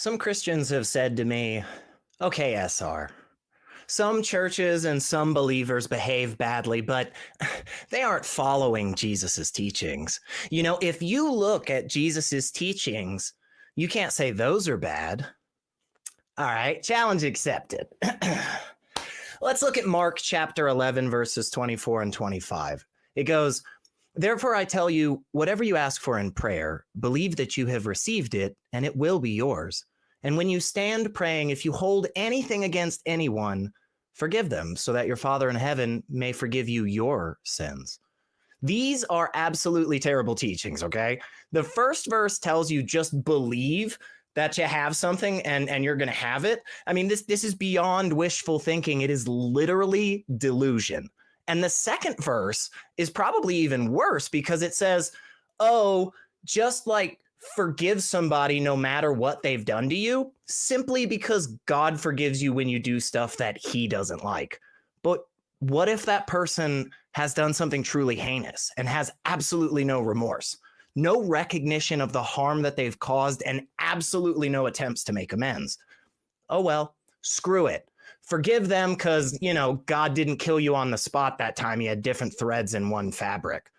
Some Christians have said to me, okay, SR, some churches and some believers behave badly, but they aren't following Jesus's teachings. You know, if you look at Jesus's teachings, you can't say those are bad. All right, challenge accepted. Let's look at Mark chapter 11, verses 24 and 25. It goes, "Therefore I tell you, whatever you ask for in prayer, believe that you have received it, and it will be yours. And when you stand praying, if you hold anything against anyone, forgive them, so that your Father in heaven may forgive you your sins." These are absolutely terrible teachings, okay? The first verse tells you just believe that you have something and you're going to have it. I mean, this is beyond wishful thinking. It is literally delusion. And the second verse is probably even worse because it says, oh, just like forgive somebody no matter what they've done to you, simply because God forgives you when you do stuff that he doesn't like. But what if that person has done something truly heinous and has absolutely no remorse, no recognition of the harm that they've caused, and absolutely no attempts to make amends? Oh, well, screw it. Forgive them because, you know, God didn't kill you on the spot that time. He had different threads in one fabric.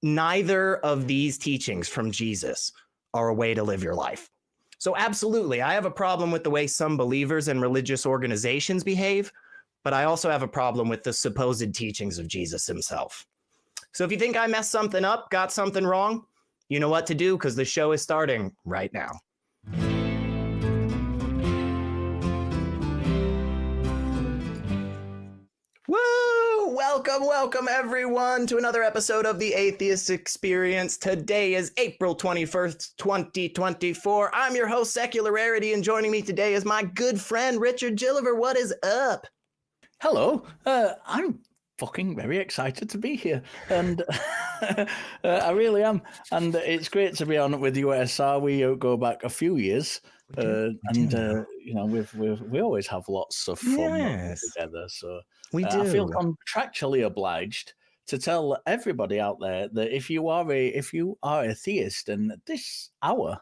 Neither of these teachings from Jesus are a way to live your life. So absolutely, I have a problem with the way some believers and religious organizations behave, but I also have a problem with the supposed teachings of Jesus himself. So if you think I messed something up, got something wrong, you know what to do, because the show is starting right now. Woo! Welcome everyone to another episode of the Atheist Experience. Today is April 21st, 2024. I'm your host, Secular Rarity, and joining me today is my good friend, Richard Gilliver. What is up? Hello. I'm fucking very excited to be here, and I really am. And it's great to be on with you, SR. We go back a few years, you know, we always have lots of fun together. So we do. I feel contractually obliged to tell everybody out there that if you are a theist, and this hour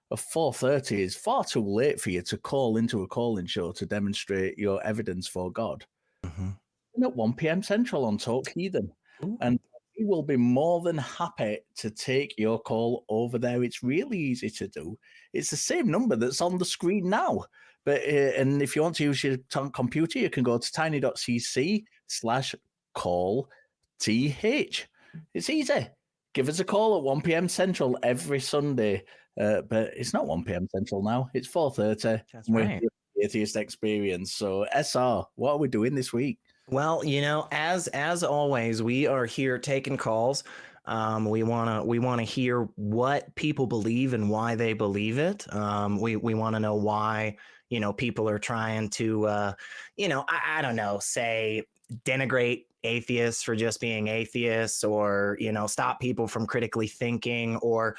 of 4:30 is far too late for you to call into a call-in show to demonstrate your evidence for God. At 1 p.m. Central on Talk Heathen. Ooh. And we will be more than happy to take your call over there. It's really easy to do. It's the same number that's on the screen now. But and if you want to use your computer, you can go to tiny.cc/call-th. It's easy. Give us a call at 1 p.m. Central every Sunday. But it's not 1 p.m. Central now. It's 4:30. That's right. We're the Atheist Experience. So, SR, what are we doing this week? Well, you know, as always, we are here taking calls. We wanna hear what people believe and why they believe it. We want to know why, you know, people are trying to, you know, I don't know, say denigrate atheists for just being atheists, or, you know, stop people from critically thinking, or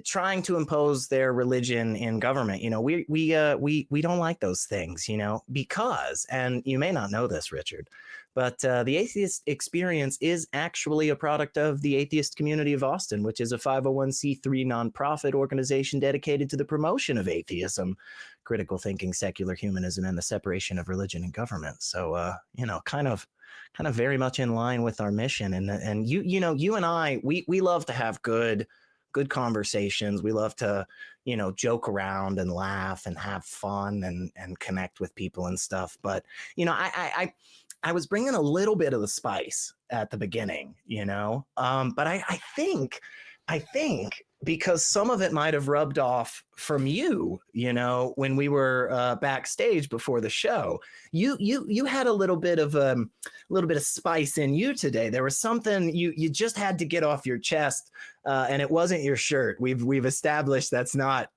trying to impose their religion in government. You know, we don't like those things, you know, because, and you may not know this, Richard, but the Atheist Experience is actually a product of the Atheist Community of Austin, which is a 501c3 nonprofit organization dedicated to the promotion of atheism, critical thinking, secular humanism, and the separation of religion and government. So, you know, kind of very much in line with our mission. And you know, you and I, we love to have good conversations. We love to, you know, joke around and laugh and have fun and connect with people and stuff. But, you know, I was bringing a little bit of the spice at the beginning, you know, but I think because some of it might have rubbed off from you, you know, when we were backstage before the show, you had a little bit of spice in you today. There was something you just had to get off your chest, and it wasn't your shirt. We've established that's not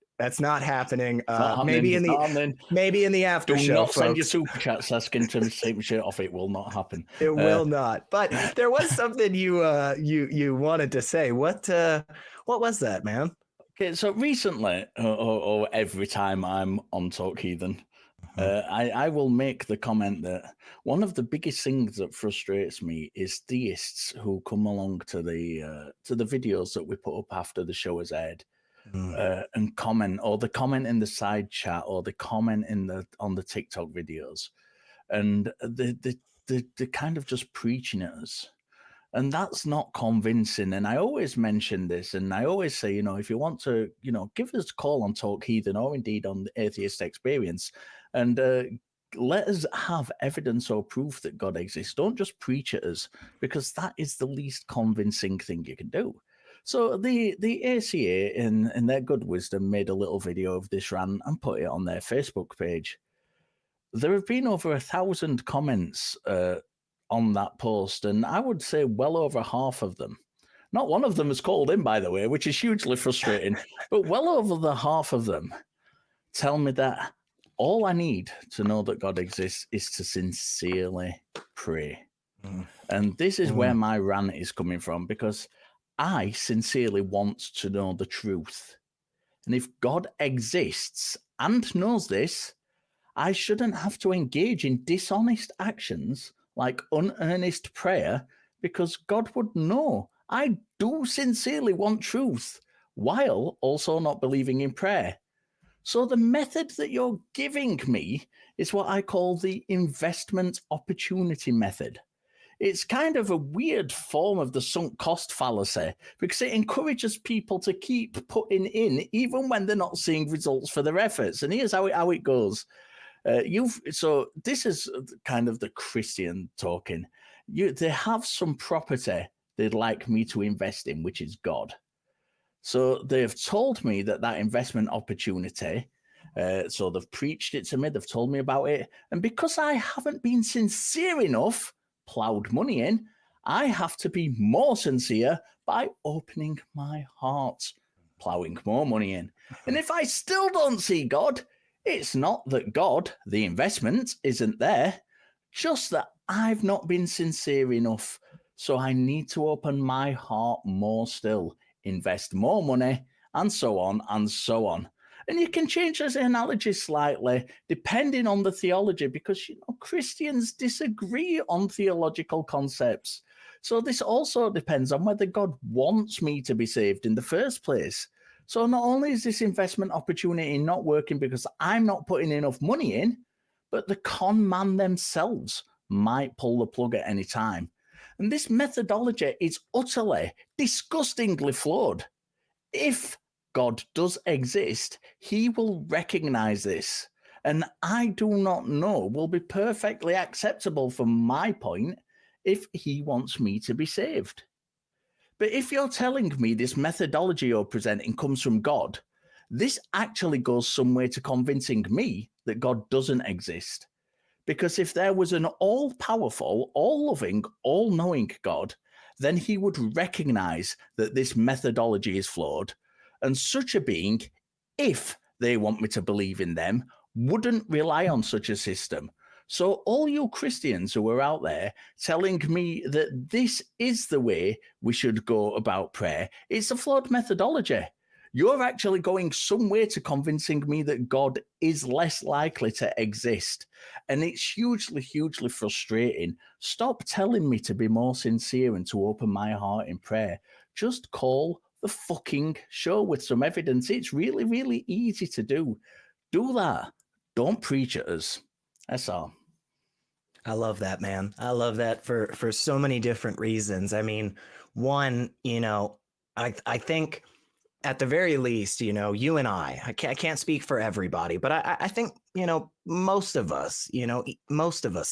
happening. Maybe in the after show. Do not folks. Send your super chats asking to take my shirt off. It will not happen. It will not. But there was something you wanted to say. What was that, man? Okay, so recently, or every time I'm on Talk Heathen, I will make the comment that one of the biggest things that frustrates me is theists who come along to the videos that we put up after the show has aired, and comment, or the comment in the side chat, or the comment on the TikTok videos, and they're kind of just preaching at us. And that's not convincing. And I always mention this, and I always say, if you want to, give us a call on Talk Heathen, or indeed on the Atheist Experience, and let us have evidence or proof that God exists. Don't just preach at us, because that is the least convincing thing you can do. So the ACA, in their good wisdom, made a little video of this rant and put it on their Facebook page. There have been over 1,000 comments on that post, and I would say well over half of them. Not one of them has called in, by the way, which is hugely frustrating, but well over the half of them tell me that all I need to know that God exists is to sincerely pray. And this is where my rant is coming from, because I sincerely want to know the truth. And if God exists and knows this, I shouldn't have to engage in dishonest actions like unearnest prayer, because God would know I do sincerely want truth, while also not believing in prayer. So the method that you're giving me is what I call the investment opportunity method. It's kind of a weird form of the sunk cost fallacy, because it encourages people to keep putting in even when they're not seeing results for their efforts. And here's how it goes. So this is kind of the Christian talking. They have some property they'd like me to invest in, which is God. So they've told me that investment opportunity, so they've preached it to me, they've told me about it, and because I haven't been sincere enough, plowed money in, I have to be more sincere by opening my heart, plowing more money in. And if I still don't see God, it's not that God, the investment, isn't there, just that I've not been sincere enough. So I need to open my heart more still, invest more money, and so on and so on. And you can change this analogy slightly depending on the theology, because Christians disagree on theological concepts. So this also depends on whether God wants me to be saved in the first place. So not only is this investment opportunity not working because I'm not putting enough money in, but the con man themselves might pull the plug at any time. And this methodology is utterly, disgustingly flawed. If God does exist, he will recognize this. And I do not know will be perfectly acceptable from my point if he wants me to be saved. But if you're telling me this methodology you're presenting comes from God, this actually goes some way to convincing me that God doesn't exist. Because if there was an all-powerful, all-loving, all-knowing God, then he would recognize that this methodology is flawed, and such a being, if they want me to believe in them, wouldn't rely on such a system. So all you Christians who are out there telling me that this is the way we should go about prayer, it's a flawed methodology. You're actually going some way to convincing me that God is less likely to exist. And it's hugely, hugely frustrating. Stop telling me to be more sincere and to open my heart in prayer. Just call the fucking show with some evidence. It's really, really easy to do. Do that. Don't preach at us. That's all. I love that, man. I love that for so many different reasons. I mean, one, I think at the very least, you and I can't speak for everybody, but I think, most of us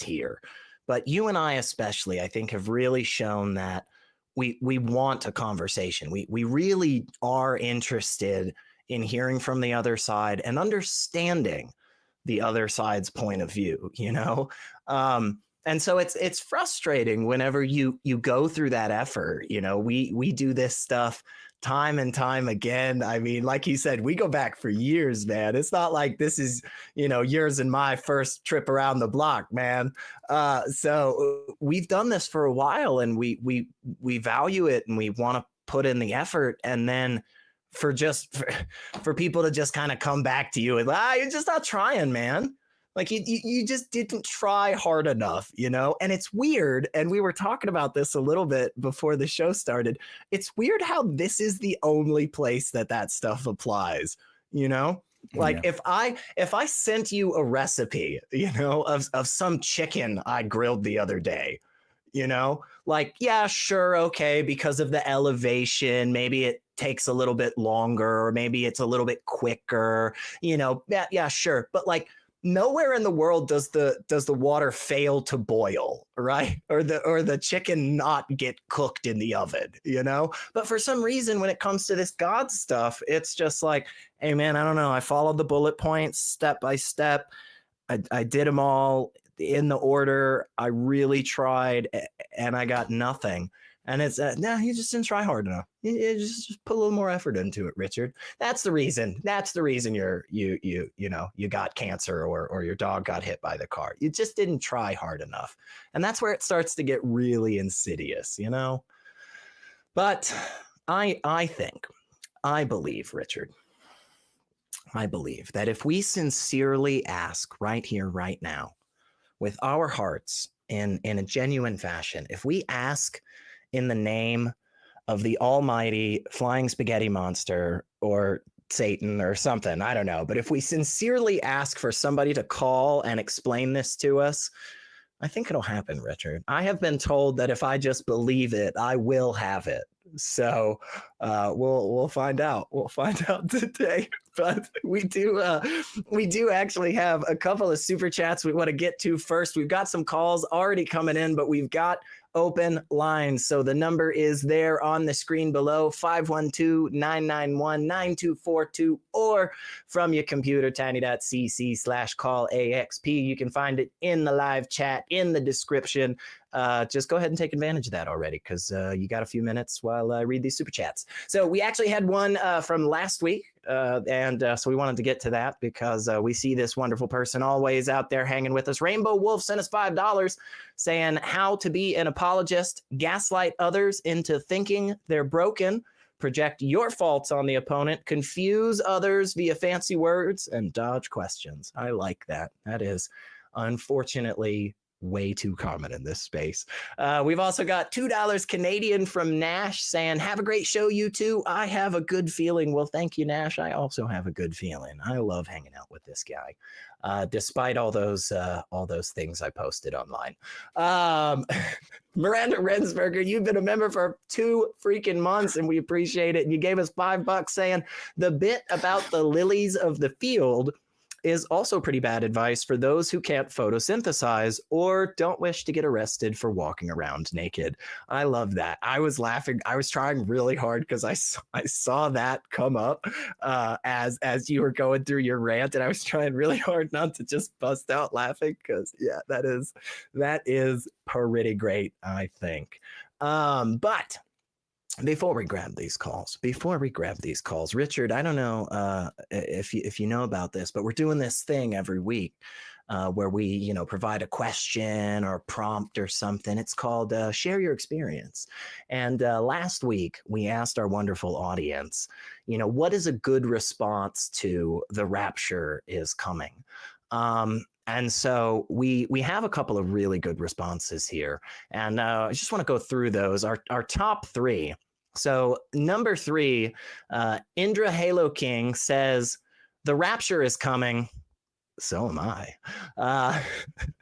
here, but you and I especially, I think have really shown that we want a conversation. We really are interested in hearing from the other side and understanding the other side's point of view, and so it's frustrating whenever you go through that effort. We do this stuff time and time again. I mean, like you said, we go back for years, man. It's not like this is, yours and my first trip around the block, man. So we've done this for a while, and we value it, and we want to put in the effort. And then for people to just kind of come back to you and you're just not trying, man. Like you just didn't try hard enough, you know? And it's weird. And we were talking about this a little bit before the show started. It's weird how this is the only place that stuff applies, you know? Like Yeah. if I sent you a recipe, you know, of some chicken I grilled the other day, you know, like, yeah, sure, okay, because of the elevation, maybe it takes a little bit longer, or maybe it's a little bit quicker, you know, yeah, sure. But like nowhere in the world does the water fail to boil, right? Or the chicken not get cooked in the oven, you know? But for some reason, when it comes to this God stuff, it's just like, hey man, I don't know. I followed the bullet points step by step. I did them all in the order. I really tried, and I got nothing. And it's no, you just didn't try hard enough. You just put a little more effort into it, Richard. That's the reason. That's the reason you got cancer or your dog got hit by the car. You just didn't try hard enough, and that's where it starts to get really insidious, you know. But I believe, Richard. I believe that if we sincerely ask right here, right now, with our hearts in a genuine fashion, if we ask in the name of the almighty flying spaghetti monster or Satan or something, I don't know, but if we sincerely ask for somebody to call and explain this to us, I think it'll happen, Richard. I have been told that if I just believe it, I will have it. So we'll find out. We'll find out today. But we do actually have a couple of super chats we want to get to first. We've got some calls already coming in, but we've got open lines. So the number is there on the screen below, 512-991-9242, or from your computer, tiny.cc/call-AXP. You can find it in the live chat, in the description. Just go ahead and take advantage of that already, because you got a few minutes while I read these super chats. So we actually had one from last week, and so we wanted to get to that because we see this wonderful person always out there hanging with us. Rainbow Wolf sent us $5 saying how to be an apologist, gaslight others into thinking they're broken, project your faults on the opponent, confuse others via fancy words, and dodge questions. I like that. That is unfortunately way too common in this space. We've also got $2 Canadian from Nash saying, have a great show, you two. I have a good feeling. Well, thank you, Nash. I also have a good feeling. I love hanging out with this guy, despite all those things I posted online. Miranda Rensberger, you've been a member for 2 freaking months, and we appreciate it. And you gave us $5 saying the bit about the lilies of the field is also pretty bad advice for those who can't photosynthesize or don't wish to get arrested for walking around naked. I love that. I was laughing. I was trying really hard because I saw that come up as you were going through your rant, and I was trying really hard not to just bust out laughing because, yeah, that is pretty great, I think. But before we grab these calls, Richard, I don't know if you know about this, but we're doing this thing every week where we, provide a question or prompt or something. It's called Share Your Experience. And last week, we asked our wonderful audience, what is a good response to the rapture is coming? And so we have a couple of really good responses here. And I just want to go through those. Our top 3. So number 3, Indra Halo King says, the rapture is coming. So am I.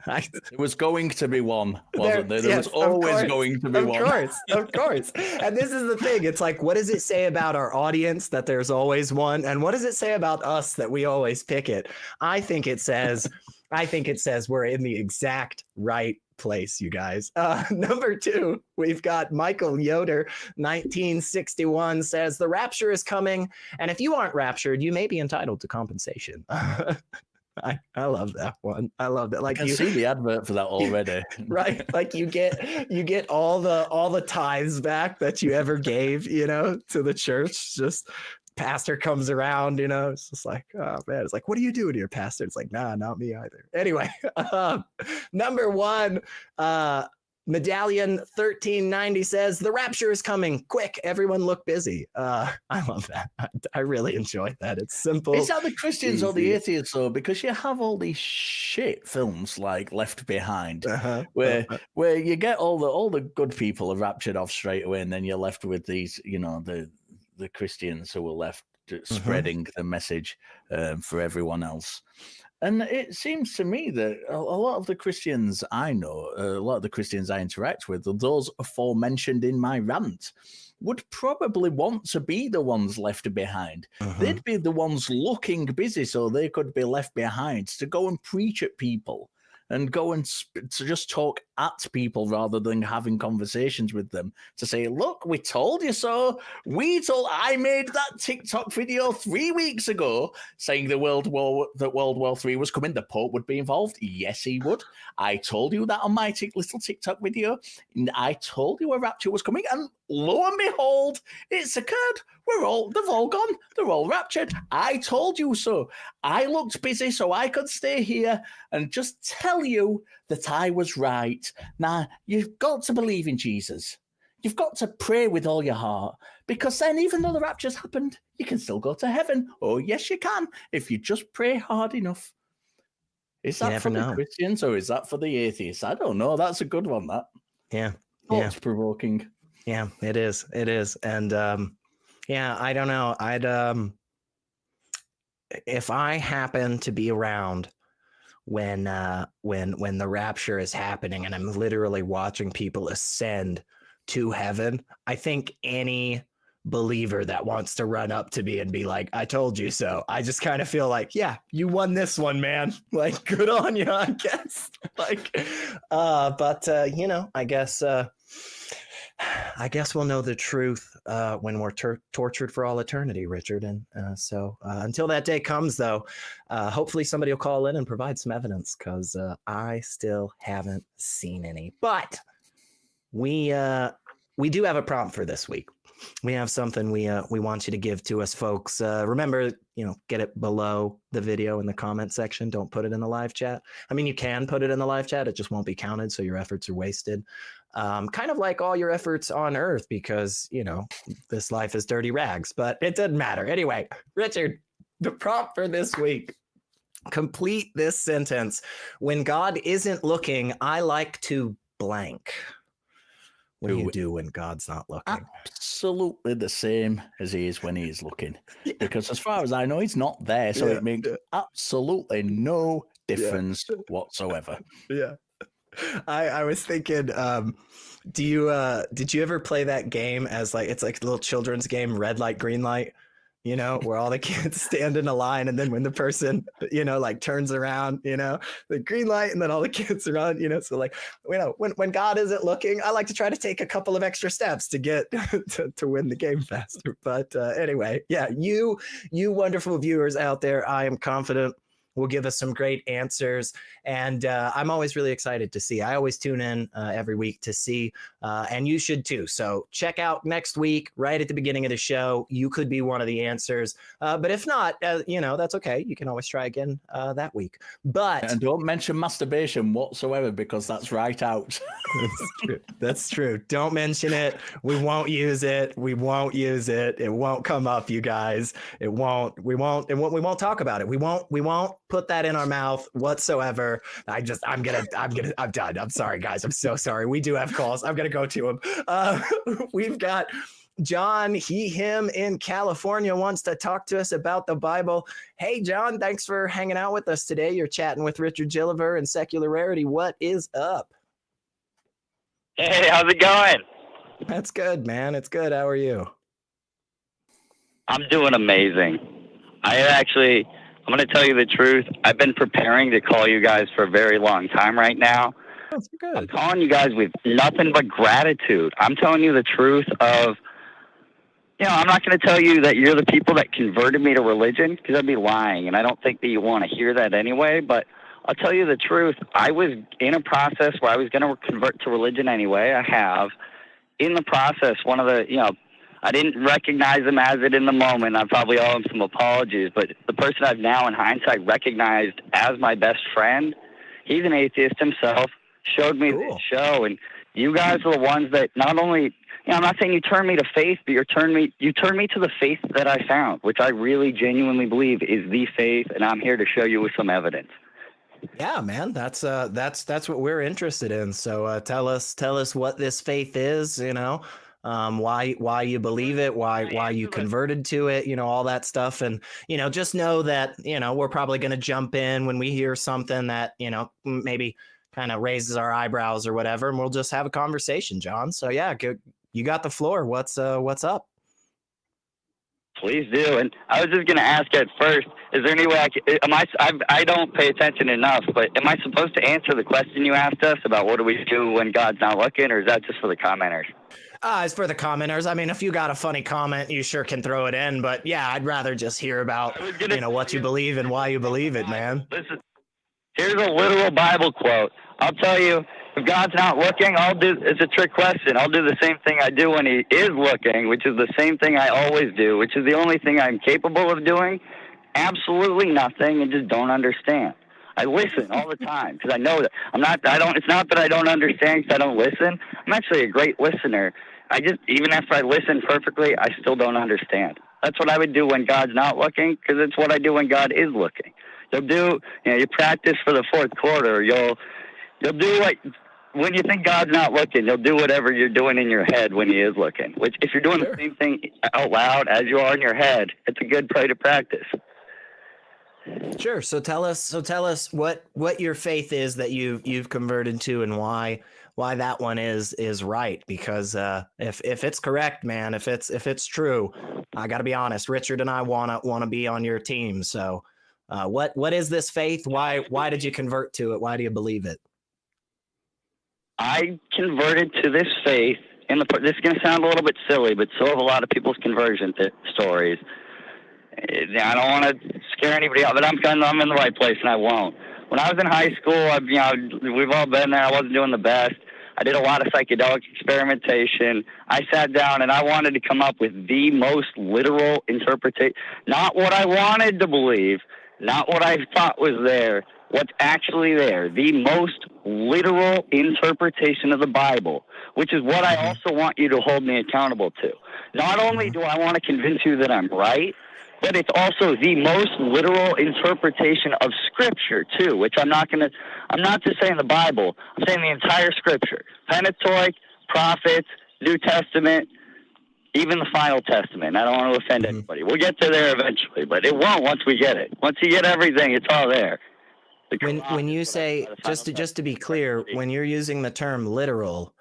It was going to be one, wasn't there? There was always going to be one. Of course. And this is the thing. It's like, what does it say about our audience that there's always one? And what does it say about us that we always pick it? I think it says we're in the exact right place, you guys. Number 2, we've got Michael Yoder, 1961, says the rapture is coming, and if you aren't raptured, you may be entitled to compensation. I love that one. I love that. Like, I can see the advert for that already. Right? Like you get all the tithes back that you ever gave, to the church. Just pastor comes around, it's just like, oh man, it's like, what are you doing here, pastor? It's like, nah, not me either. Anyway, number 1, Medallion 1390 says the rapture is coming. Quick, everyone look busy. I love that. I really enjoy that. It's simple. Is that the Christians easy. or the atheists though? Because you have all these shit films like Left Behind, where you get all the good people are raptured off straight away, and then you're left with these, the Christians who are left spreading the message for everyone else. And it seems to me that a lot of the Christians I know, a lot of the Christians I interact with, those aforementioned in my rant, would probably want to be the ones left behind. They'd be the ones looking busy so they could be left behind to go and preach at people and go and to just talk at people rather than having conversations with them to say, look, we told you so. I made that TikTok video 3 weeks ago saying that World War III was coming. The Pope would be involved. Yes, he would. I told you that on my little TikTok video. I told you a rapture was coming, and lo and behold, it's occurred. They've all gone. They're all raptured. I told you so. I looked busy so I could stay here and just tell you that I was right. Now, you've got to believe in Jesus. You've got to pray with all your heart, because then even though the rapture's happened, you can still go to heaven. Oh, yes, you can, if you just pray hard enough. Is that for the Christians or is that for the atheists? I don't know. That's a good one, that. Yeah. Thought-provoking. Yeah, it is. It is. And I don't know. If I happen to be around when the rapture is happening and I'm literally watching people ascend to heaven, I think any believer that wants to run up to me and be like, I told you so, I just kind of feel like, yeah, you won this one, man. Like, good on you, I guess. I guess we'll know the truth when we're tortured for all eternity, Richard. And so until that day comes, though, hopefully somebody will call in and provide some evidence, because I still haven't seen any. But we do have a prompt for this week. We have something we want you to give to us, folks. Remember, get it below the video in the comment section. Don't put it in the live chat. I mean, you can put it in the live chat. It just won't be counted, so your efforts are wasted. Kind of like all your efforts on Earth, because, this life is dirty rags, but it doesn't matter. Anyway, Richard, the prompt for this week. Complete this sentence. When God isn't looking, I like to blank. What do you do when God's not looking? Absolutely the same as he is when he is looking. Because as far as I know, he's not there. So it makes absolutely no difference whatsoever. Yeah. I was thinking, did you ever play that game as it's like a little children's game, red light, green light? Where all the kids stand in a line, and then when the person, turns around, the green light, and then all the kids are on, so when God isn't looking, I like to try to take a couple of extra steps to get to win the game faster. But anyway, yeah, you wonderful viewers out there, I am confident will give us some great answers. And I'm always really excited to see. I always tune in every week to see, and you should too. So check out next week, right at the beginning of the show. You could be one of the answers. But if not, that's okay. You can always try again that week. But and don't mention masturbation whatsoever, because that's right out. That's true. That's true. Don't mention it. We won't use it. We won't use it. It won't come up, you guys. It won't. We won't. And we won't talk about it. We won't put that in our mouth whatsoever. I'm done. I'm sorry, guys. I'm so sorry. We do have calls. I'm going to go to him. We've got John, him in California wants to talk to us about the Bible. Hey, John, thanks for hanging out with us today. You're chatting with Richard Gilliver and Secular Rarity. What is up? Hey, how's it going? That's good, man. It's good. How are you? I'm doing amazing. I'm going to tell you the truth. I've been preparing to call you guys for a very long time right now. That's good. I'm calling you guys with nothing but gratitude. I'm telling you the truth of, I'm not going to tell you that you're the people that converted me to religion, because I'd be lying, and I don't think that you want to hear that anyway, but I'll tell you the truth. I was in a process where I was going to convert to religion anyway. I have. In the process, one of the, I didn't recognize him as it in the moment. I probably owe him some apologies, but the person I've now in hindsight recognized as my best friend, he's an atheist himself, showed me this show, and You guys are the ones that not only, I'm not saying you turn me to faith, but you turn me to the faith that I found, which I really genuinely believe is the faith, and I'm here to show you with some evidence. Yeah, man, that's what we're interested in. So tell us what this faith is, why you believe it, why you converted to it, all that stuff. And, just know that, we're probably going to jump in when we hear something that, maybe kind of raises our eyebrows or whatever, and we'll just have a conversation, John. So yeah, you got the floor. What's up? Please do. And I was just going to ask at first, is there any way I don't pay attention enough, but am I supposed to answer the question you asked us about what do we do when God's not looking, or is that just for the commenters? It's for the commenters. I mean, if you got a funny comment, you sure can throw it in, but yeah, I'd rather just hear about, what you believe and why you believe it, man. Listen, here's a literal Bible quote. I'll tell you, if God's not looking, it's a trick question. I'll do the same thing I do when he is looking, which is the same thing I always do, which is the only thing I'm capable of doing. Absolutely nothing, and just don't understand. I listen all the time because I know that it's not that I don't understand because I don't listen. I'm actually a great listener. Even after I listen perfectly, I still don't understand. That's what I would do when God's not looking, because it's what I do when God is looking. You practice for the fourth quarter. You'll do when you think God's not looking, you'll do whatever you're doing in your head when he is looking. Which, if you're doing the same thing out loud as you are in your head, it's a good play to practice. Sure. So tell us what your faith is that you've converted to, and why that one is right. Because if it's correct, man, if it's true, I got to be honest, Richard and I wanna be on your team. So what is this faith? Why did you convert to it? Why do you believe it? I converted to this faith this is going to sound a little bit silly, but so have a lot of people's conversion stories. I don't want to scare anybody out, but I'm in the right place, and I won't. When I was in high school, we've all been there. I wasn't doing the best. I did a lot of psychedelic experimentation. I sat down and I wanted to come up with the most literal interpretation, not what I wanted to believe, not what I thought was there, what's actually there, the most literal interpretation of the Bible, which is what I also want you to hold me accountable to. Not only do I want to convince you that I'm right, but it's also the most literal interpretation of Scripture too, which I'm not just saying the Bible, I'm saying the entire Scripture. Pentateuch, prophets, New Testament, even the final testament. I don't want to offend anybody. We'll get to there eventually, but it won't once we get it. Once you get everything, it's all there. When you say, just to be clear, when you're using the term literal,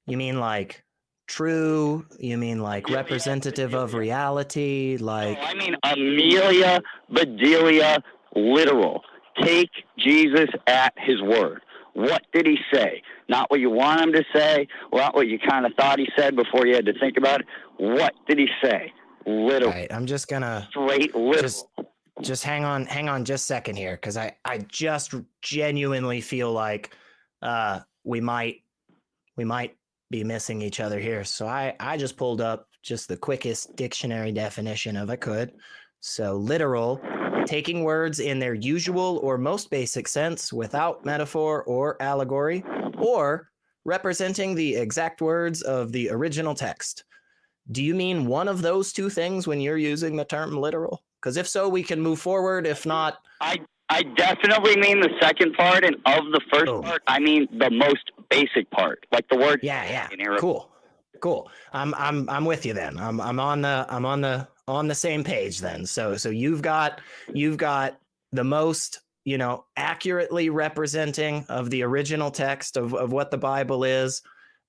you mean like true? You mean like representative of reality? Like, no, I mean Amelia Bedelia literal. Take Jesus at his word. What did he say? Not what you want him to say, not what you kind of thought he said before you had to think about it. What did he say? Literal. Right, I'm just gonna straight literal. Just hang on just a second here, because I just genuinely feel like we might be missing each other here. So I just pulled up just the quickest dictionary definition of I could. So literal, taking words in their usual or most basic sense without metaphor or allegory, or representing the exact words of the original text. Do you mean one of those two things when you're using the term literal? Because if so, we can move forward. If not, I definitely mean the second part, and of the first part, I mean the most basic part, like the word. Yeah. Cool. I'm with you then. I'm on the same page then. So you've got the most, accurately representing of the original text of what the Bible is,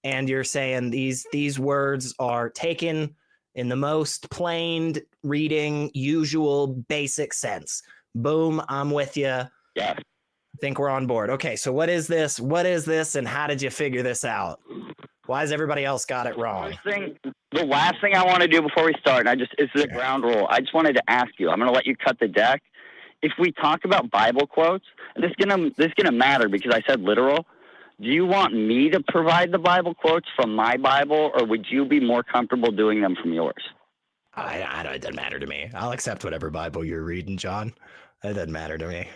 and you're saying these words are taken in the most plain reading, usual, basic sense. Boom, I'm with you. Yeah. I think we're on board. Okay, so what is this? And how did you figure this out? Why has everybody else got it wrong? The last thing I want to do before we start, it's the ground rule. I just wanted to ask you, I'm going to let you cut the deck. If we talk about Bible quotes, and this is gonna matter because I said literal, do you want me to provide the Bible quotes from my Bible, or would you be more comfortable doing them from yours? It doesn't matter to me. I'll accept whatever Bible you're reading, John. It doesn't matter to me.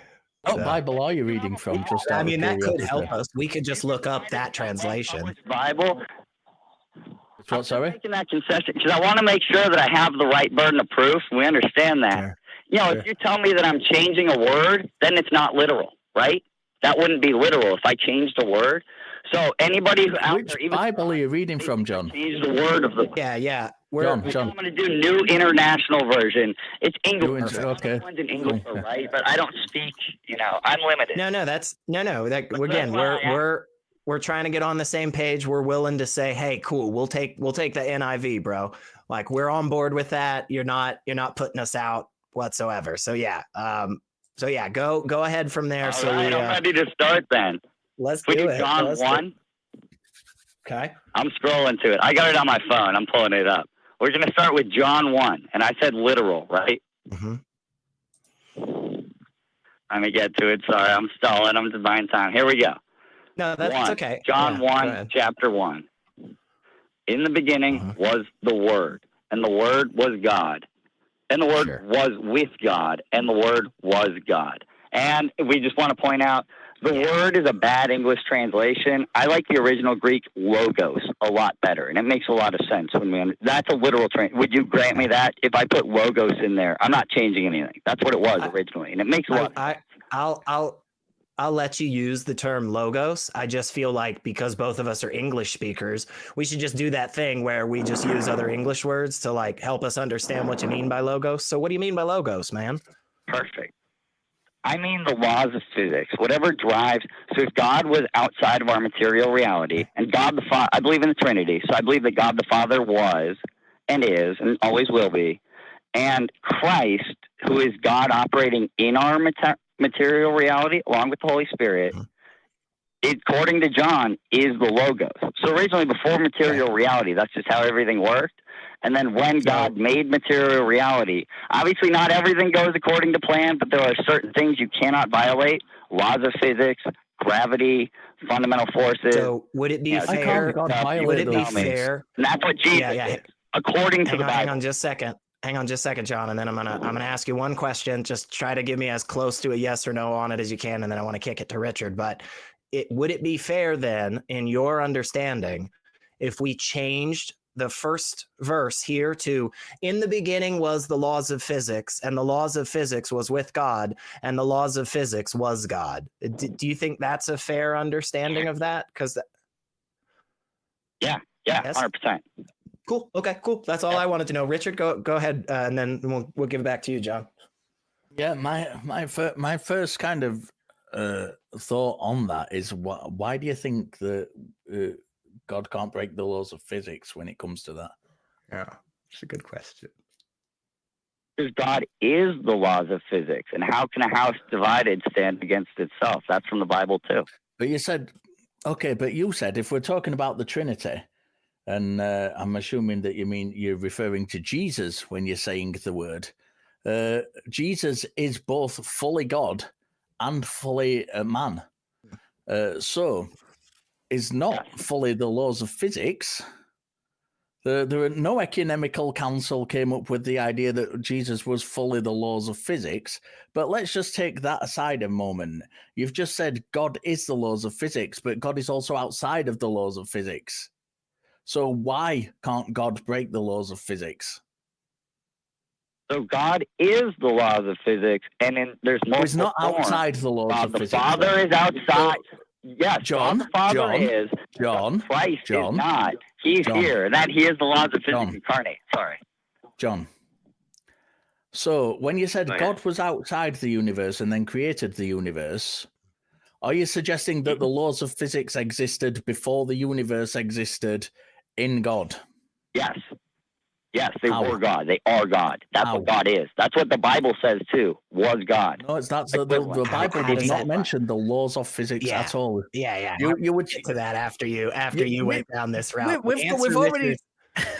What Bible are you reading from? Just out I mean, of that could curiosity. help us. We could just look up that translation. Bible. What, sorry? I'm making that concession because I want to make sure that I have the right burden of proof. We understand that. Sure. You know, Sure. if you tell me that I'm changing a word, then it's not literal, right? That wouldn't be literal if I changed a word. So anybody who out Which there, even Bible are you reading from, John? change the word of the. Yeah. John. I'm going to do New International Version. It's English. Okay. One's in English, Cool. right? But I don't speak. You know, I'm limited. No. That again, we're trying to get on the same page. We're willing to say, hey, cool. We'll take the NIV, bro. Like we're on board with that. You're not putting us out whatsoever. So yeah. Go ahead from there. All right, I'm ready to start then. Let's We do do it. John 1. Okay. I'm scrolling to it. I got it on my phone. I'm pulling it up. We're going to start with John 1. And I said literal, right? Mm-hmm. Let me get to it. Sorry, I'm stalling. I'm just buying time. Here we go. No, that's 1. okay. John Yeah, 1, chapter 1. In the beginning was the Word, and the Word was God. And the Word was with God, and the Word was God. And we just want to point out, the word is a bad English translation. I like the original Greek logos a lot better, and it makes a lot of sense when that's a literal Would you grant me that? If I put logos in there, I'm not changing anything. That's what it was originally, and it makes a lot. I'll let you use the term logos. I just feel like because both of us are English speakers, we should just do that thing where we just use other English words to like help us understand what you mean by logos. So what do you mean by logos, man? Perfect. I mean the laws of physics, whatever drives. So if God was outside of our material reality, and God the Father, I believe in the Trinity, so I believe that God the Father was and is and always will be, and Christ, who is God operating in our material reality, along with the Holy Spirit, according to John, is the Logos. So originally, before material reality, that's just how everything worked. And then when God made material reality, obviously not everything goes according to plan, but there are certain things you cannot violate. Laws of physics, gravity, fundamental forces. So would it be fair? Would it be fair? And that's what Jesus is, according to the Bible. Hang on just a second, John, and then I'm gonna ask you one question. Just try to give me as close to a yes or no on it as you can, and then I want to kick it to Richard. But would it be fair then, in your understanding, if we changed the first verse here to "in the beginning was the laws of physics, and the laws of physics was with God, and the laws of physics was God"? Do you think that's a fair understanding of that? Because yeah, 100%. Cool. Okay, cool. That's all I wanted to know. Richard, go ahead, and then we'll give it back to you, John. Yeah, my first kind of thought on that is why do you think that God can't break the laws of physics when it comes to that? Yeah, it's a good question. Because God is the laws of physics, and how can a house divided stand against itself? That's from the Bible too. But you said if we're talking about the Trinity, and I'm assuming that you're referring to Jesus when you're saying the word. Jesus is both fully God and fully a man. So is not fully the laws of physics. There are no ecumenical council came up with the idea that Jesus was fully the laws of physics. But let's just take that aside a moment. You've just said God is the laws of physics, but God is also outside of the laws of physics. So why can't God break the laws of physics? So God is the laws of physics, and there's multiple He's not outside the laws of the physics. The Father is outside. Yes, John, God the Father is. John, Christ John, is not. He's here, and that He is the laws of physics incarnate. Sorry. John. So when you said God was outside the universe and then created the universe, are you suggesting that the laws of physics existed before the universe existed in God? Yes. Yes, they were God. They are God. That's what God is. That's what the Bible says too. Was God. No, the Bible does not mention the laws of physics at all. Yeah. You would get to that after you went down this route. We've already.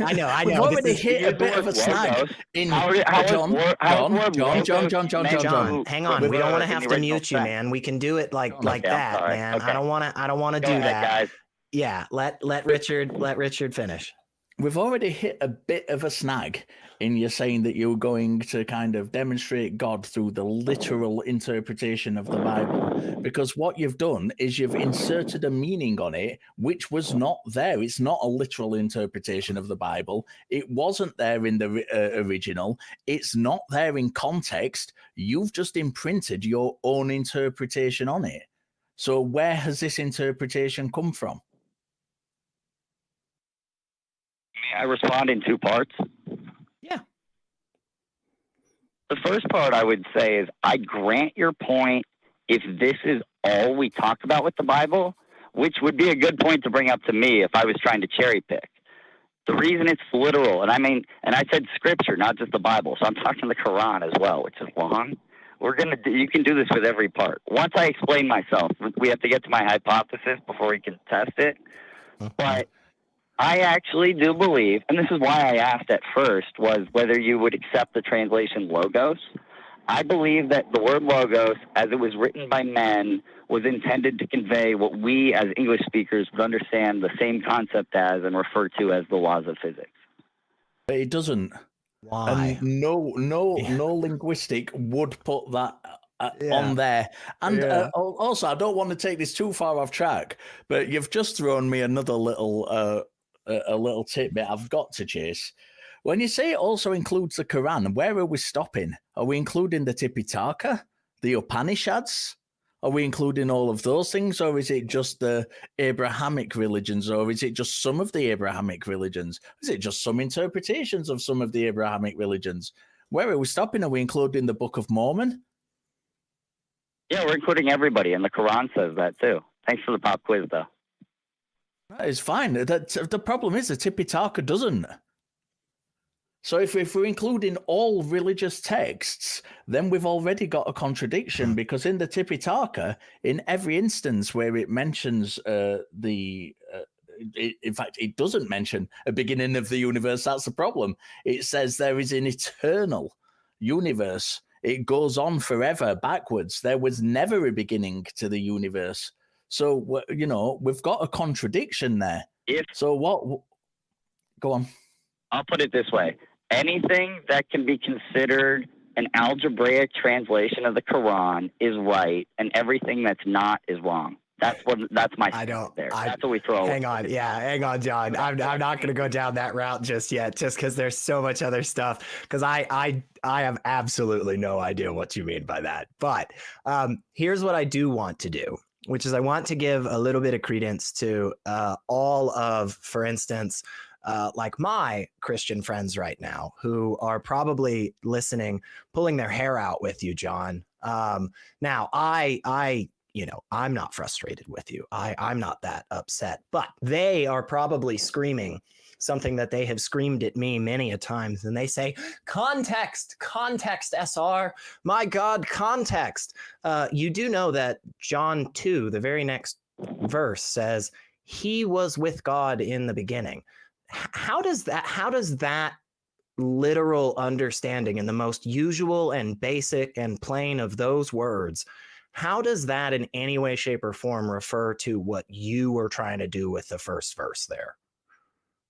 I know. We've already hit a bit of a snag in John. Hang on. We don't want to have to mute you, man. We can do it like that, man. I don't want to do that, guys. Yeah. Let Richard finish. We've already hit a bit of a snag in you saying that you're going to kind of demonstrate God through the literal interpretation of the Bible, because what you've done is you've inserted a meaning on it which was not there. It's not a literal interpretation of the Bible. It wasn't there in the original. It's not there in context. You've just imprinted your own interpretation on it. So where has this interpretation come from? I respond in two parts. Yeah. The first part I would say is I grant your point if this is all we talk about with the Bible, which would be a good point to bring up to me if I was trying to cherry pick. The reason it's literal, and I said scripture, not just the Bible, so I'm talking the Quran as well, which is long. You can do this with every part. Once I explain myself, we have to get to my hypothesis before we can test it. But I actually do believe, and this is why I asked at first, was whether you would accept the translation logos. I believe that the word logos, as it was written by men, was intended to convey what we as English speakers would understand the same concept as and refer to as the laws of physics. But it doesn't. Why? And no linguistic would put that on there. And also, I don't want to take this too far off track, but you've just thrown me another little tidbit I've got to chase. When you say it also includes the Quran, where are we stopping? Are we including the Tipitaka, the Upanishads? Are we including all of those things, or is it just the Abrahamic religions, or is it just some of the Abrahamic religions? Is it just some interpretations of some of the Abrahamic religions? Where are we stopping? Are we including the Book of Mormon? Yeah, we're including everybody, and the Quran says that too. Thanks for the pop quiz, though. That is fine. The problem is the Tipitaka doesn't. So if we're including all religious texts, then we've already got a contradiction, because in the Tipitaka, in every instance where it mentions in fact, it doesn't mention a beginning of the universe. That's the problem. It says there is an eternal universe. It goes on forever backwards. There was never a beginning to the universe. So, we've got a contradiction there. So what? Go on. I'll put it this way. Anything that can be considered an algebraic translation of the Quran is right, and everything that's not is wrong. That's my there. That's what we throw. Hang on, John. I'm not going to go down that route just yet, just because there's so much other stuff. Because I have absolutely no idea what you mean by that. But here's what I do want to do, which is I want to give a little bit of credence to all of, for instance, like my Christian friends right now who are probably listening, pulling their hair out with you, John. Now, I'm not frustrated with you. I'm not that upset, but they are probably screaming something that they have screamed at me many a times. And they say, context, SR. My God, context. You do know that John 2, the very next verse says, he was with God in the beginning. How does that literal understanding in the most usual and basic and plain of those words, how does that in any way, shape, or form refer to what you were trying to do with the first verse there?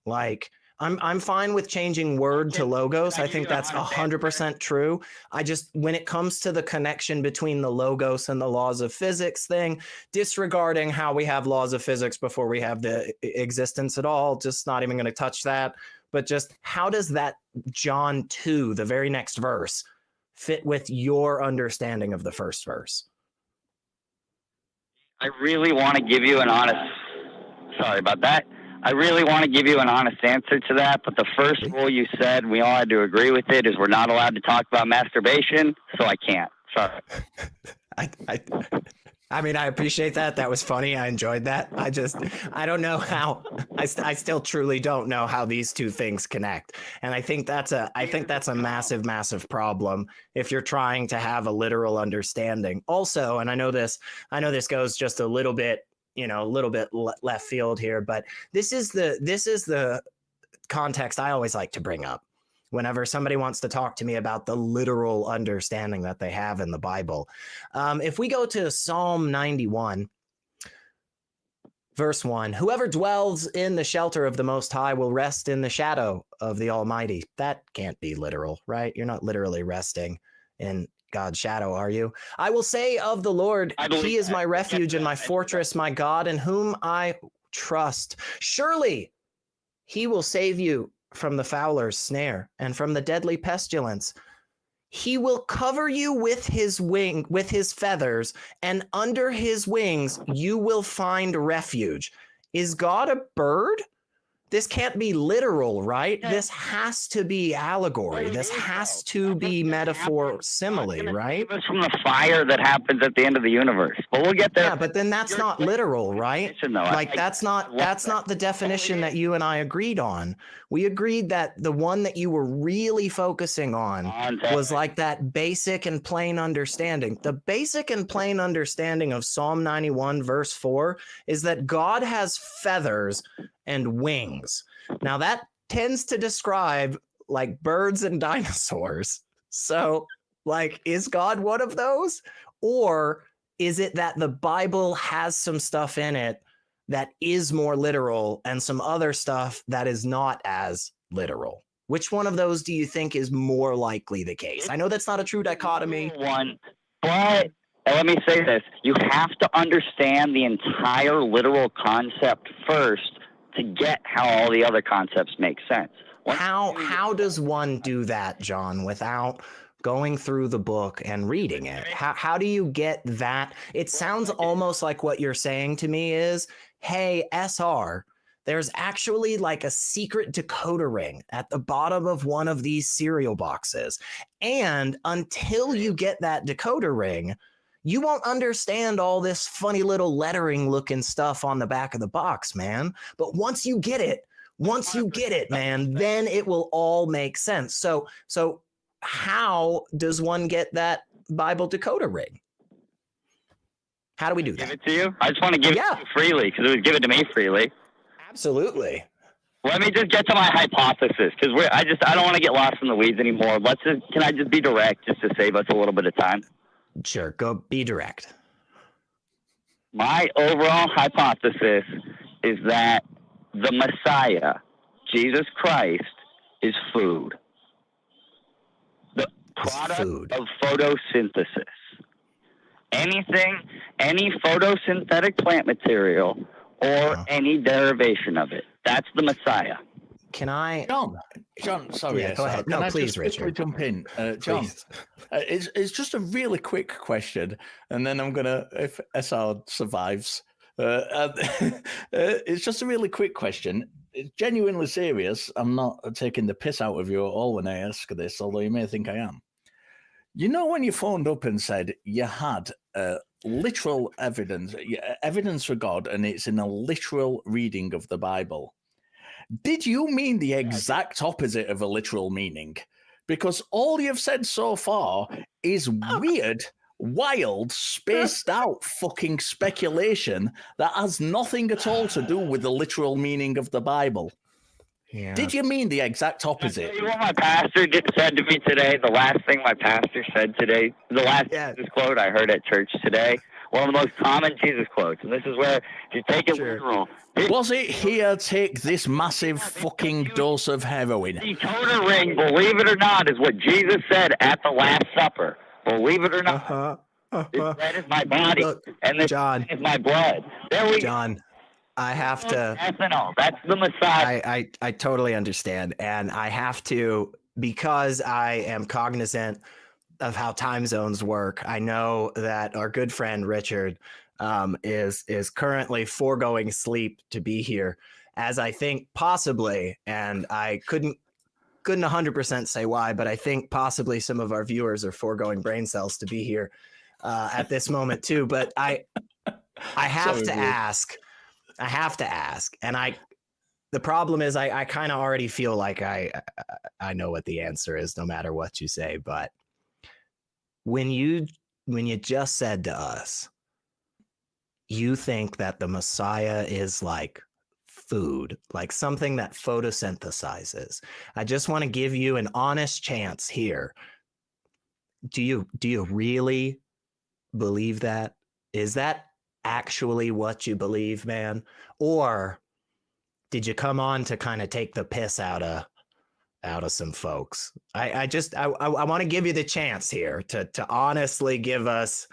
Like, I'm fine with changing word to logos. I think that's 100% true. I just, when it comes to the connection between the logos and the laws of physics thing, disregarding how we have laws of physics before we have the existence at all, just not even going to touch that. But just how does that John 2, the very next verse, fit with your understanding of the first verse? I really want to give you an honest, sorry about that. I really want to give you an honest answer to that, but the first rule you said, we all had to agree with it, is we're not allowed to talk about masturbation, so I can't. Sorry. I mean, I appreciate that. That was funny. I enjoyed that. I don't know how, I still truly don't know how these two things connect. And I think that's a massive, massive problem if you're trying to have a literal understanding. Also, and I know this goes just a little bit, left field here, but this is the context I always like to bring up whenever somebody wants to talk to me about the literal understanding that they have in the Bible. If we go to Psalm 91, Verse 1, whoever dwells in the shelter of the Most High will rest in the shadow of the Almighty. That can't be literal, right? You're not literally resting in God's shadow, are you? I will say of the Lord, he is my refuge and my fortress, my God, in whom I trust. Surely he will save you from the fowler's snare and from the deadly pestilence. He will cover you with his feathers, and under his wings you will find refuge. Is God a bird? This can't be literal, right? This has to be allegory. This has to be metaphor simile, right? Save us from the fire that happens at the end of the universe. But we'll get there. Yeah, but then that's not literal, right? Like that's not the definition that you and I agreed on. We agreed that the one that you were really focusing on was like that basic and plain understanding. The basic and plain understanding of Psalm 91 verse 4 is that God has feathers and wings. Now that tends to describe like birds and dinosaurs. So like, is God one of those? Or is it that the Bible has some stuff in it that is more literal and some other stuff that is not as literal? Which one of those do you think is more likely the case? I know that's not a true dichotomy. One, but let me say this. You have to understand the entire literal concept first to get how all the other concepts make sense. How does one do that, John, without going through the book and reading it? How do you get that? It sounds almost like what you're saying to me is, hey, SR, there's actually like a secret decoder ring at the bottom of one of these cereal boxes. And until you get that decoder ring, you won't understand all this funny little lettering looking stuff on the back of the box, man. But once you get it, man, then it will all make sense. So how does one get that Bible decoder ring? How do we do that? Give it to you? I just want to give it to you freely because it was given to me freely. Absolutely. Let me just get to my hypothesis because I don't want to get lost in the weeds anymore. Can I just be direct just to save us a little bit of time? Sure, go be direct. My overall hypothesis is that the Messiah, Jesus Christ, is food. The product of photosynthesis. Any photosynthetic plant material or any derivation of it. That's the Messiah. Can I... John, sorry. Yeah, go ahead. No, please, Richard. Jump in. John, it's just a really quick question, and then I'm going to, if SR survives, it's just a really quick question. It's genuinely serious. I'm not taking the piss out of you at all when I ask this, although you may think I am. You know when you phoned up and said you had literal evidence for God, and it's in a literal reading of the Bible, did you mean the exact opposite of a literal meaning? Because all you've said so far is weird, wild, spaced out fucking speculation that has nothing at all to do with the literal meaning of the Bible. Yeah. Did you mean the exact opposite? You know what my pastor said to me today? The last thing my pastor said today, the last Jesus quote I heard at church today, one of the most common Jesus quotes, and this is where, if you take it literal. Was it here, take this massive fucking dose of heroin? The decoder ring, believe it or not, is what Jesus said at the Last Supper. Believe it or not. This bread is my body, and this is my blood. There we go. I have to... Ethanol. That's the Messiah. I totally understand, and I have to, because I am cognizant of how time zones work. I know that our good friend Richard is currently foregoing sleep to be here, as I think possibly, and I couldn't 100% say why, but I think possibly some of our viewers are foregoing brain cells to be here at this moment too. But I have to ask, and the problem is I kind of already feel like I know what the answer is no matter what you say, but when you just said to us, you think that the Messiah is like food, like something that photosynthesizes. I just want to give you an honest chance here. Do you really believe that? Is that actually what you believe, man? Or did you come on to kind of take the piss out of some folks? I want to give you the chance here to honestly give us,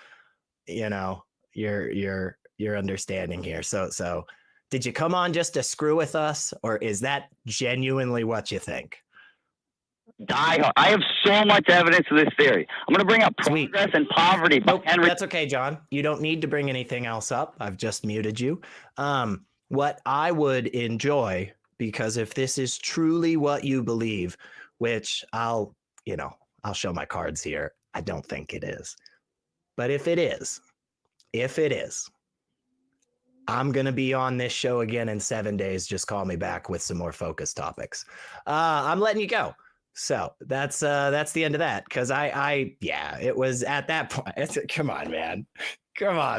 you know, your understanding here. So did you come on just to screw with us, or is that genuinely what you think? I have so much evidence of this theory. I'm going to bring up Sweet. Progress and Poverty by Henry. That's okay, John. You don't need to bring anything else up. I've just muted you. What I would enjoy, because if this is truly what you believe, which I'll show my cards here. I don't think it is. But if it is, I'm going to be on this show again in 7 days. Just call me back with some more focused topics. I'm letting you go. So that's the end of that. Cause it was at that point. Come on,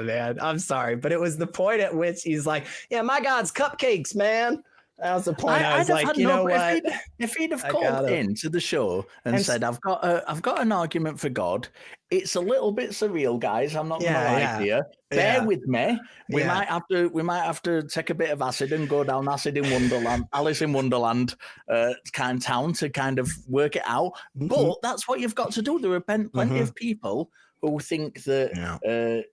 man. I'm sorry, but it was the point at which he's like, yeah, my God's cupcakes, man. That was the point. I was like, you know what? If he'd have called into the show and said, I've got an argument for God. It's a little bit surreal, guys. I'm not going to lie to you. Bear with me. We might have to take a bit of acid and go down Alice in Wonderland kind of town to kind of work it out. Mm-hmm. But that's what you've got to do. There are plenty of people who think that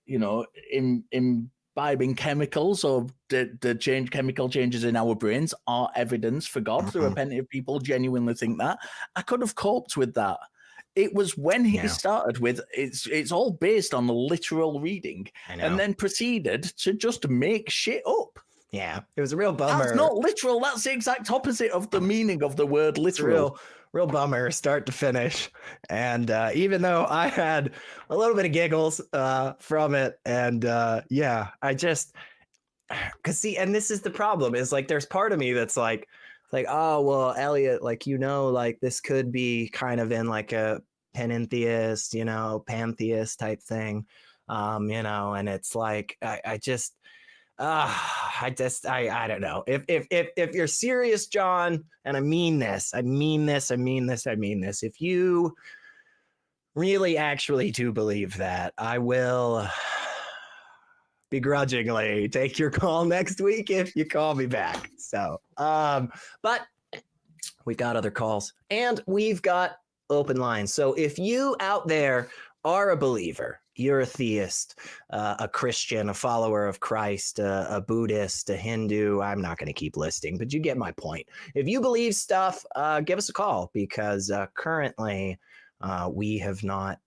imbibing chemicals or the chemical changes in our brains are evidence for God. There are plenty of people genuinely think that. I could have coped with that. It was when he started with it's all based on the literal reading, and then proceeded to just make shit up. Yeah, it was a real bummer. That's not literal. That's the exact opposite of the meaning of the word literal. Real bummer, start to finish. And even though I had a little bit of giggles from it, and I just, because see, and this is the problem, is like there's part of me that's like, oh, well, Elliot, like, like this could be kind of in like a panentheist, pantheist type thing, and it's like, I don't know. If you're serious, John, and I mean this, if you really actually do believe that, I will begrudgingly take your call next week if you call me back. So, but we've got other calls and we've got open lines. So if you out there are a believer, you're a theist, a Christian, a follower of Christ, a Buddhist, a Hindu, I'm not going to keep listing, but you get my point. If you believe stuff, give us a call, because currently we have not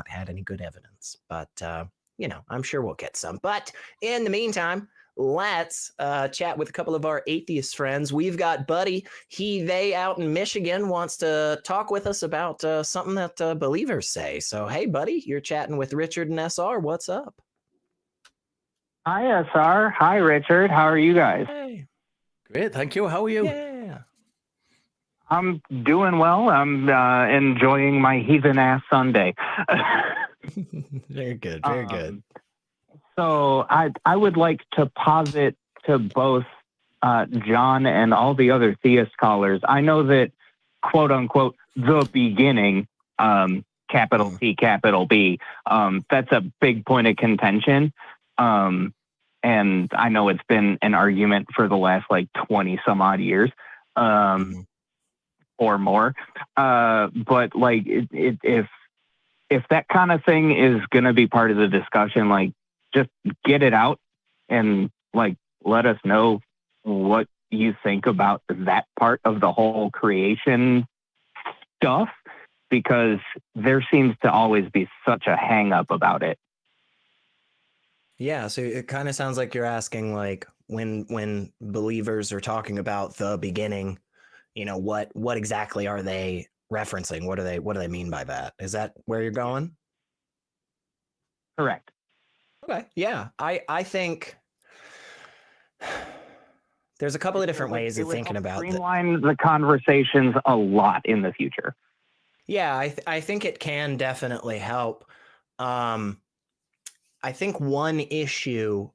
had any good evidence, but I'm sure we'll get some. But in the meantime, let's chat with a couple of our atheist friends. We've got Buddy, they out in Michigan, wants to talk with us about something that believers say. So, hey, Buddy, you're chatting with Richard and SR. What's up? Hi, SR. Hi, Richard. How are you guys? Hey. Great, thank you. How are you? Yeah. I'm doing well. I'm enjoying my heathen-ass Sunday. Very good, very good. So I would like to posit to both John and all the other theist callers. I know that, quote unquote, the beginning, capital T, capital B, that's a big point of contention. And I know it's been an argument for the last 20 some odd years, or more. But if that kind of thing is going to be part of the discussion, just get it out and let us know what you think about that part of the whole creation stuff, because there seems to always be such a hang up about it. Yeah, so it kind of sounds like you're asking, when believers are talking about the beginning, what exactly are they referencing? What do they mean by that? Is that where you're going? Correct. Okay. Yeah. I think there's a couple of different ways of thinking about it. Streamline the conversations a lot in the future. Yeah, I think it can definitely help. I think one issue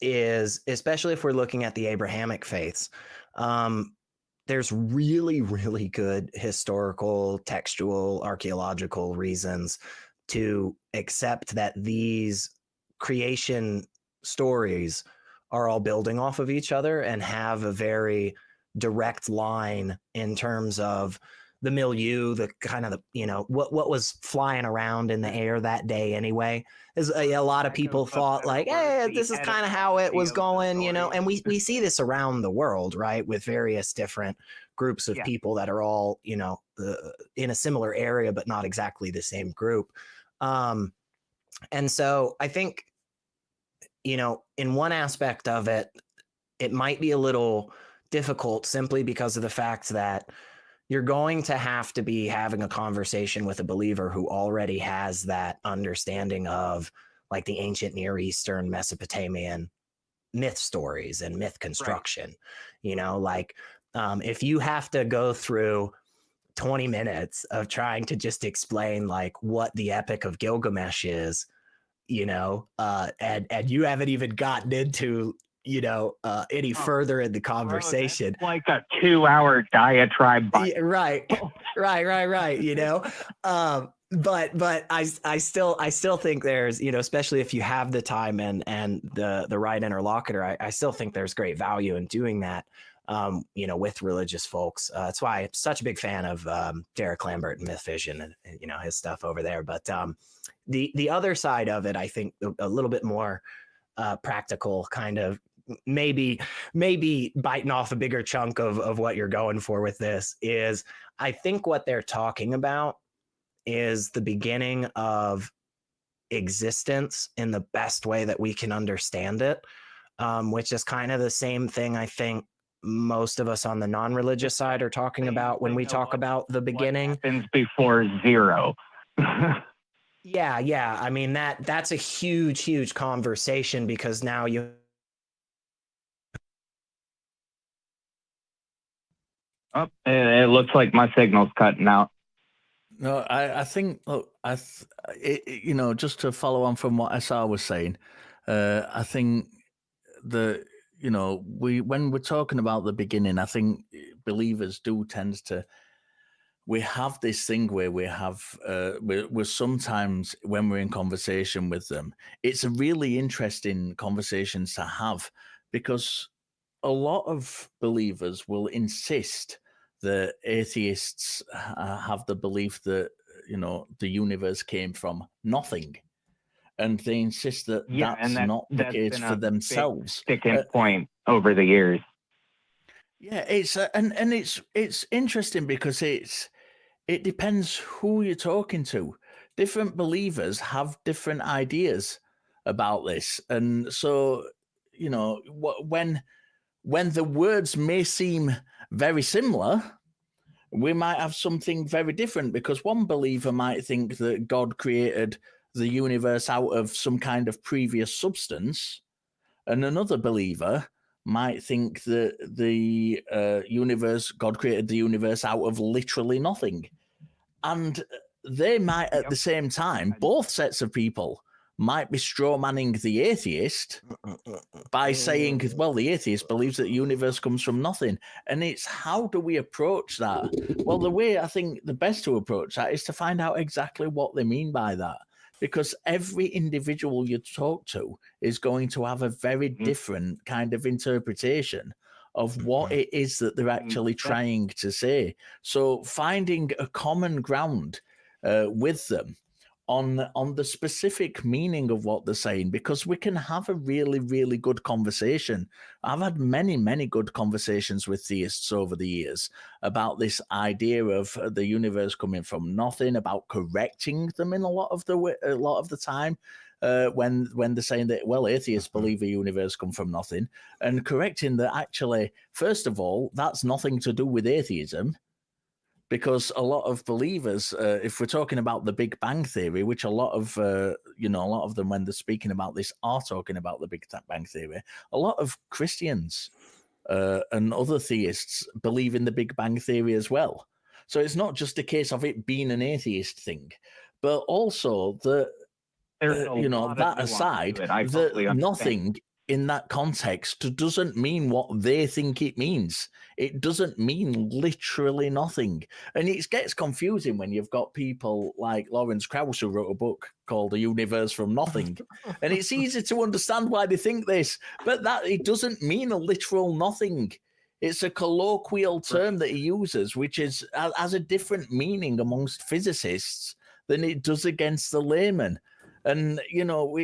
is, especially if we're looking at the Abrahamic faiths, there's really, really good historical, textual, archaeological reasons to accept that these creation stories are all building off of each other and have a very direct line in terms of the milieu, the kind of the, you know, what was flying around in the air that day anyway. Is a lot of people thought like, hey, this is kind of how it was going, you know, and we see this around the world, right, with various different groups of people that are all, you know, in a similar area but not exactly the same group. And so I think, you know, in one aspect of it, it might be a little difficult simply because of the fact that you're going to have to be having a conversation with a believer who already has that understanding of like the ancient Near Eastern Mesopotamian myth stories and myth construction. You know, like if you have to go through 20 minutes of trying to just explain like what the Epic of Gilgamesh is, you know, and you haven't even gotten into, you know, any further in the conversation. Bro, like a 2-hour diatribe. Yeah, right. You know, but I still think there's, you know, especially if you have the time and the right interlocutor, I still think there's great value in doing that. You know, with religious folks. That's why I'm such a big fan of Derek Lambert and Myth Vision and, you know, his stuff over there. But the other side of it, I think a little bit more practical, kind of maybe biting off a bigger chunk of what you're going for with this is, I think what they're talking about is the beginning of existence in the best way that we can understand it, which is kind of the same thing I think most of us on the non-religious side are talking about when we talk about the beginning. What happens before zero? Yeah. I mean, that's a huge conversation because now you. Oh, it looks like my signal's cutting out. No, I think, look, you know, just to follow on from what SR was saying, I think you know, when we're talking about the beginning, I think believers do tend to, we have this thing where we have, we're sometimes when we're in conversation with them, it's a really interesting conversations to have because a lot of believers will insist that atheists have the belief that, you know, the universe came from nothing. And they insist that that's not the case for themselves. Sticking point over the years. Yeah, it's and it's interesting because it depends who you're talking to. Different believers have different ideas about this, and so, you know, when the words may seem very similar, we might have something very different because one believer might think that God created the universe out of some kind of previous substance, and another believer might think that the God created the universe out of literally nothing. And they might, at the same time, both sets of people might be straw-manning the atheist by saying, well, the atheist believes that the universe comes from nothing. And it's, how do we approach that? Well, the way I think the best to approach that is to find out exactly what they mean by that. Because every individual you talk to is going to have a very different kind of interpretation of what it is that they're actually trying to say. So finding a common ground with them on the specific meaning of what they're saying, because we can have a really, really good conversation. I've had many, many good conversations with theists over the years about this idea of the universe coming from nothing, about correcting them in a lot of the time. When they're saying that, well, atheists believe the universe come from nothing, and correcting that actually, first of all, that's nothing to do with atheism. Because a lot of believers, if we're talking about the Big Bang Theory, which a lot of them, when they're speaking about this, are talking about the Big Bang Theory, a lot of Christians and other theists believe in the Big Bang Theory as well. So it's not just a case of it being an atheist thing, but also that, that aside, that nothing in that context doesn't mean what they think it means. It doesn't mean literally nothing. And it gets confusing when you've got people like Lawrence Krauss, who wrote a book called The Universe from Nothing. And it's easy to understand why they think this, but that it doesn't mean a literal nothing. It's a colloquial term that he uses, which has a different meaning amongst physicists than it does against the layman. And, you know,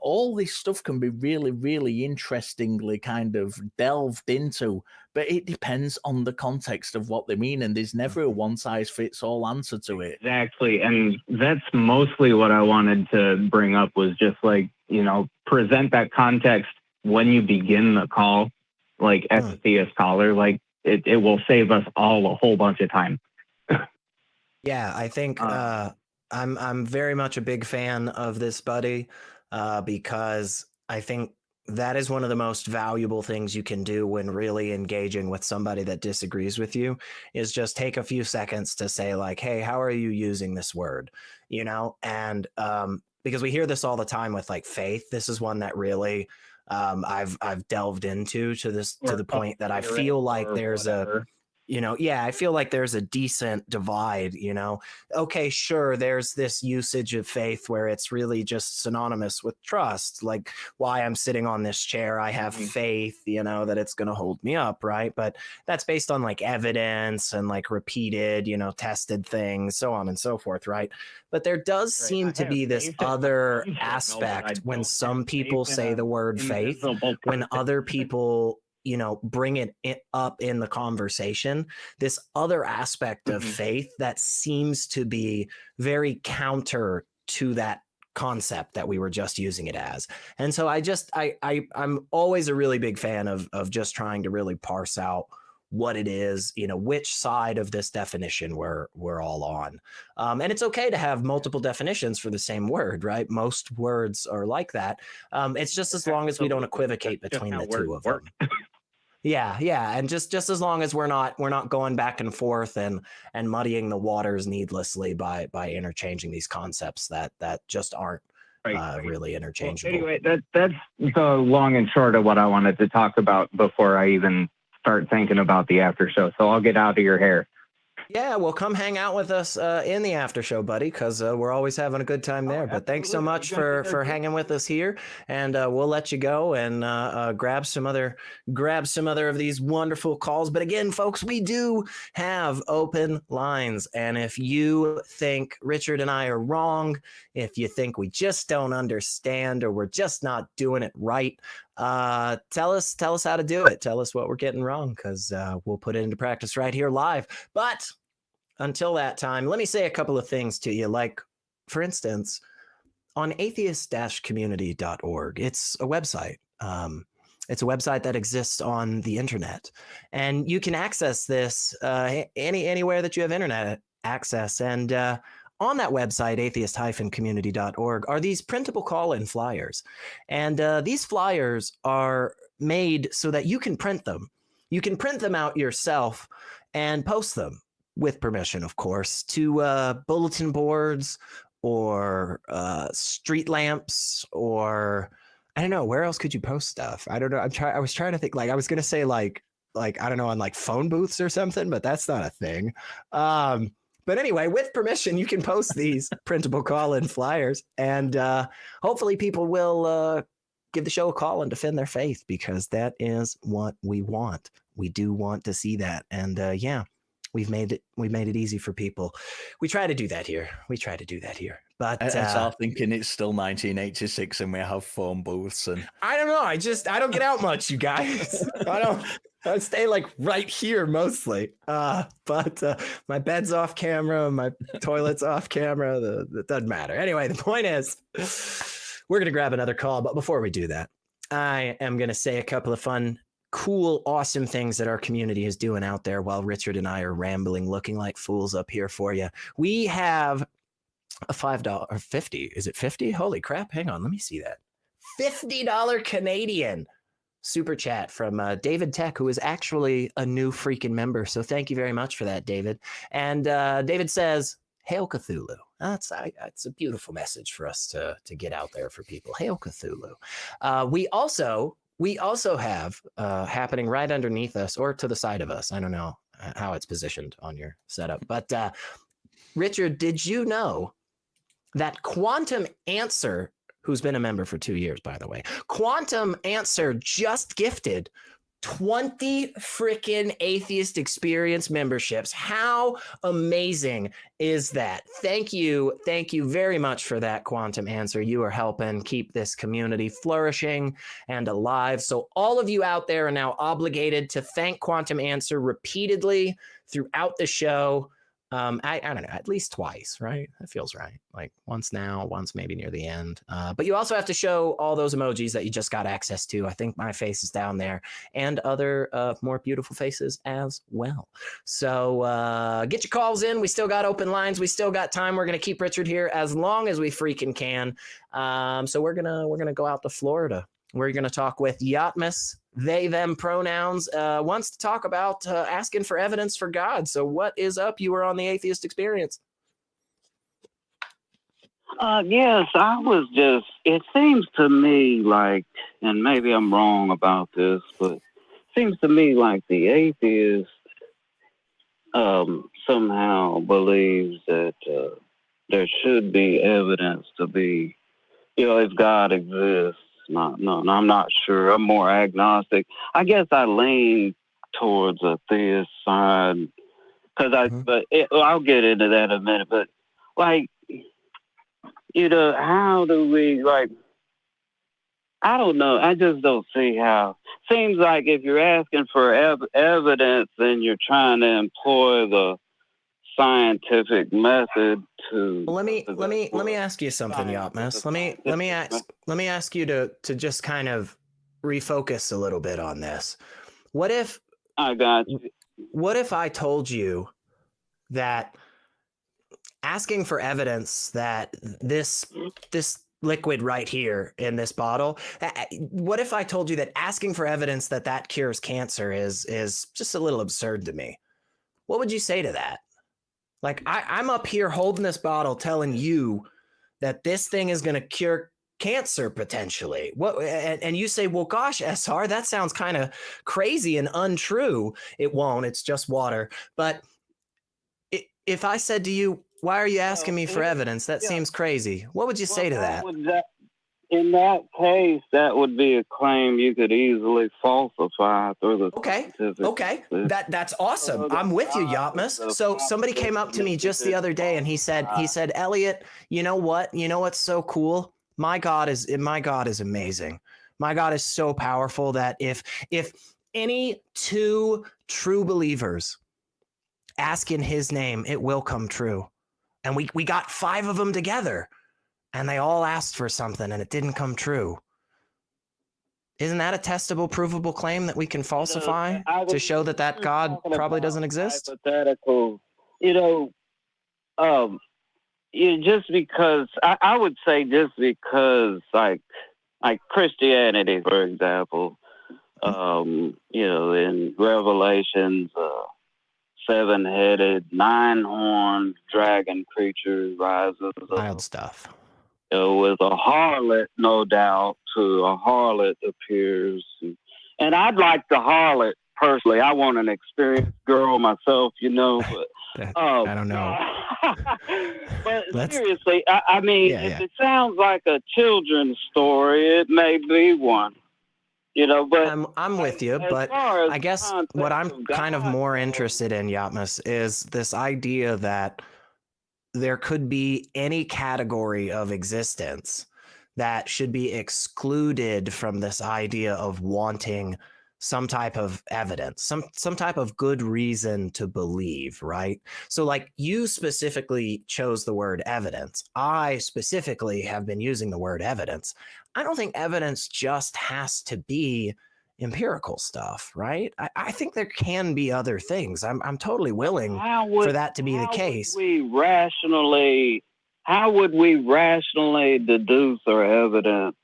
all this stuff can be really, really interestingly kind of delved into, but it depends on the context of what they mean. And there's never a one-size-fits-all answer to it. Exactly. And that's mostly what I wanted to bring up was just like, you know, present that context when you begin the call, like as a theist caller, like it will save us all a whole bunch of time. Yeah, I think I'm very much a big fan of this, buddy, because I think that is one of the most valuable things you can do when really engaging with somebody that disagrees with you is just take a few seconds to say like, hey, how are you using this word? You know, and because we hear this all the time with like faith. This is one that really I've delved into to the point that I feel like there's a, you know, yeah, I feel like there's a decent divide, you know. Okay, sure, there's this usage of faith where it's really just synonymous with trust. Like why I'm sitting on this chair, I have faith, you know, that it's going to hold me up, right? But that's based on like evidence and like repeated, you know, tested things, so on and so forth, right? But there does seem to be this other aspect when some people say the word faith, when other people, you know, bring it up in the conversation, this other aspect of faith that seems to be very counter to that concept that we were just using it as. And so I'm always a really big fan of just trying to really parse out what it is, you know, which side of this definition we're all on. And it's okay to have multiple definitions for the same word, right? Most words are like that. It's just as long as we don't equivocate between the two of them. Yeah, and just as long as we're not going back and forth and muddying the waters needlessly by interchanging these concepts that just aren't really interchangeable. Well, anyway, that's the long and short of what I wanted to talk about before I even start thinking about the after show. So I'll get out of your hair. Yeah, well, come hang out with us in the after show, buddy, because we're always having a good time there. But thanks so much for hanging with us here, and we'll let you go and grab some other of these wonderful calls. But again, folks, we do have open lines, and if you think Richard and I are wrong, if you think we just don't understand or we're just not doing it right, tell us how to do it. Tell us what we're getting wrong, because we'll put it into practice right here live. But until that time, let me say a couple of things to you. Like, for instance, on atheist-community.org, it's a website. It's a website that exists on the internet, and you can access this anywhere that you have internet access. And on that website, atheist-community.org, are these printable call-in flyers. And these flyers are made so that you can print them. You can print them out yourself and post them, with permission, of course, to bulletin boards or street lamps, or I don't know, where else could you post stuff? I don't know. I was trying to think, like, I was going to say like, I don't know, on like phone booths or something, but that's not a thing. But anyway, with permission, you can post these printable call-in flyers, and hopefully people will give the show a call and defend their faith, because that is what we want. We do want to see that. And yeah, we've made it easy for people. We try to do that here. But I start thinking it's still 1986 and we have phone booths. And I don't know. I don't get out much, you guys. I stay like right here mostly. But my bed's off camera, my toilet's off camera. That doesn't matter. Anyway, the point is, we're gonna grab another call. But before we do that, I am gonna say a couple of fun, cool, awesome things that our community is doing out there while Richard and I are rambling, looking like fools up here for you. We have a $5 or 50. Is it 50? Holy crap. Hang on. Let me see that. $50 Canadian super chat from David Tech, who is actually a new freaking member. So thank you very much for that, David. And David says, Hail Cthulhu. That's a beautiful message for us to get out there for people. Hail Cthulhu. We also we also have happening right underneath us or to the side of us. I don't know how it's positioned on your setup. But Richard, did you know that Quantum Answer, who's been a member for 2 years, by the way, Quantum Answer just gifted 20 freaking Atheist Experience memberships. How amazing is that? Thank you very much for that, Quantum Answer. You are helping keep this community flourishing and alive. So all of you out there are now obligated to thank Quantum Answer repeatedly throughout the show. I don't know, at least twice, right? That feels right. Like once now, once maybe near the end. But you also have to show all those emojis that you just got access to. I think my face is down there and other more beautiful faces as well. So get your calls in. We still got open lines. We still got time. We're going to keep Richard here as long as we freaking can. So we're gonna go out to Florida. We're going to talk with Yetmas, they, them pronouns, wants to talk about asking for evidence for God. So what is up? You were on the Atheist Experience. Yes, I was just, it seems to me like, and maybe I'm wrong about this, but it seems to me like the atheist somehow believes that there should be evidence to be, if God exists. No, I'm not sure. I'm more agnostic. I guess I lean towards a theist side because I'll get into that in a minute. But like, how do we I don't know. I just don't see how. Seems like if you're asking for evidence, then you're trying to employ the scientific method to. Well, let me ask you something, Yetmas. Let me ask you to just kind of refocus a little bit on this. What if I got you? What if I told you that asking for evidence that this liquid right here in this bottle, what if I told you that asking for evidence that cures cancer is just a little absurd to me? What would you say to that? Like, I'm up here holding this bottle telling you that this thing is going to cure cancer potentially. And you say, well, gosh, SR, that sounds kind of crazy and untrue. It won't. It's just water. But if I said to you, why are you asking me for evidence? That seems crazy. What would you say to that? In that case, that would be a claim you could easily falsify through the Okay. That's awesome. I'm with you, Yetmas. So somebody came up to me just the other day and he said, Elliot, you know what? You know what's so cool? My God is amazing. My God is so powerful that if any two true believers ask in his name, it will come true. And we got 5 of them together. And they all asked for something and it didn't come true. Isn't that a testable, provable claim that we can falsify to show that God probably doesn't exist? Hypothetical, just because I would say just because like Christianity, for example, in Revelations, 7-headed, 9-horned dragon creature rises up. Wild stuff. With a harlot, no doubt, a harlot appears. And I'd like the harlot, personally. I want an experienced girl myself, but... I don't know. But seriously, I mean, if it sounds like a children's story, it may be one. But I'm with you, but I guess what I'm kind of more interested in, Yetmas, is this idea that there could be any category of existence that should be excluded from this idea of wanting some type of evidence, some type of good reason to believe, right? So like you specifically chose the word evidence. I specifically have been using the word evidence. I don't think evidence just has to be empirical stuff, right? I think there can be other things. I'm totally willing for that to be the case. How would we rationally deduce or evidence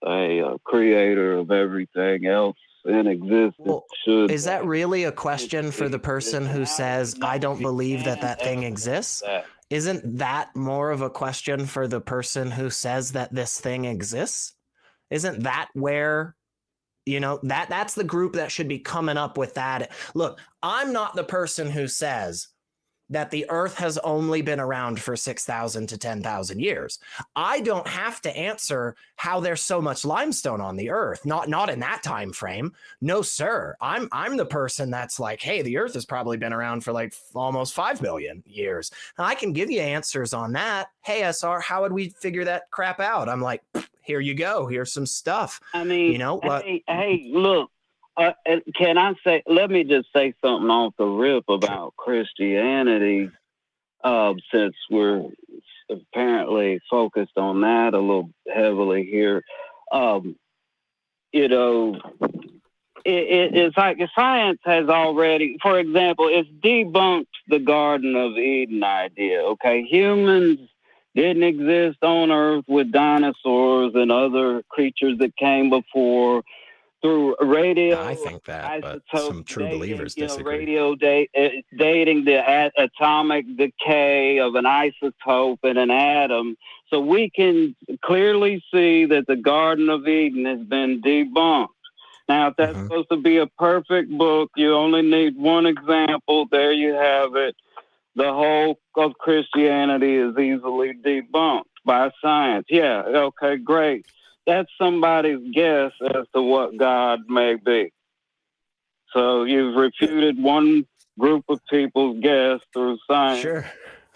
a creator of everything else in existence? Well, is that really a question for the person who says, I don't believe that thing exists? Isn't that more of a question for the person who says that this thing exists? Isn't that where You know, that's the group that should be coming up with that. Look, I'm not the person who says that the earth has only been around for 6,000 to 10,000 years. I don't have to answer how there's so much limestone on the earth. Not in that time frame. No, sir. I'm the person that's like, hey, the earth has probably been around for like almost 5 billion years. And I can give you answers on that. Hey, SR, how would we figure that crap out? I'm like, here you go. Here's some stuff. I mean, you know, hey, look. Can I say? Let me just say something off the rip about Christianity, since we're apparently focused on that a little heavily here. You know, it's like science has already, for example, it's debunked the Garden of Eden idea. Okay, humans didn't exist on Earth with dinosaurs and other creatures that came before. Through radio, I think that, but some true believers disagree. Radio dating the atomic decay of an isotope in an atom, so we can clearly see that the Garden of Eden has been debunked. Now, if that's supposed to be a perfect book, you only need one example. There you have it. The whole of Christianity is easily debunked by science. Yeah, okay, great. That's somebody's guess as to what God may be. So you've refuted one group of people's guess through science. Sure.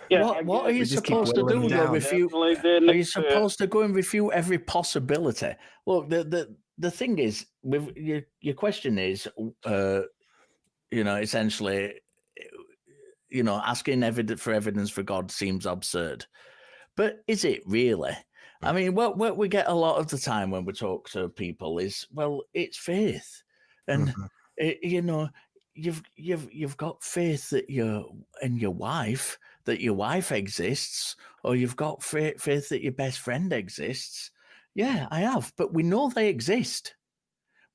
Yeah, what are you supposed to do though? Are you supposed to go and refute every possibility? Look, the thing is, with your question is, essentially, asking for evidence for God seems absurd, but is it really? I mean, what we get a lot of the time when we talk to people is, well, it's faith, and you've got faith that your wife exists, or you've got faith that your best friend exists. Yeah, I have, but we know they exist.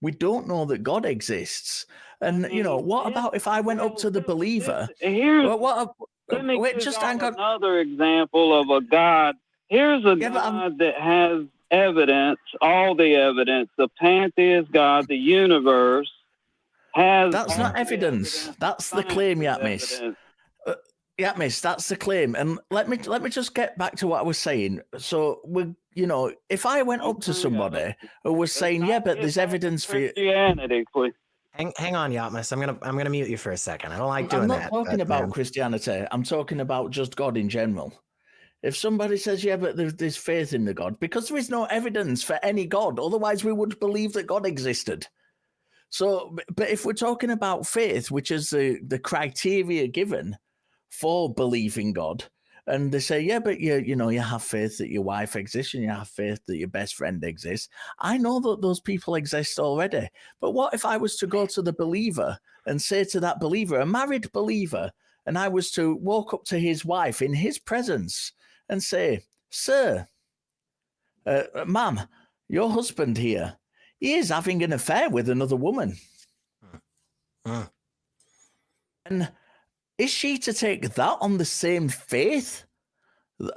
We don't know that God exists. And what about if I went up to the believer? Let me just hang on. Another example of a God. Here's a God that has evidence, all the evidence. The pantheist God, the universe has. That's not evidence. That's the claim, Yetmas. Yetmas, that's the claim. And let me just get back to what I was saying. So if I went up to somebody who was saying, yeah, but there's evidence for Christianity, please. Hang on, Yetmas. I'm gonna mute you for a second. I don't like doing that. I'm not talking about Christianity. I'm talking about just God in general. If somebody says, yeah, but there's faith in the God, because there is no evidence for any God, otherwise we would believe that God existed. So, but if we're talking about faith, which is the criteria given for believing God, and they say, yeah, but you have faith that your wife exists and you have faith that your best friend exists. I know that those people exist already. But what if I was to go to the believer and say to that believer, a married believer, and I was to walk up to his wife in his presence and say, sir, ma'am, your husband here, he is having an affair with another woman. And is she to take that on the same faith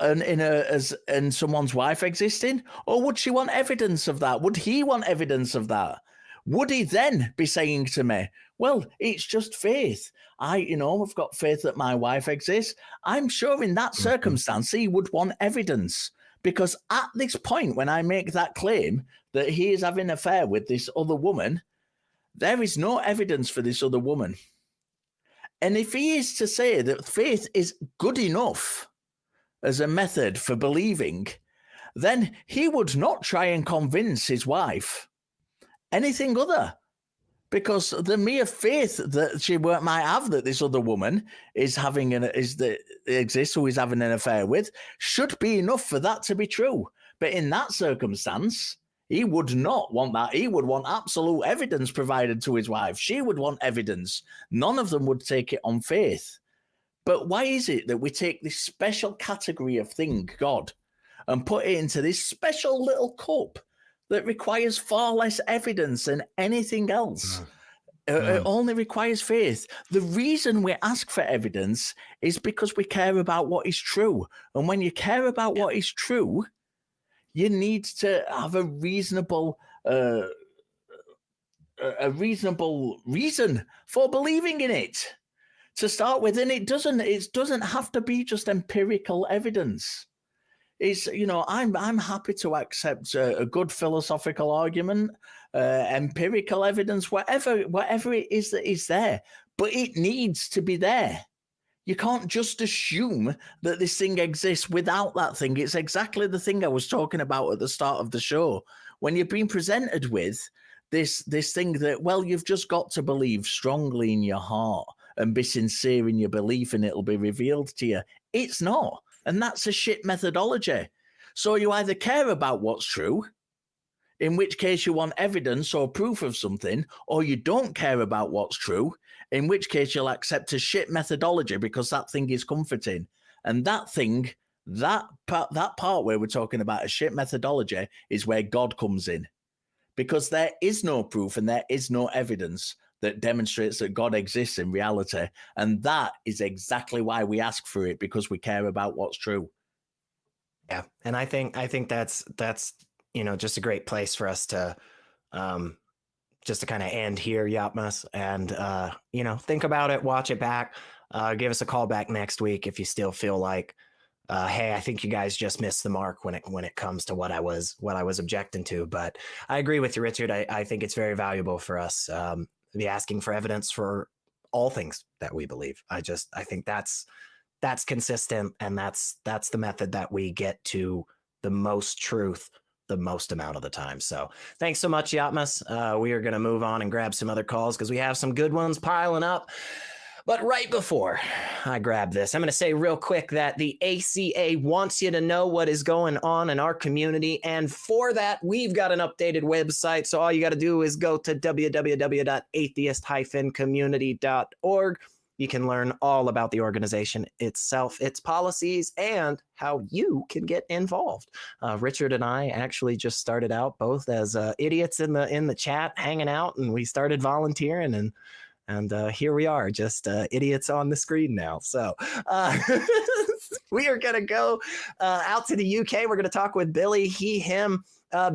and someone's wife existing? Or would she want evidence of that? Would he want evidence of that? Would he then be saying to me, well, it's just faith. I've got faith that my wife exists. I'm sure in that circumstance, he would want evidence, because at this point, when I make that claim that he is having an affair with this other woman, there is no evidence for this other woman. And if he is to say that faith is good enough as a method for believing, then he would not try and convince his wife anything other, because the mere faith that she might have that this other woman is exists who is having an affair with should be enough for that to be true. But in that circumstance, he would not want that. He would want absolute evidence provided to his wife. She would want evidence. None of them would take it on faith. But why is it that we take this special category of thing, God, and put it into this special little cup that requires far less evidence than anything else? It only requires faith. The reason we ask for evidence is because we care about what is true. And when you care about what is true, you need to have a reasonable a reasonable reason for believing in it to start with, and it doesn't have to be just empirical evidence. It's, I'm happy to accept a good philosophical argument, empirical evidence, whatever it is that is there, but it needs to be there. You can't just assume that this thing exists without that thing. It's exactly the thing I was talking about at the start of the show. When you're being presented with this thing that, well, you've just got to believe strongly in your heart and be sincere in your belief and it'll be revealed to you. It's not. And that's a shit methodology. So you either care about what's true, in which case you want evidence or proof of something, or you don't care about what's true, in which case you'll accept a shit methodology because that thing is comforting. And that thing, that part where we're talking about a shit methodology is where God comes in. Because there is no proof and there is no evidence that demonstrates that God exists in reality. And that is exactly why we ask for it, because we care about what's true. Yeah. And I think that's, just a great place for us to, just to kind of end here, Yetmas, and, think about it, watch it back, give us a call back next week if you still feel like, hey, I think you guys just missed the mark when it comes to what I was objecting to. But I agree with you, Richard. I think it's very valuable for us to be asking for evidence for all things that we believe. I think that's consistent, and that's the method that we get to the most truth the most amount of the time. So thanks so much, Yetmas. We are going to move on and grab some other calls because we have some good ones piling up. But right before I grab this, I'm going to say real quick that the ACA wants you to know what is going on in our community. And for that, we've got an updated website. So all you got to do is go to www.atheist-community.org. You can learn all about the organization itself, its policies, and how you can get involved. Richard and I actually just started out both as idiots in the chat, hanging out, and we started volunteering, and here we are, just idiots on the screen now. So we are going to go out to the UK. We're going to talk with Billy, he, him.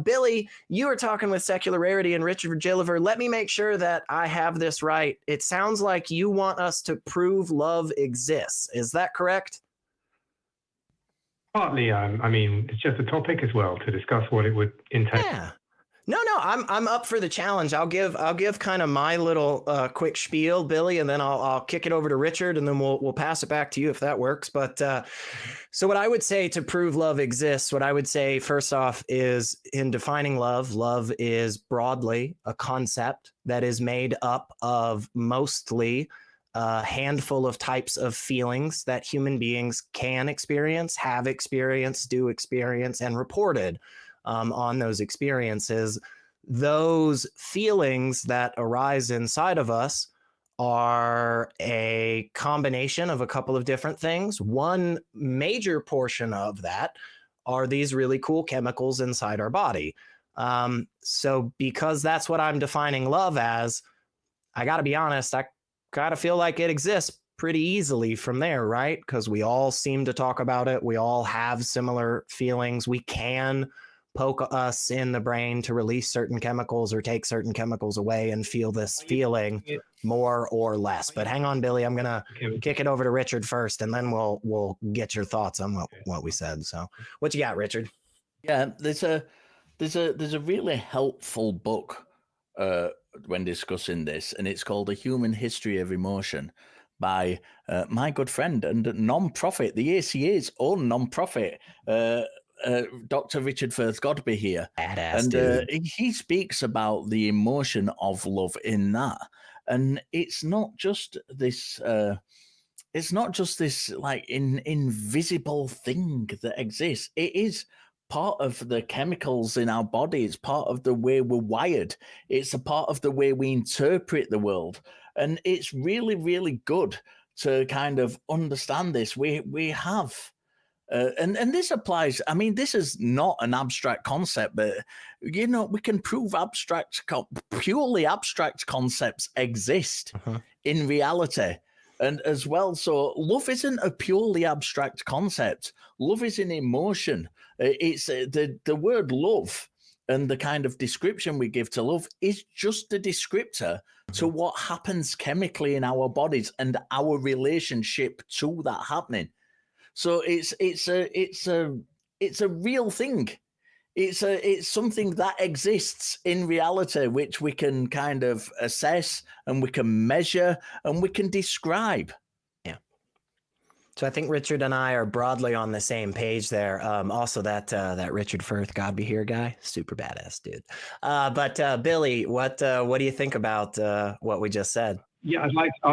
Billy, you were talking with Secular Rarity and Richard Gilliver. Let me make sure that I have this right. It sounds like you want us to prove love exists. Is that correct? Partly, it's just a topic as well to discuss what it would entail. Yeah. No, I'm up for the challenge. I'll give kind of my little quick spiel, Billy, and then I'll kick it over to Richard, and then we'll pass it back to you if that works. But so what I would say to prove love exists, what I would say first off is, in defining love is broadly a concept that is made up of mostly a handful of types of feelings that human beings can experience, have experienced, do experience, and reported on those experiences. Those feelings that arise inside of us are a combination of a couple of different things. One major portion of that are these really cool chemicals inside our body. So because that's what I'm defining love as, I got to be honest, I got to feel like it exists pretty easily from there, right? Because we all seem to talk about it. We all have similar feelings. We can poke us in the brain to release certain chemicals or take certain chemicals away and feel this feeling more or less. But hang on, Billy, I'm going to kick it over to Richard first, and then we'll get your thoughts on what we said. So what you got, Richard? Yeah, there's a really helpful book when discussing this, and it's called A Human History of Emotion by my good friend and non-profit, the ACA's own non-profit, Dr. Richard Firth Godby here. Badass, and he speaks about the emotion of love in that. And it's not just this like invisible thing that exists. It is part of the chemicals in our body. It's part of the way we're wired. It's a part of the way we interpret the world. And it's really, really good to kind of understand this. We have... and this applies. I mean, this is not an abstract concept, but we can prove purely abstract concepts exist in reality, and as well. So, love isn't a purely abstract concept. Love is an emotion. It's the word love And the kind of description we give to love is just a descriptor to what happens chemically in our bodies and our relationship to that happening. So it's a real thing. It's something that exists in reality, which we can kind of assess and we can measure and we can describe. So I think Richard and I are broadly on the same page there. Also, that Richard Firth, God Be Here guy, super badass dude. But Billy, what do you think about what we just said? Yeah, I'd like to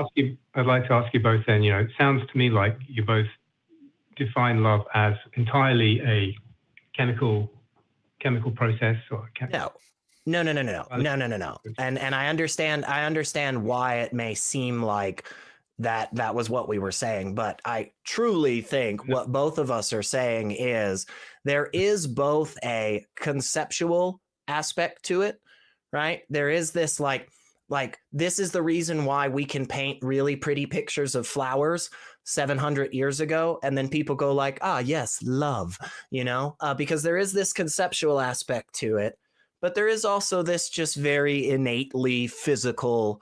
ask you both. Then, it sounds to me like you both define love as entirely a chemical process, or No. And I understand why it may seem like that was what we were saying, but I truly think what both of us are saying is there is both a conceptual aspect to it, right? There is this like this is the reason why we can paint really pretty pictures of flowers 700 years ago, and then people go like, yes, love, because there is this conceptual aspect to it, but there is also this just very innately physical,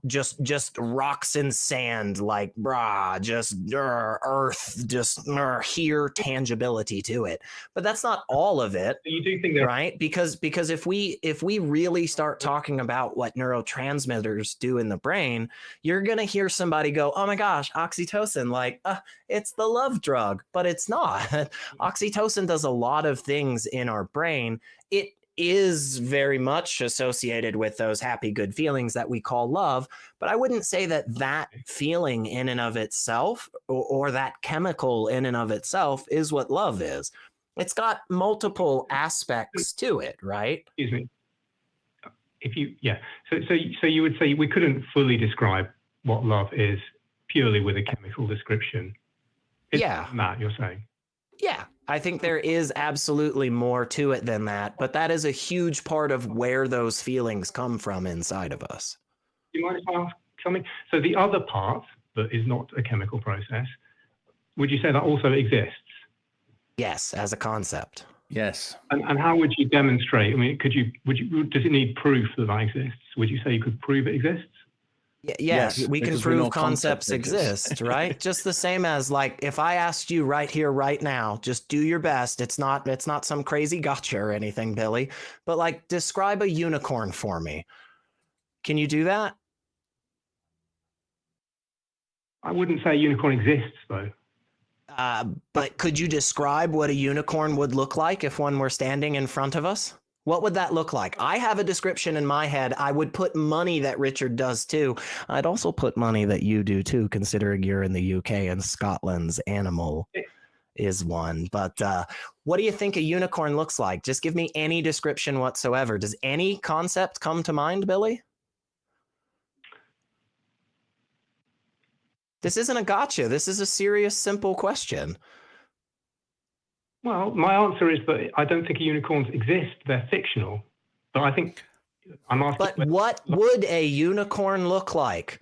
just rocks and sand, like just earth, just here tangibility to it. But that's not all of it. You do think that, right? Because if we really start talking about what neurotransmitters do in the brain, you're gonna hear somebody go, "Oh my gosh, oxytocin!" Like it's the love drug, but it's not. Oxytocin does a lot of things in our brain. It is very much associated with those happy, good feelings that we call love. But I wouldn't say that feeling in and of itself or that chemical in and of itself is what love is. It's got multiple aspects to it, right? Excuse me. So you would say we couldn't fully describe what love is purely with a chemical description. Matt, you're saying? Yeah, I think there is absolutely more to it than that, but that is a huge part of where those feelings come from inside of us. Do you mind if I ask something? So the other part that is not a chemical process, would you say that also exists? Yes, as a concept. Yes. And how would you demonstrate? I mean, does it need proof that exists? Would you say you could prove it exists? Yes, we can prove concepts exist, right? Just the same as like if I asked you right here, right now, just do your best. It's not some crazy gotcha or anything, Billy, but like describe a unicorn for me. Can you do that? I wouldn't say a unicorn exists though. But could you describe what a unicorn would look like if one were standing in front of us? What would that look like? I have a description in my head. I would put money that Richard does too. I'd also put money that you do too, considering you're in the UK and Scotland's animal is one. But what do you think a unicorn looks like? Just give me any description whatsoever. Does any concept come to mind, Billy? This isn't a gotcha. This is a serious, simple question. Well, my answer is that I don't think unicorns exist. They're fictional. But I think I'm asking. But what would a unicorn look like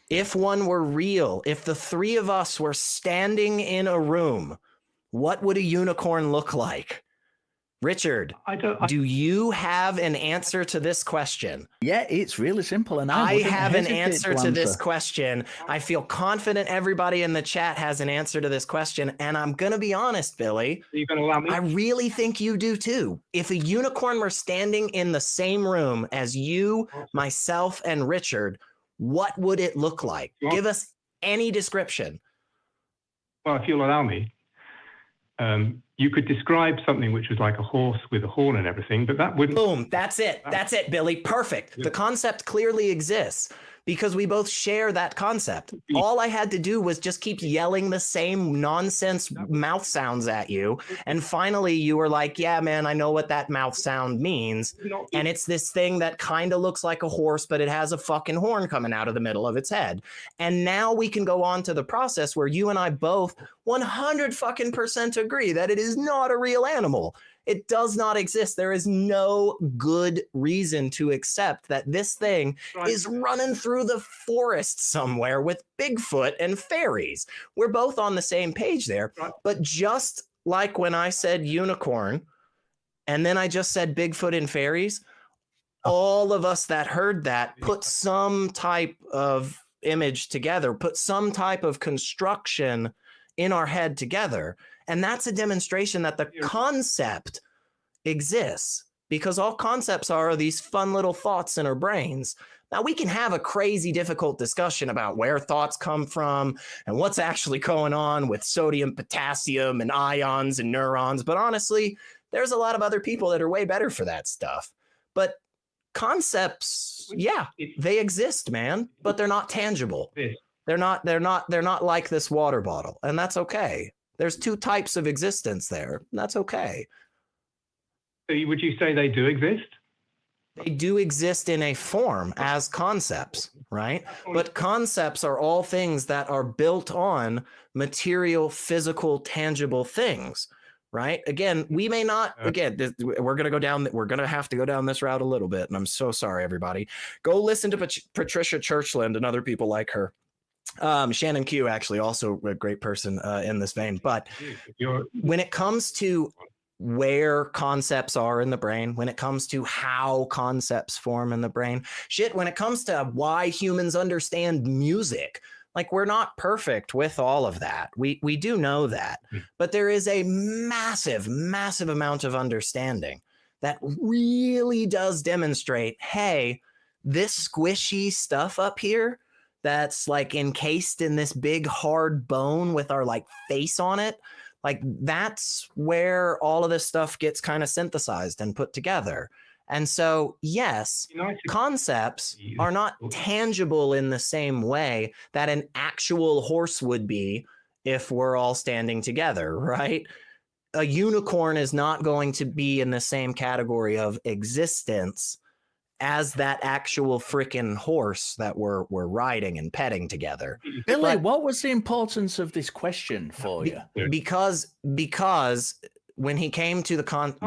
if one were real? If the three of us were standing in a room, what would a unicorn look like? Richard, do you have an answer to this question? Yeah, it's really simple. And I have an answer to this question. I feel confident everybody in the chat has an answer to this question. And I'm going to be honest, Billy. Are you going to allow me? I really think you do too. If a unicorn were standing in the same room as you, myself, and Richard, what would it look like? Give us any description. Well, if you'll allow me. You could describe something which was like a horse with a horn and everything, but that wouldn't... Boom, that's it. That's it, Billy. Perfect. Yeah. The concept clearly exists because we both share that concept. All I had to do was just keep yelling the same nonsense mouth sounds at you. And finally you were like, yeah, man, I know what that mouth sound means. And it's this thing that kind of looks like a horse, but it has a fucking horn coming out of the middle of its head. And now we can go on to the process where you and I both 100% agree that it is not a real animal. It does not exist. There is no good reason to accept that this thing is running through the forest somewhere with Bigfoot and fairies. We're both on the same page there. But just like when I said unicorn, and then I just said Bigfoot and fairies, all of us that heard that put some type of image together, put some type of construction in our head together. And that's a demonstration that the concept exists, because all concepts are these fun little thoughts in our brains. Now, we can have a crazy, difficult discussion about where thoughts come from and what's actually going on with sodium, potassium, and ions and neurons. But honestly, there's a lot of other people that are way better for that stuff. But concepts, yeah, they exist, man, but they're not tangible. They're not like this water bottle, and that's okay. There's two types of existence there. That's okay. So would you say they do exist? They do exist in a form as concepts, right? But concepts are all things that are built on material, physical, tangible things, right? Again, we may not, again, we're going to have to go down this route a little bit. And I'm so sorry, everybody. Go listen to Patricia Churchland and other people like her. Shannon Q, actually, also a great person in this vein. But when it comes to where concepts are in the brain, when it comes to how concepts form in the brain, when it comes to why humans understand music, like, we're not perfect with all of that. We do know that, but there is a massive, massive amount of understanding that really does demonstrate, hey, this squishy stuff up here that's like encased in this big hard bone with our like face on it, like, that's where all of this stuff gets kind of synthesized and put together. And so, yes, concepts are not tangible in the same way that an actual horse would be if we're all standing together, right? A unicorn is not going to be in the same category of existence as that actual freaking horse that we're riding and petting together. Billy, what was the importance of this question for you? Because when he came to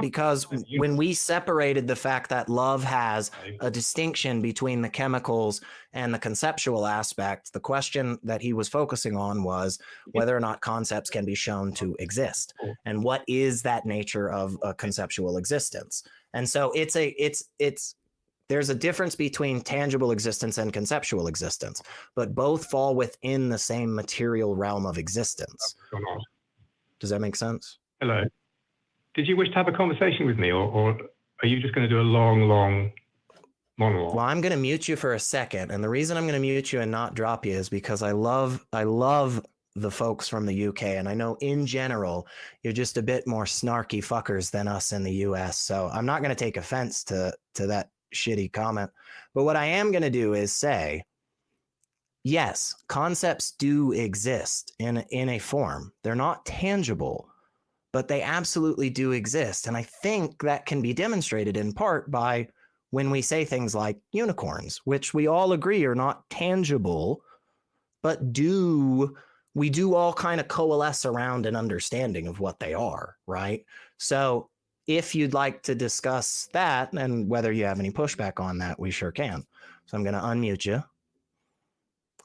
because when we separated the fact that love has a distinction between the chemicals and the conceptual aspect, the question that he was focusing on was whether or not concepts can be shown to exist, and what is that nature of a conceptual existence. And so there's a difference between tangible existence and conceptual existence, but both fall within the same material realm of existence. Does that make sense? Hello. Did you wish to have a conversation with me, or are you just going to do a long monologue? Well, I'm going to mute you for a second. And the reason I'm going to mute you and not drop you is because I love the folks from the UK. And I know in general, you're just a bit more snarky fuckers than us in the US. So I'm not going to take offense to that shitty comment. But what I am going to do is say, yes, concepts do exist in a form. They're not tangible, but they absolutely do exist. And I think that can be demonstrated in part by when we say things like unicorns, which we all agree are not tangible, but we do all kind of coalesce around an understanding of what they are, right? So if you'd like to discuss that and whether you have any pushback on that, we sure can. So I'm going to unmute you.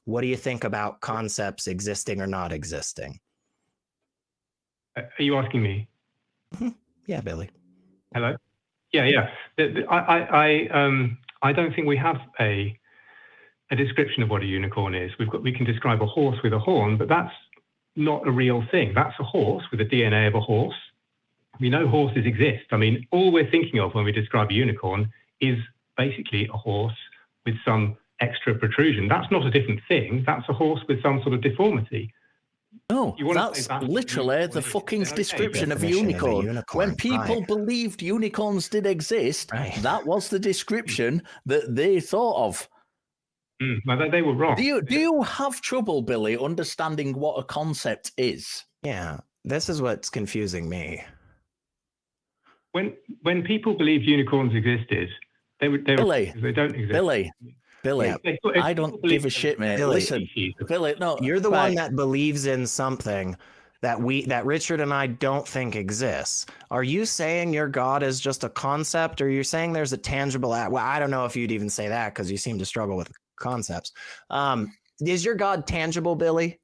What do you think about concepts existing or not existing? Are you asking me? Yeah, Billy. Hello? Yeah. I don't think we have a description of what a unicorn is. We can describe a horse with a horn, but that's not a real thing. That's a horse with the DNA of a horse. We know horses exist. I mean, all we're thinking of when we describe a unicorn is basically a horse with some extra protrusion. That's not a different thing. That's a horse with some sort of deformity. No, that's literally the fucking description of a unicorn. When people believed unicorns did exist, that was the description that they thought of. Well, they were wrong. Do you have trouble, Billy, understanding what a concept is? Yeah, this is what's confusing me. When people believed unicorns existed, they don't exist. Billy, I don't give a shit, mate. Billy, listen, Billy, no, you're the one that believes in something that Richard and I don't think exists. Are you saying your God is just a concept, or you're saying there's a tangible? Well, I don't know if you'd even say that because you seem to struggle with concepts. Is your God tangible, Billy?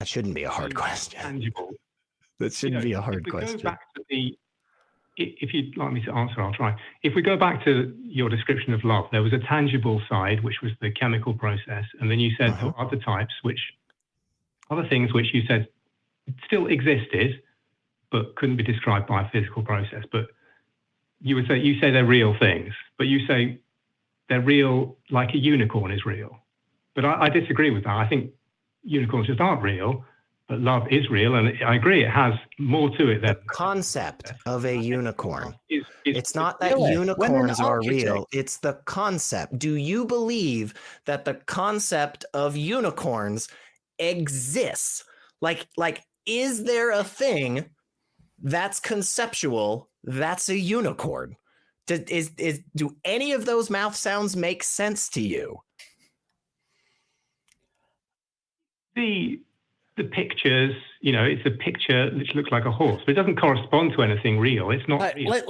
That shouldn't be a hard question. Tangible. That shouldn't be a hard if we question. Go back to if you'd like me to answer, I'll try. If we go back to your description of love, there was a tangible side, which was the chemical process. And then you said there were other things which you said still existed, but couldn't be described by a physical process. But you say they're real things, but you say they're real like a unicorn is real. But I disagree with that. I think unicorns just aren't real, but love is real. And I agree, it has more to it than the concept of a unicorn. Is It's not that Really? unicorns are architect- real. It's the concept. Do you believe that the concept of unicorns exists? Like, is there a thing that's conceptual that's a unicorn? Do any of those mouth sounds make sense to you? the pictures, it's a picture which looks like a horse, but it doesn't correspond to anything real. It's not real.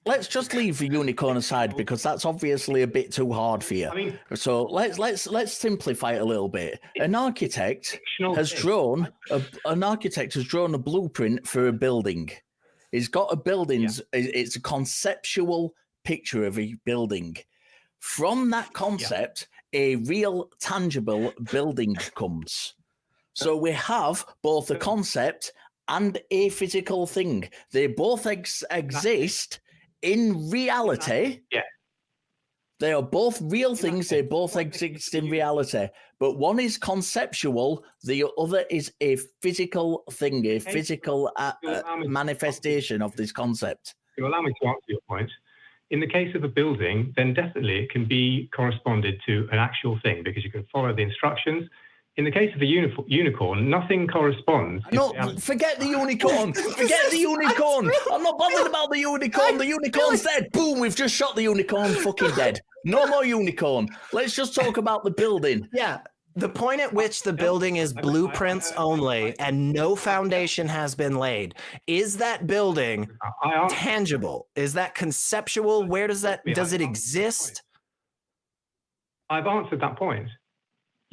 Let's just leave the unicorn aside because that's obviously a bit too hard for you. I mean, So let's simplify it a little bit. An architect has thing. drawn a blueprint for a building. He's got a building. It's a conceptual picture of a building. From that concept, a real tangible building comes. So we have both a concept and a physical thing. They both exist in reality. Yeah. They are both real things. They both exist in reality. But one is conceptual. The other is a physical thing, a physical manifestation of this concept. You allow me to answer your point. In the case of a building, then definitely it can be corresponded to an actual thing because you can follow the instructions. In the case of a unicorn, nothing corresponds. No, forget the unicorn. Forget the unicorn. I'm not bothered about the unicorn. The unicorn's dead. Boom, we've just shot the unicorn. Fucking dead. No more unicorn. Let's just talk about the building. Yeah. The point at which the building is blueprints only and no foundation has been laid. Is that building tangible? Is that conceptual? Where does it exist? I've answered that point.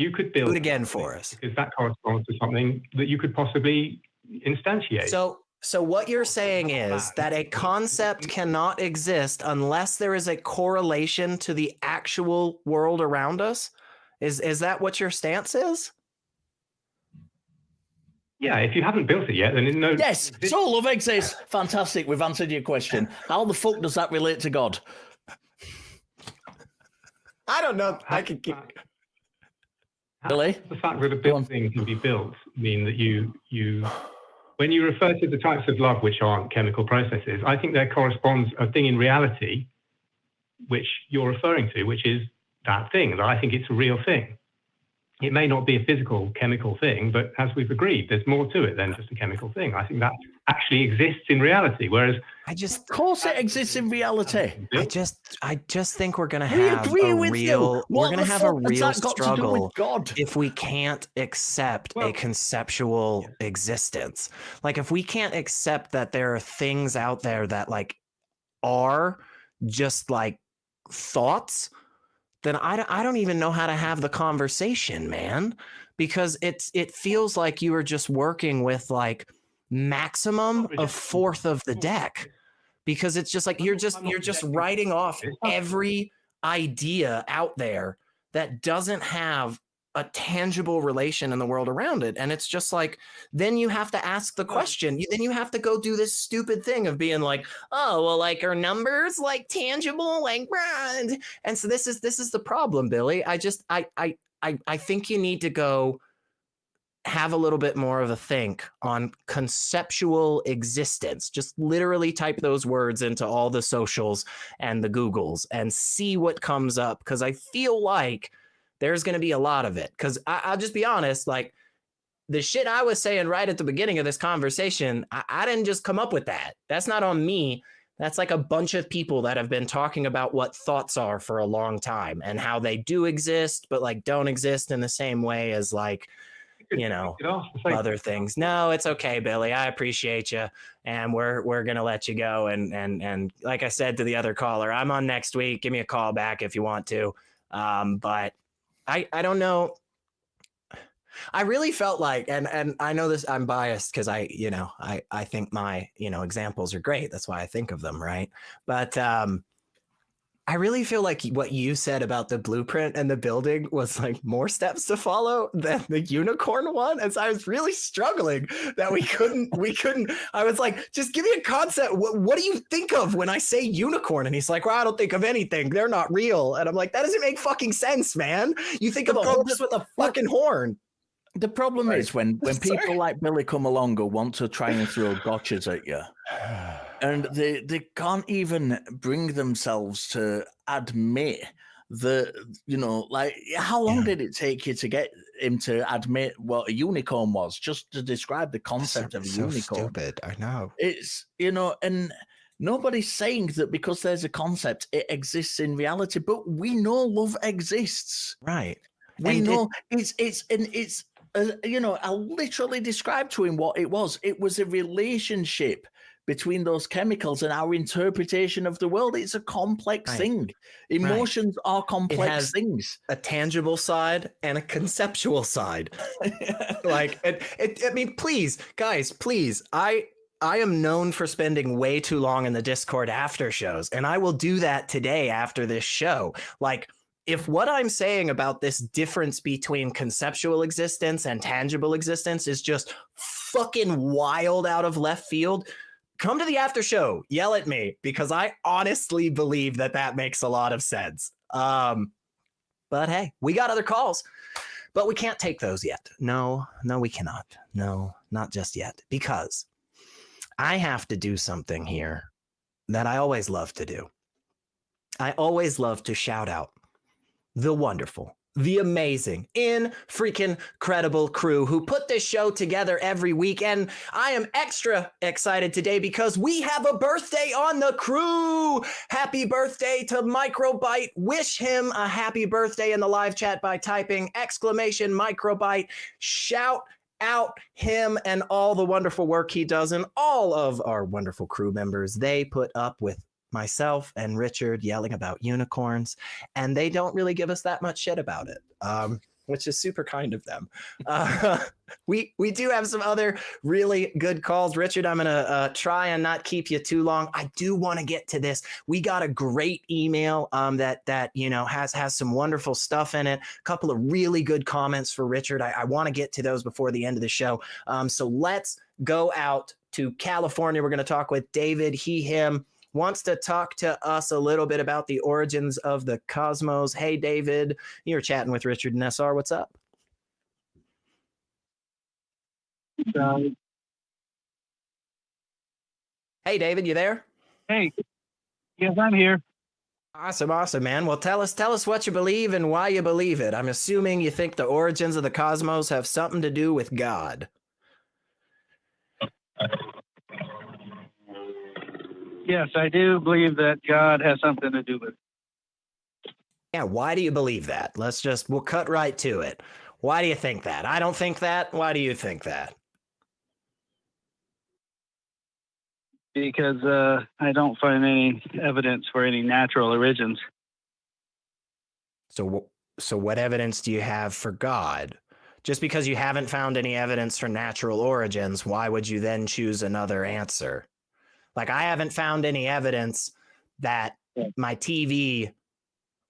You could build Do it again for us. because that corresponds to something that you could possibly instantiate. So what you're saying is that a concept cannot exist unless there is a correlation to the actual world around us? Is that what your stance is? Yeah, if you haven't built it yet, then no. Yes, so love exists. Fantastic. We've answered your question. How the fuck does that relate to God? I don't know. I could keep. Really? The fact that a building can be built mean that you when you refer to the types of love which aren't chemical processes, I think there corresponds a thing in reality which you're referring to, which is that thing, that I think it's a real thing. It may not be a physical chemical thing, but as we've agreed, there's more to it than just a chemical thing. I think that actually exists in reality, whereas Of course it exists in reality. I just think we're gonna have a real struggle if we can't accept a conceptual existence. Like if we can't accept that there are things out there that like are just like thoughts, then I don't even know how to have the conversation, man, because it feels like you are just working with like maximum a fourth of the deck, because it's just like you're just writing off every idea out there that doesn't have a tangible relation in the world around it. And it's just like, then you have to ask the question. Then you have to go do this stupid thing of being like, oh, well, like are numbers like tangible? Like, and so this is the problem, Billy. I think you need to go have a little bit more of a think on conceptual existence. Just literally type those words into all the socials and the Googles and see what comes up. Cause I feel like there's going to be a lot of it. Because I'll just be honest, like the shit I was saying right at the beginning of this conversation, I didn't just come up with that. That's not on me. That's like a bunch of people that have been talking about what thoughts are for a long time and how they do exist, but like don't exist in the same way as like, other things. No, it's okay, Billy. I appreciate you. And we're going to let you go. And like I said to the other caller, I'm on next week. Give me a call back if you want to. But I don't know. I really felt like, and I know this, I'm biased because I think my, examples are great. That's why I think of them. Right. But, I really feel like what you said about the blueprint and the building was like more steps to follow than the unicorn one. And so I was really struggling that we couldn't, I was like, just give me a concept. What do you think of when I say unicorn? And he's like, well, I don't think of anything. They're not real. And I'm like, that doesn't make fucking sense, man. You think of a horse with a fucking horn. The problem is when people like Billy come along or want to try and throw gotchas at you, and they can't even bring themselves to admit that, like, how long did it take you to get him to admit what a unicorn was, just to describe the concept of a unicorn? Stupid, I know. It's, and nobody's saying that because there's a concept, it exists in reality, but we know love exists. Right. We know it's I literally described to him what it was. It was a relationship between those chemicals and our interpretation of the world. It's a complex thing. Emotions are complex things. A tangible side and a conceptual side. Like, I mean, please, guys, please. I am known for spending way too long in the Discord after shows, and I will do that today after this show. Like, if what I'm saying about this difference between conceptual existence and tangible existence is just fucking wild out of left field, come to the after show, yell at me, because I honestly believe that makes a lot of sense. But hey, we got other calls, but we can't take those yet. No, we cannot. No, not just yet, because I have to do something here that I always love to do. I always love to shout out the wonderful, the amazing, freaking credible crew who put this show together every week. And I am extra excited today because we have a birthday on the crew. Happy birthday to Microbyte. Wish him a happy birthday in the live chat by typing !Microbyte. Shout out him and all the wonderful work he does, and all of our wonderful crew members. They put up with myself and Richard yelling about unicorns, and they don't really give us that much shit about it, which is super kind of them. We do have some other really good calls. Richard, I'm gonna try and not keep you too long. I do want to get to this. We got a great email that has some wonderful stuff in it. A couple of really good comments for Richard. I want to get to those before the end of the show. So let's go out to California. We're going to talk with David. Him wants to talk to us a little bit about the origins of the cosmos. Hey, David, you're chatting with Richard and SR. What's up? Hey, David, you there? Hey, yes, I'm here. Awesome, man. Well, tell us what you believe and why you believe it. I'm assuming you think the origins of the cosmos have something to do with God. Yes, I do believe that God has something to do with it. Yeah, why do you believe that? We'll cut right to it. Why do you think that? I don't think that. Why do you think that? Because I don't find any evidence for any natural origins. So what evidence do you have for God? Just because you haven't found any evidence for natural origins, why would you then choose another answer? Like, I haven't found any evidence that my TV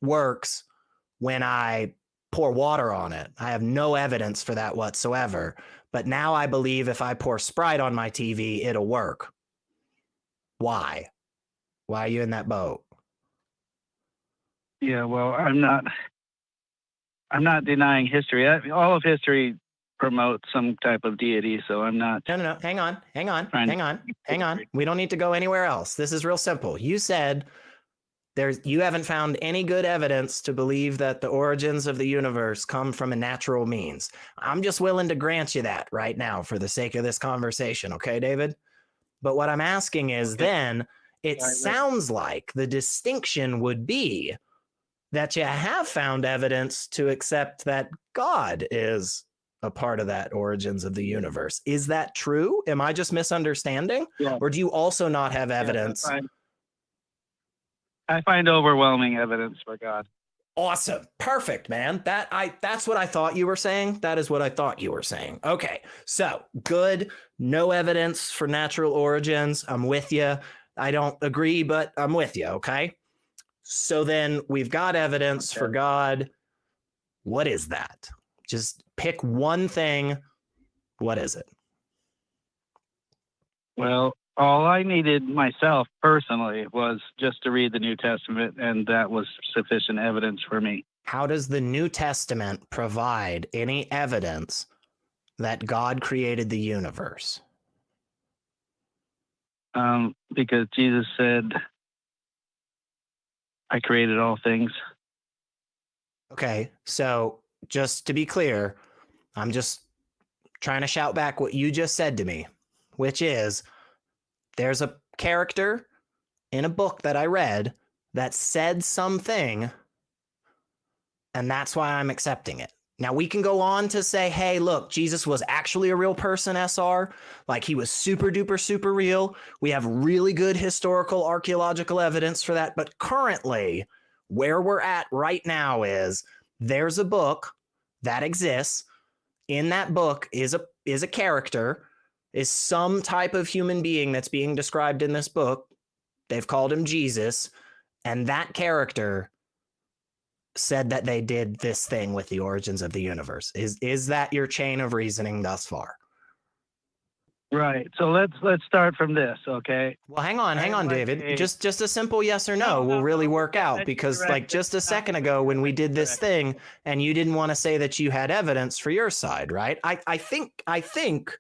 works when I pour water on it. I have no evidence for that whatsoever. But now I believe if I pour Sprite on my TV, it'll work. Why? Why are you in that boat? Yeah, well, I'm not denying history. All of history promotes some type of deity, so I'm not. No. Hang on. We don't need to go anywhere else. This is real simple. You said you haven't found any good evidence to believe that the origins of the universe come from a natural means. I'm just willing to grant you that right now for the sake of this conversation. Okay, David? But what I'm asking is then it sounds like the distinction would be that you have found evidence to accept that God is a part of that origins of the universe. Is that true? Am I just misunderstanding? Yeah. Or do you also not have evidence? I find overwhelming evidence for God. Awesome. Perfect, man. That's what I thought you were saying. That is what I thought you were saying. Okay. So, good. No evidence for natural origins. I'm with you. I don't agree, but I'm with you, okay? So then we've got evidence for God. What is that? Just pick one thing. What is it? Well, all I needed myself personally was just to read the New Testament, and that was sufficient evidence for me. How does the New Testament provide any evidence that God created the universe? Because Jesus said, I created all things. Okay, so just to be clear, I'm just trying to shout back what you just said to me, which is there's a character in a book that I read that said something, and that's why I'm accepting it. Now, we can go on to say, hey, look, Jesus was actually a real person, SR. Like, he was super duper, super real. We have really good historical archaeological evidence for that. But currently, where we're at right now is there's a book that exists. In that book is a character, is some type of human being that's being described in this book. They've called him Jesus. And that character said that they did this thing with the origins of the universe. Is that your chain of reasoning thus far? Right. So let's start from this, okay? Well, hang on, David. Just a simple yes or no will really work out, because like just a second ago when we did this thing and you didn't want to say that you had evidence for your side, right? I think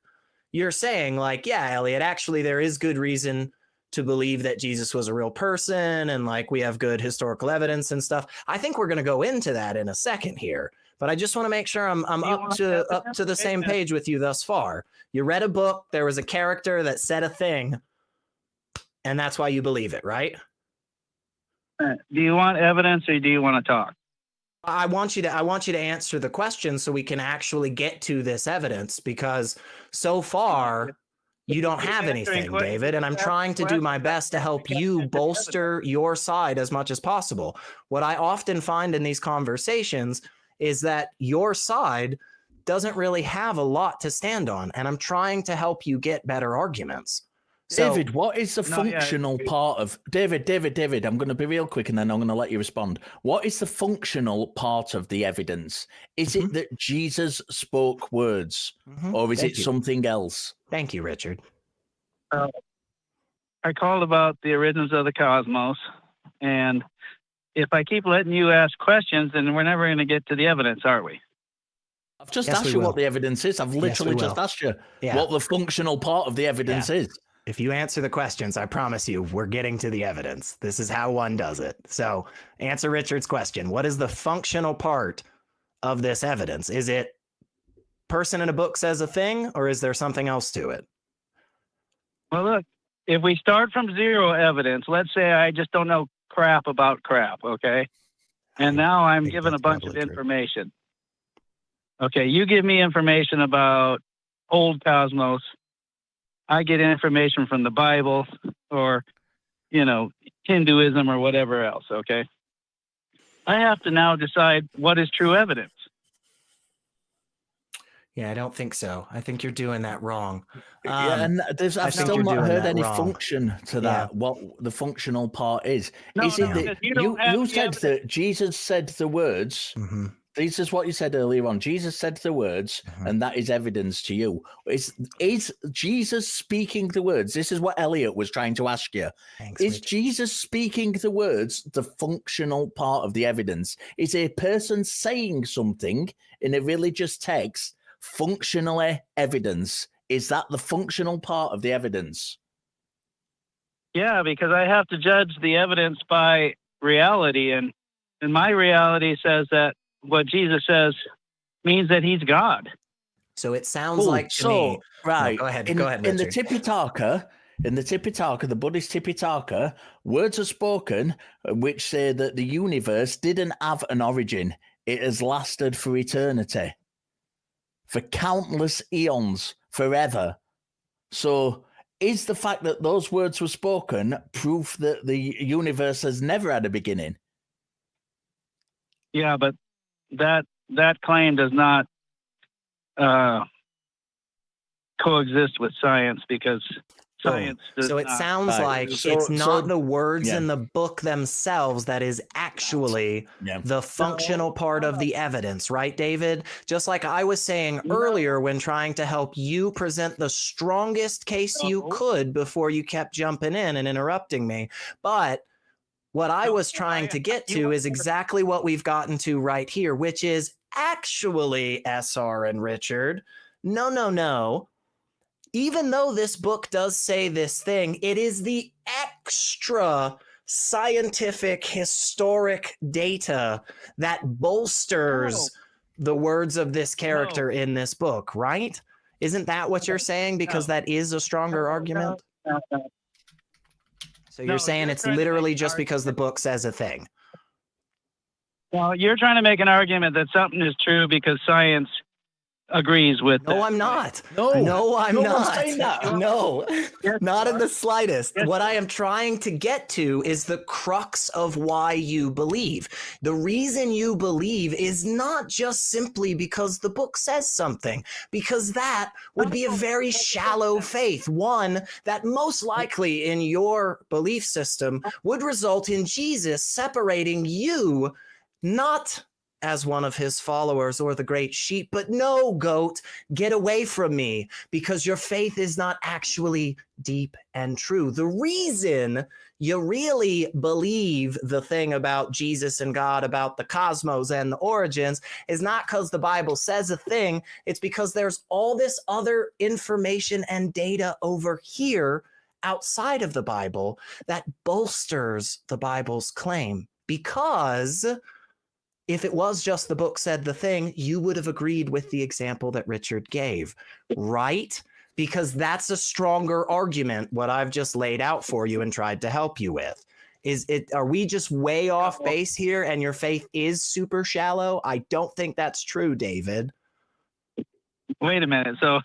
you're saying like, yeah, Elliot, actually there is good reason to believe that Jesus was a real person, and like we have good historical evidence and stuff. I think we're going to go into that in a second here, but I just want to make sure I'm up to the same page with you thus far. You read a book, there was a character that said a thing, and that's why you believe it, right? Do you want evidence or do you want to talk? I want you to answer the question so we can actually get to this evidence, because so far you don't have anything, David, and I'm trying to do my best to help you bolster your side as much as possible. What I often find in these conversations is that your side doesn't really have a lot to stand on, and I'm trying to help you get better arguments. So, David, what is the functional part of David? I'm going to be real quick and then I'm going to let you respond. What is the functional part of the evidence? Is it that Jesus spoke words, or is it something else? Thank you, Richard. I called about the origins of the cosmos, and if I keep letting you ask questions, then we're never going to get to the evidence, are we? I've just asked you what the evidence is. I've literally just asked you what the functional part of the evidence is. If you answer the questions, I promise you, we're getting to the evidence. This is how one does it. So answer Richard's question. What is the functional part of this evidence? Is it person in a book says a thing, or is there something else to it? Well, look, if we start from zero evidence, let's say I just don't know crap about crap, okay? And now I'm given a bunch of information. Okay, you give me information about old cosmos. I get information from the Bible or, Hinduism or whatever else, okay? I have to now decide what is true evidence. Yeah, I don't think so. I think you're doing that wrong. And I've still not heard any function to that, what the functional part is. Is it that you said that Jesus said the words, this is what you said earlier on, Jesus said the words, and that is evidence to you. Is Jesus speaking the words? This is what Elliot was trying to ask you. Thanks, is Richard. Jesus speaking the words the functional part of the evidence? Is a person saying something in a religious text functionally evidence? Is that the functional part of the evidence? Yeah, because I have to judge the evidence by reality, and my reality says that what Jesus says means that he's God. So it sounds like to me. Right. No, go ahead. In the Tipitaka, the Buddhist Tipitaka, words are spoken which say that the universe didn't have an origin. It has lasted for eternity, for countless eons, forever. So is the fact that those words were spoken proof that the universe has never had a beginning? Yeah, but that claim does not coexist with science, because science does So it not. sounds like it's not the words in the book themselves that is actually the functional part of the evidence, right, David? Just like I was saying earlier when trying to help you present the strongest case you could before you kept jumping in and interrupting me. But what I was trying to get to is exactly what we've gotten to right here, which is actually, SR and Richard, no. Even though this book does say this thing, it is the extra scientific, historic data that bolsters the words of this character in this book, right? Isn't that what you're saying? Because that is a stronger argument? So you're saying it's literally just because the book says a thing. Well, you're trying to make an argument that something is true because science agrees with No, I'm not. No, I'm not. No, not in the slightest. What I am trying to get to is the crux of why you believe. The reason you believe is not just simply because the book says something, because that would be a very shallow faith, one that most likely in your belief system would result in Jesus separating you, not as one of his followers or the great sheep, but no, goat, get away from me, because your faith is not actually deep and true. The reason you really believe the thing about Jesus and God, about the cosmos and the origins, is not because the Bible says a thing. It's because there's all this other information and data over here outside of the Bible that bolsters the Bible's claim. Because if it was just the book said the thing, you would have agreed with the example that Richard gave, right? Because that's a stronger argument, what I've just laid out for you and tried to help you with. Are we just way off base here and your faith is super shallow? I don't think that's true, David. Wait a minute. So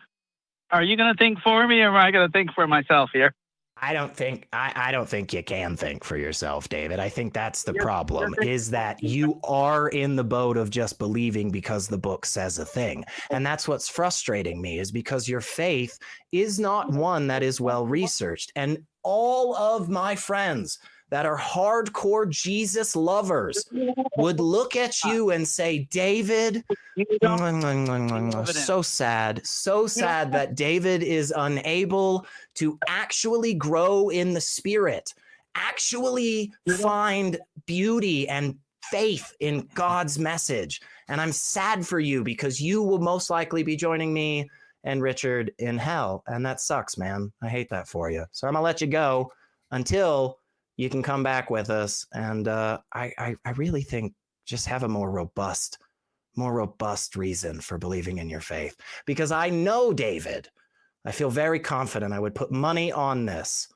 are you going to think for me, or am I going to think for myself here? I don't think you can think for yourself, David. I think that's the problem, is that you are in the boat of just believing because the book says a thing. And that's what's frustrating me, is because your faith is not one that is well researched. And all of my friends that are hardcore Jesus lovers would look at you and say, David, so sad that David is unable to actually grow in the spirit, actually find beauty and faith in God's message. And I'm sad for you, because you will most likely be joining me and Richard in hell. And that sucks, man. I hate that for you. So I'm gonna let you go until you can come back with us. And I really think just have a more robust reason for believing in your faith. Because I know, David, I feel very confident. I would put money on this.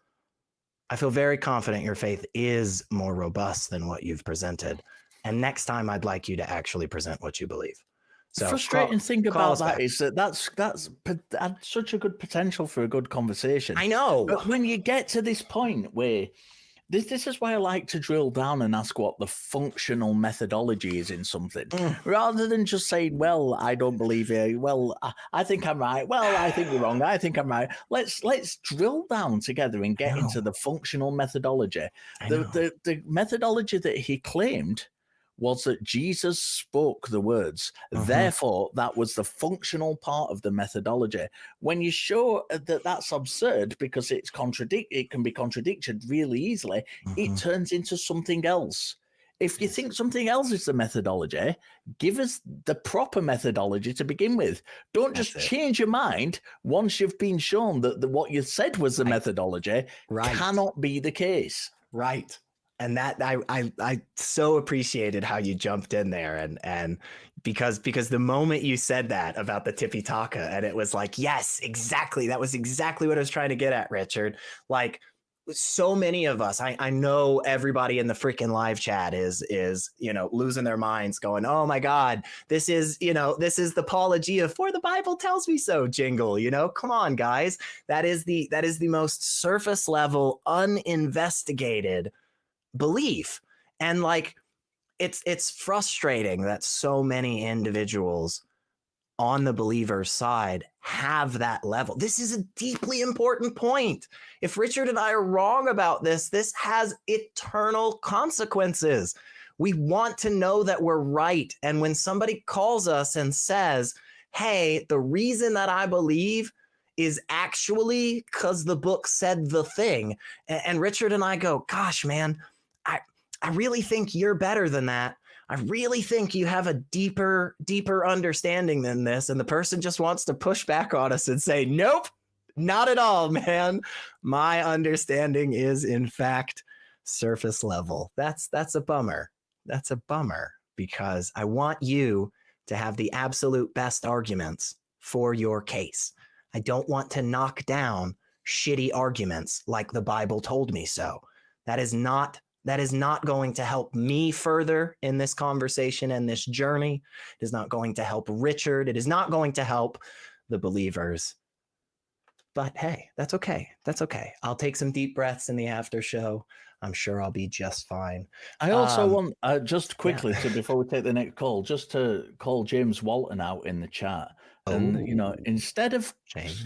I feel very confident your faith is more robust than what you've presented. And next time I'd like you to actually present what you believe. So the frustrating thing about that is that that's had such a good potential for a good conversation. I know. But when you get to this point where this is why I like to drill down and ask what the functional methodology is in something, rather than just saying, well, I don't believe you. Well, I think I'm right. Well, I think you're wrong. I think I'm right. Let's drill down together and get into the functional methodology. The methodology that he claimed was that Jesus spoke the words. Therefore, that was the functional part of the methodology. When you show that that's absurd because it can be contradicted really easily, it turns into something else. If you think something else is the methodology, give us the proper methodology to begin with. Don't just change your mind once you've been shown that what you said was the methodology cannot be the case. Right. And that I so appreciated how you jumped in there, and because the moment you said that about the tippy taka, and it was like, yes, exactly. That was exactly what I was trying to get at, Richard. Like, so many of us, I know everybody in the freaking live chat is losing their minds, going, oh my God, this is the apologia for the Bible tells me so jingle, come on, guys. That is the most surface level, uninvestigated belief. And like, it's frustrating that so many individuals on the believer's side have that level. This is a deeply important point. If Richard and I are wrong about this, this has eternal consequences. We want to know that we're right. And when somebody calls us and says, hey, the reason that I believe is actually because the book said the thing. And Richard and I go, gosh, man, I really think you're better than that. I really think you have a deeper understanding than this. And the person just wants to push back on us and say, nope, not at all, man. My understanding is, in fact, surface level. That's a bummer. That's a bummer, because I want you to have the absolute best arguments for your case. I don't want to knock down shitty arguments like the Bible told me so. That is not going to help me further in this conversation and this journey. It is not going to help Richard. It is not going to help the believers. But hey, that's okay. That's okay. I'll take some deep breaths in the after show. I'm sure I'll be just fine. I also want, just quickly, before we take the next call, just to call James Walton out in the chat. And, you know, instead of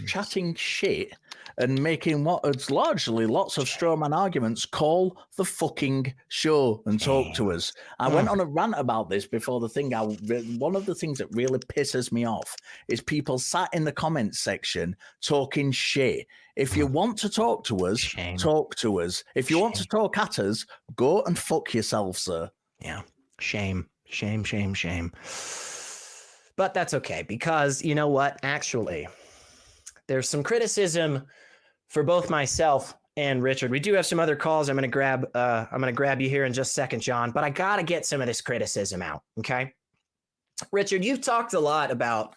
chatting shit and making what is largely lots of straw man arguments, call the fucking show and talk to us. I went on a rant about this before the thing. One of the things that really pisses me off is people sat in the comments section talking shit. If you want to talk to us, talk to us. If you want to talk at us, go and fuck yourself, sir. Yeah. Shame. But that's okay, because you know what? Actually, there's some criticism for both myself and Richard. We do have some other calls. I'm going to grab you here in just a second, John, but I got to get some of this criticism out. Okay. Richard, you've talked a lot about,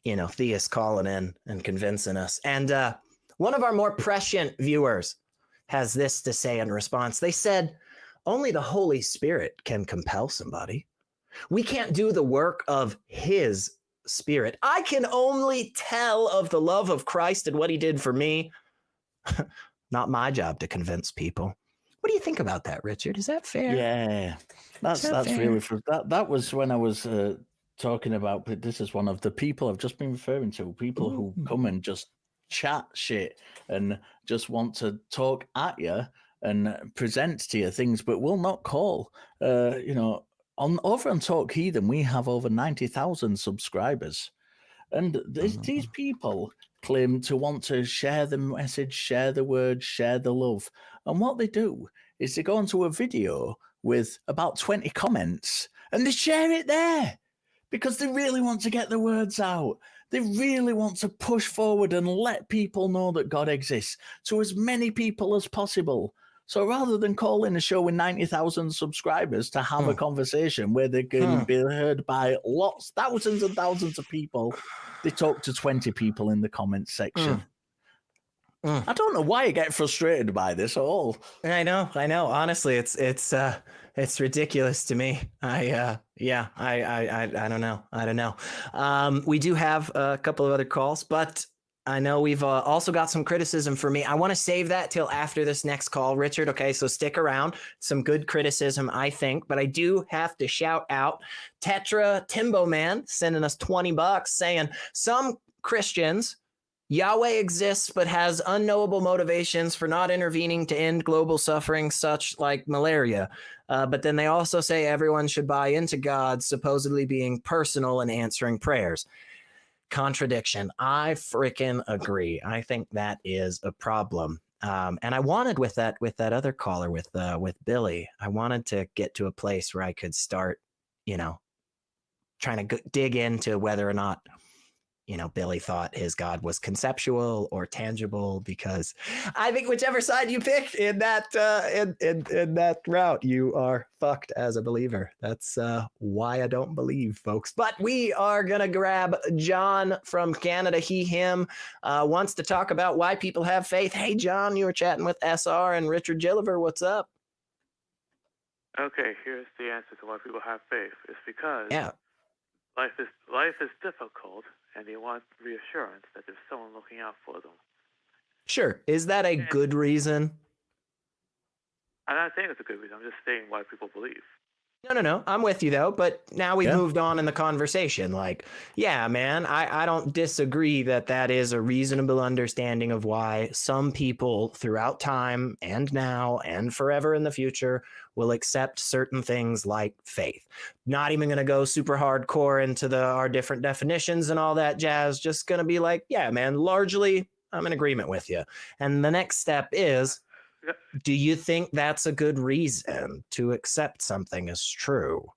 you know, theists calling in and convincing us. And one of our more prescient viewers has this to say in response. They said, only the Holy Spirit can compel somebody. We can't do the work of his Spirit. I can only tell of the love of Christ and what he did for me. Not my job to convince people. What do you think about that, Richard? Is that fair? Yeah, that's fair? Really that was when I was talking about. This is one of the people I've just been referring to. People who come and just chat shit and just want to talk at you and present to you things, but will not call. You know. Over on Talk Heathen, we have over 90,000 subscribers. And these people claim to want to share the message, share the word, share the love. And what they do is they go onto a video with about 20 comments and they share it there because they really want to get the words out. They really want to push forward and let people know that God exists to as many people as possible. So rather than calling a show with 90,000 subscribers to have a conversation where they can be heard by thousands and thousands of people, they talk to 20 people in the comments section. I don't know why you get frustrated by this at all. I know. Honestly, it's ridiculous to me. I don't know. We do have a couple of other calls, but I know we've also got some criticism for me. I want to save that till after this next call, Richard. Okay, so stick around. Some good criticism, I think, but I do have to shout out Tetra Timbo Man sending us $20 saying some Christians, Yahweh exists but has unknowable motivations for not intervening to end global suffering, such like malaria. But then they also say everyone should buy into God supposedly being personal and answering prayers. Contradiction. I freaking agree. I think that is a problem. And I wanted with that other caller with Billy, I wanted to get to a place where I could start, you know, trying to dig into whether or not, you know, Billy thought his God was conceptual or tangible, because I think whichever side you pick in that in that route, you are fucked as a believer. That's why I don't believe, folks. But we are gonna grab John from Canada. He, him, wants to talk about why people have faith. Hey, John, you were chatting with SR and Richard Gilliver. What's up? Okay, here's the answer to why people have faith. It's because life is difficult, and they want reassurance that there's someone looking out for them. Sure. Is that a good reason? I'm not saying it's a good reason. I'm just saying why people believe. No. I'm with you though. But now we've moved on in the conversation. Like, yeah, man, I don't disagree that is a reasonable understanding of why some people throughout time and now and forever in the future will accept certain things like faith. Not even going to go super hardcore into our different definitions and all that jazz. Just going to be like, yeah, man, largely I'm in agreement with you. And the next step is, do you think that's a good reason to accept something as true?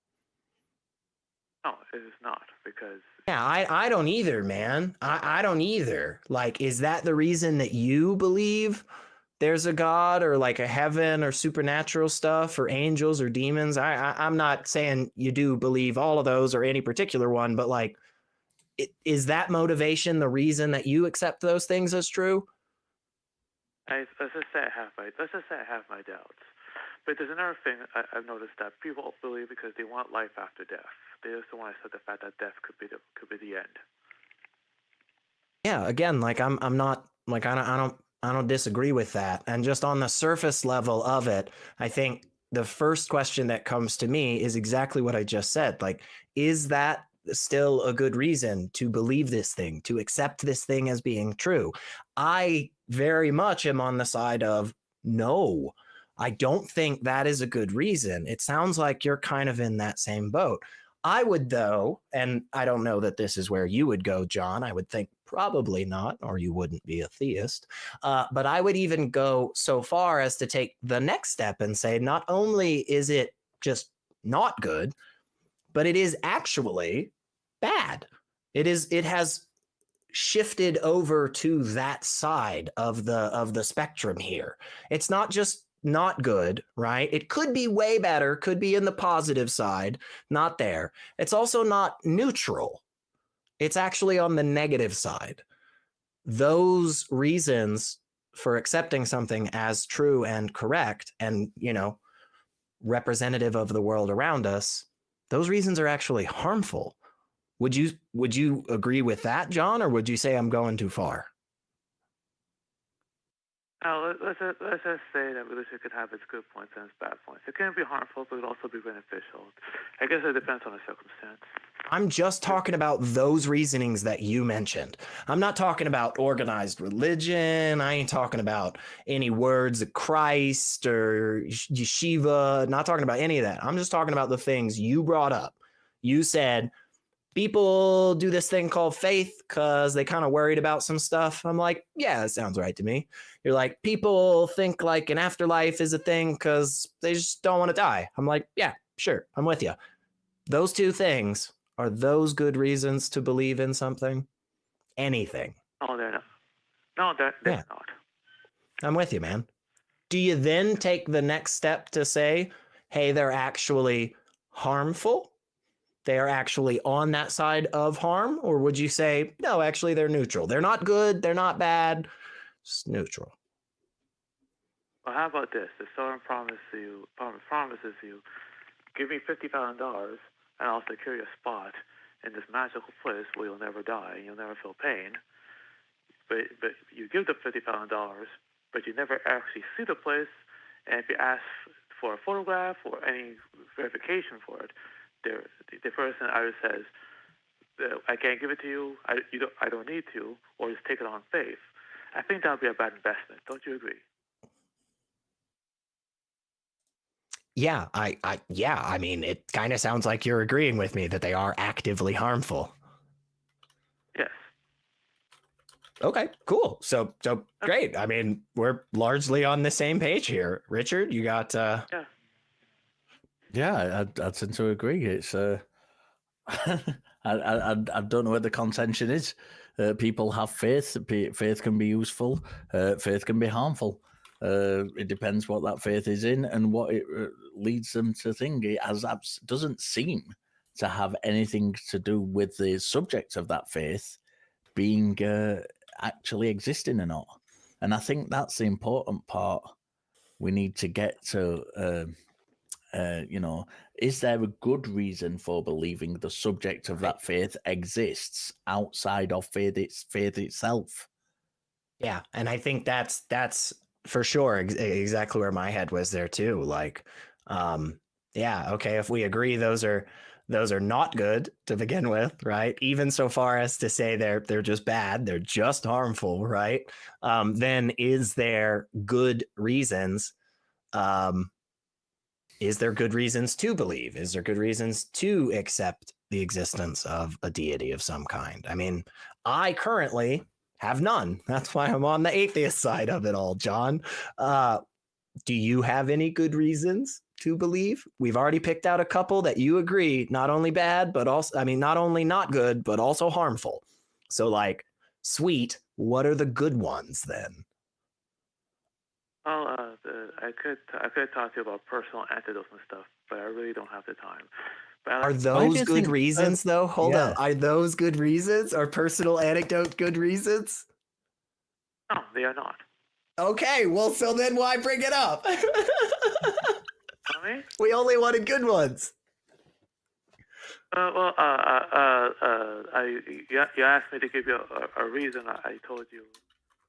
No, it is not, because... Yeah, I don't either, man. I don't either. Like, is that the reason that you believe there's a God or like a heaven or supernatural stuff or angels or demons? I'm not saying you do believe all of those or any particular one, but like, is that motivation the reason that you accept those things as true? Let's just say I have my doubts. But there's another thing I've noticed that people believe because they want life after death. They just don't want to accept the fact that death could be the end. Yeah, again, like I'm not like I don't disagree with that. And just on the surface level of it, I think the first question that comes to me is exactly what I just said. Like, is that still a good reason to believe this thing, to accept this thing as being true? I very much am on the side of no. I don't think that is a good reason. It sounds like you're kind of in that same boat. I would, though, and I don't know that this is where you would go, John. I would think probably not, or you wouldn't be a theist. But I would even go so far as to take the next step and say, not only is it just not good, but it is actually bad. It has shifted over to that side of the spectrum here. It's not just not good, right? It could be way better, could be in the positive side, not there. It's also not neutral. It's actually on the negative side. Those reasons for accepting something as true and correct and, representative of the world around us, those reasons are actually harmful. Would you agree with that, John, or would you say I'm going too far? Now, let's just say that religion could have its good points and its bad points. It can be harmful, but it can also be beneficial. I guess it depends on the circumstance. I'm just talking about those reasonings that you mentioned. I'm not talking about organized religion. I ain't talking about any words of Christ or yeshiva. Not talking about any of that. I'm just talking about the things you brought up. You said people do this thing called faith because they kind of worried about some stuff. I'm like, yeah, that sounds right to me. You're like, people think like an afterlife is a thing because they just don't want to die. I'm like, yeah, sure, I'm with you. Those two things, are those good reasons to believe in something? Anything? No, they're not. No, they're not. I'm with you, man. Do you then take the next step to say, hey, they're actually harmful? They are actually on that side of harm? Or would you say, no, actually, they're neutral. They're not good. They're not bad. It's neutral. Well, how about this? If someone promises you, give me $50,000 and I'll secure your spot in this magical place where you'll never die and you'll never feel pain. But you give the $50,000, but you never actually see the place. And if you ask for a photograph or any verification for it, the person either says, I can't give it to you, I don't need to, or just take it on faith. I think that would be a bad investment. Don't you agree? Yeah, I mean, it kind of sounds like you're agreeing with me that they are actively harmful. Yes. Okay, cool. So great. I mean, we're largely on the same page here. Richard, you got Yeah, I tend to agree. It's I don't know where the contention is. People have faith. Faith can be useful. Faith can be harmful. It depends what that faith is in and what it leads them to think. It doesn't seem to have anything to do with the subject of that faith being actually existing or not. And I think that's the important part we need to get to. Is there a good reason for believing the subject of that faith exists outside of faith itself? Yeah, and I think that's for sure exactly where my head was there too. Like, Yeah, okay, if we agree those are not good to begin with, right? Even so far as to say they're just bad, they're just harmful, right? Then is there good reasons? Is there good reasons to believe? Is there good reasons to accept the existence of a deity of some kind? I mean, I currently have none. That's why I'm on the atheist side of it all, John. Do you have any good reasons to believe? We've already picked out a couple that you agree not only bad, but also, I mean, not only not good, but also harmful. So, like, sweet, what are the good ones then? Well, I could talk to you about personal antidotes and stuff, but I really don't have the time. But Are those good reasons, though? Hold up. Are those good reasons? Are personal anecdote good reasons? No, they are not. Okay, well, so then why bring it up? Okay? We only wanted good ones. You asked me to give you a reason. I told you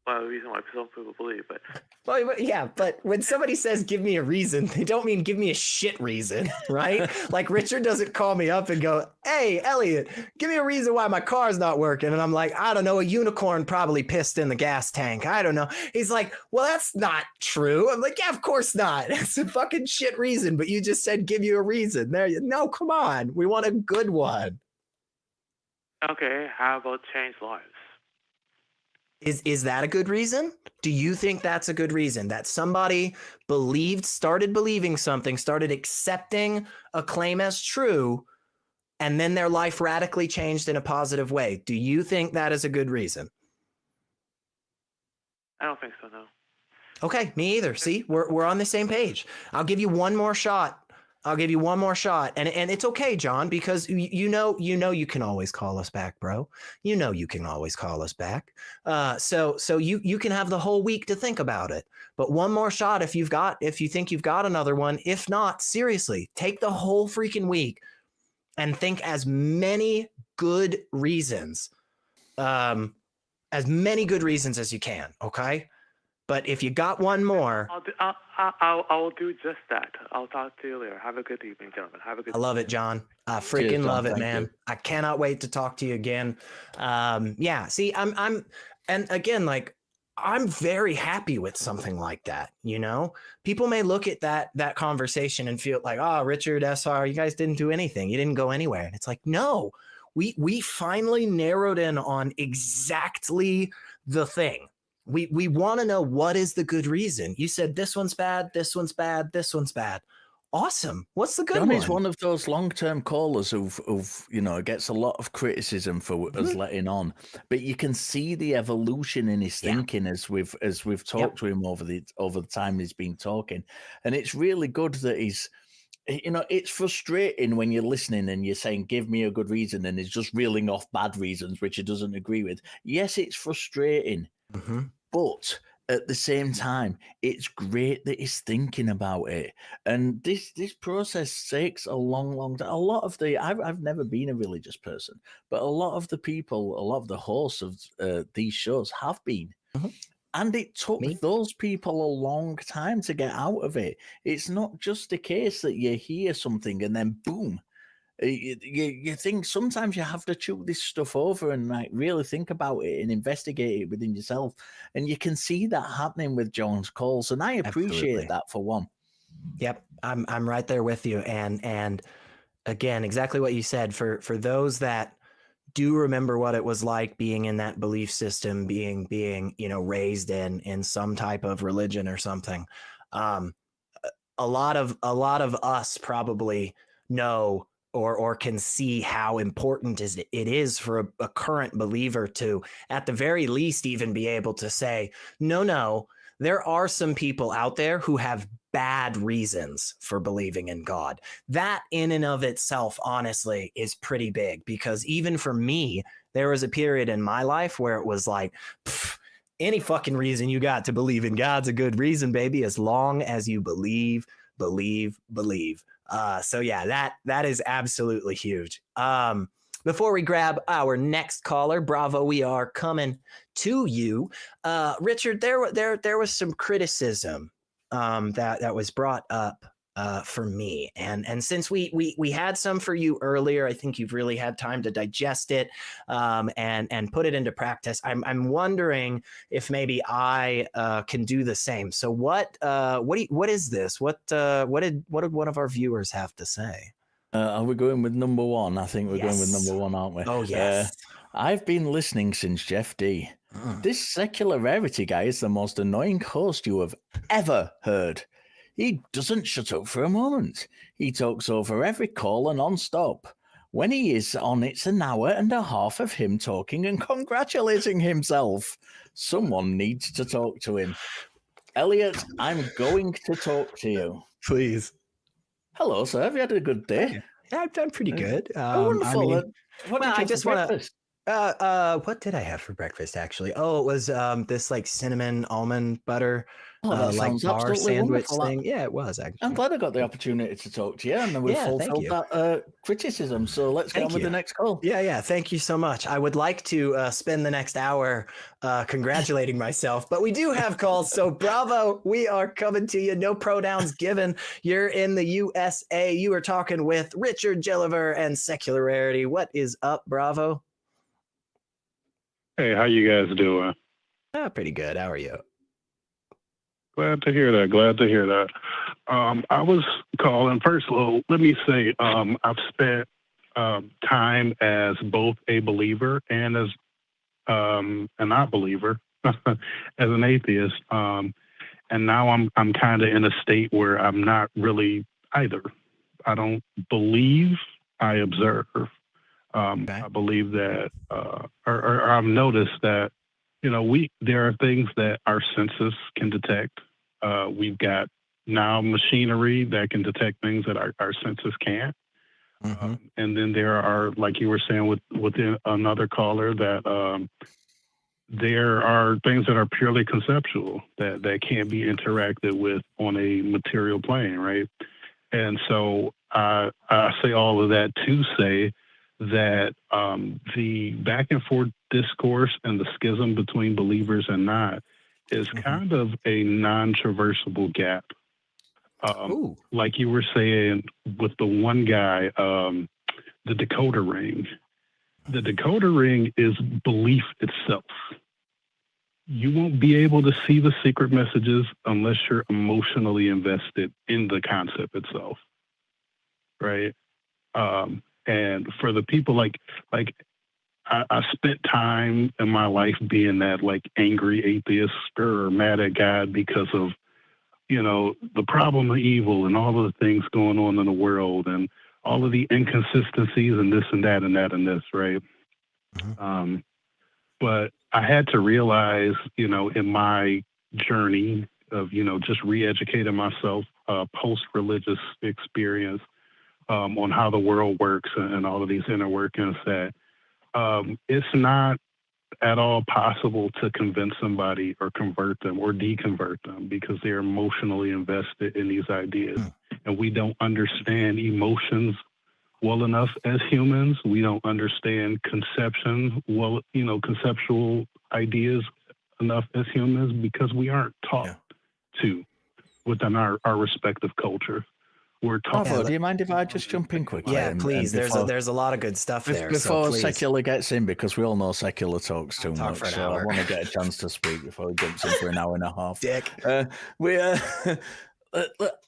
a reason why some people believe, but Well, yeah, but when somebody says give me a reason, they don't mean give me a shit reason, right? Like Richard doesn't call me up and go, hey, Elliot, give me a reason why my car's not working. And I'm like, I don't know, a unicorn probably pissed in the gas tank. I don't know. He's like, well, that's not true. I'm like, yeah, of course not. It's a fucking shit reason, but you just said give you a reason. No, come on. We want a good one. okay, how about change lives? Is that a good reason? Do you think that's a good reason that somebody started believing something, started accepting a claim as true, and then their life radically changed in a positive way? Do you think that is a good reason? I don't think so, no. Okay, me either. See, we're on the same page. I'll give you one more shot. And it's okay, John, because you know you can always call us back, bro. You know you can always call us back. So you can have the whole week to think about it. But one more shot if you think you've got another one. If not, seriously, take the whole freaking week and think as many good reasons, as you can. Okay. But if you got one more, I'll do just that. I'll talk to you later. Have a good evening, gentlemen. Have a good. I love it, John. I freaking Cheers, John. love it, Thank man. you. I cannot wait to talk to you again. Yeah. See, I'm, and again, like I'm very happy with something like that. You know, people may look at that conversation and feel like, oh, Richard, SR, you guys didn't do anything. You didn't go anywhere. And it's like, no, we finally narrowed in on exactly the thing. We want to know what is the good reason. You said this one's bad, this one's bad, this one's bad. Awesome. What's the good one? Johnny's one of those long-term callers who've gets a lot of criticism for us letting on, but you can see the evolution in his thinking as we've talked to him over the time he's been talking, and it's really good that he's. It's frustrating when you're listening and you're saying, give me a good reason, and he's just reeling off bad reasons, which he doesn't agree with. Yes, it's frustrating, but at the same time, it's great that he's thinking about it. And this process takes a long time. A lot of I've never been a religious person, but a lot of the people, a lot of the hosts of these shows have been. And it took those people a long time to get out of it. It's not just the case that you hear something and then boom. You think sometimes you have to chew this stuff over and like really think about it and investigate it within yourself. And you can see that happening with John's calls. And I appreciate that for one. Yep. I'm right there with you. And again, exactly what you said for those that do remember what it was like being in that belief system, being raised in some type of religion or something. A lot of us probably know or can see how important it is for a current believer to, at the very least, even be able to say, no, there are some people out there who have bad reasons for believing in God. That in and of itself, honestly, is pretty big, because even for me, there was a period in my life where it was like, any fucking reason you got to believe in God's a good reason, baby, as long as you believe. So yeah, that is absolutely huge. Before we grab our next caller, Bravo, we are coming to you. Richard, there was some criticism that was brought up for me. And since we had some for you earlier, I think you've really had time to digest it and put it into practice. I'm wondering if maybe I can do the same. So what is this? What did one of our viewers have to say? Are we going with number one? I think we're going with number one, aren't we? Oh, yes. I've been listening since Jeff D. This secular Rarity guy is the most annoying host you have ever heard. He doesn't shut up for a moment. He talks over every caller non-stop. When he is on, it's an hour and a half of him talking and congratulating himself. Someone needs to talk to him. Elliot, I'm going to talk to you. Please. Hello, sir. Have you had a good day? Yeah, I've done pretty good. Wonderful. I mean, what did you have for breakfast? What did I have for breakfast, actually? Oh, it was this like cinnamon almond butter like bar sandwich thing. Yeah, it was actually. I'm glad I got the opportunity to talk to you, and we fulfilled that criticism. So let's get on with the next call. Yeah. Thank you so much. I would like to spend the next hour congratulating myself, but we do have calls. So bravo, we are coming to you. No pronouns given. You're in the USA. You are talking with Richard Gilliver and Secular Rarity. What is up, Bravo? Hey, how you guys doing? Pretty good. How are you? Glad to hear that. I was calling. First of all, let me say I've spent time as both a believer and as a not believer, as an atheist. And now I'm kind of in a state where I'm not really either. I don't believe, I observe. I believe that, or I've noticed that, there are things that our senses can detect. We've got now machinery that can detect things that our senses can't. And then there are, like you were saying with another caller, that there are things that are purely conceptual that can't be interacted with on a material plane, right? And so I say all of that to say that the back and forth discourse and the schism between believers and not is kind of a non-traversable gap. Like you were saying with the one guy, the decoder ring. The decoder ring is belief itself. You won't be able to see the secret messages unless you're emotionally invested in the concept itself, right? And for the people like I spent time in my life being that like angry atheist or mad at God because of, the problem of evil and all of the things going on in the world and all of the inconsistencies and this and that and that and this, right? But I had to realize, in my journey of, just re-educating myself, post-religious experience, on how the world works and all of these inner workings, that it's not at all possible to convince somebody or convert them or deconvert them because they're emotionally invested in these ideas. And we don't understand emotions well enough as humans. We don't understand conception well, conceptual ideas enough as humans because we aren't taught to within our respective culture. We're taught. Do you mind if I just jump in quickly? Yeah, please. There's a lot of good stuff there. Before so Secular gets in, because we all know Secular talks too much, for an so hour. I want to get a chance to speak before he jumps in for an hour and a half. Dick.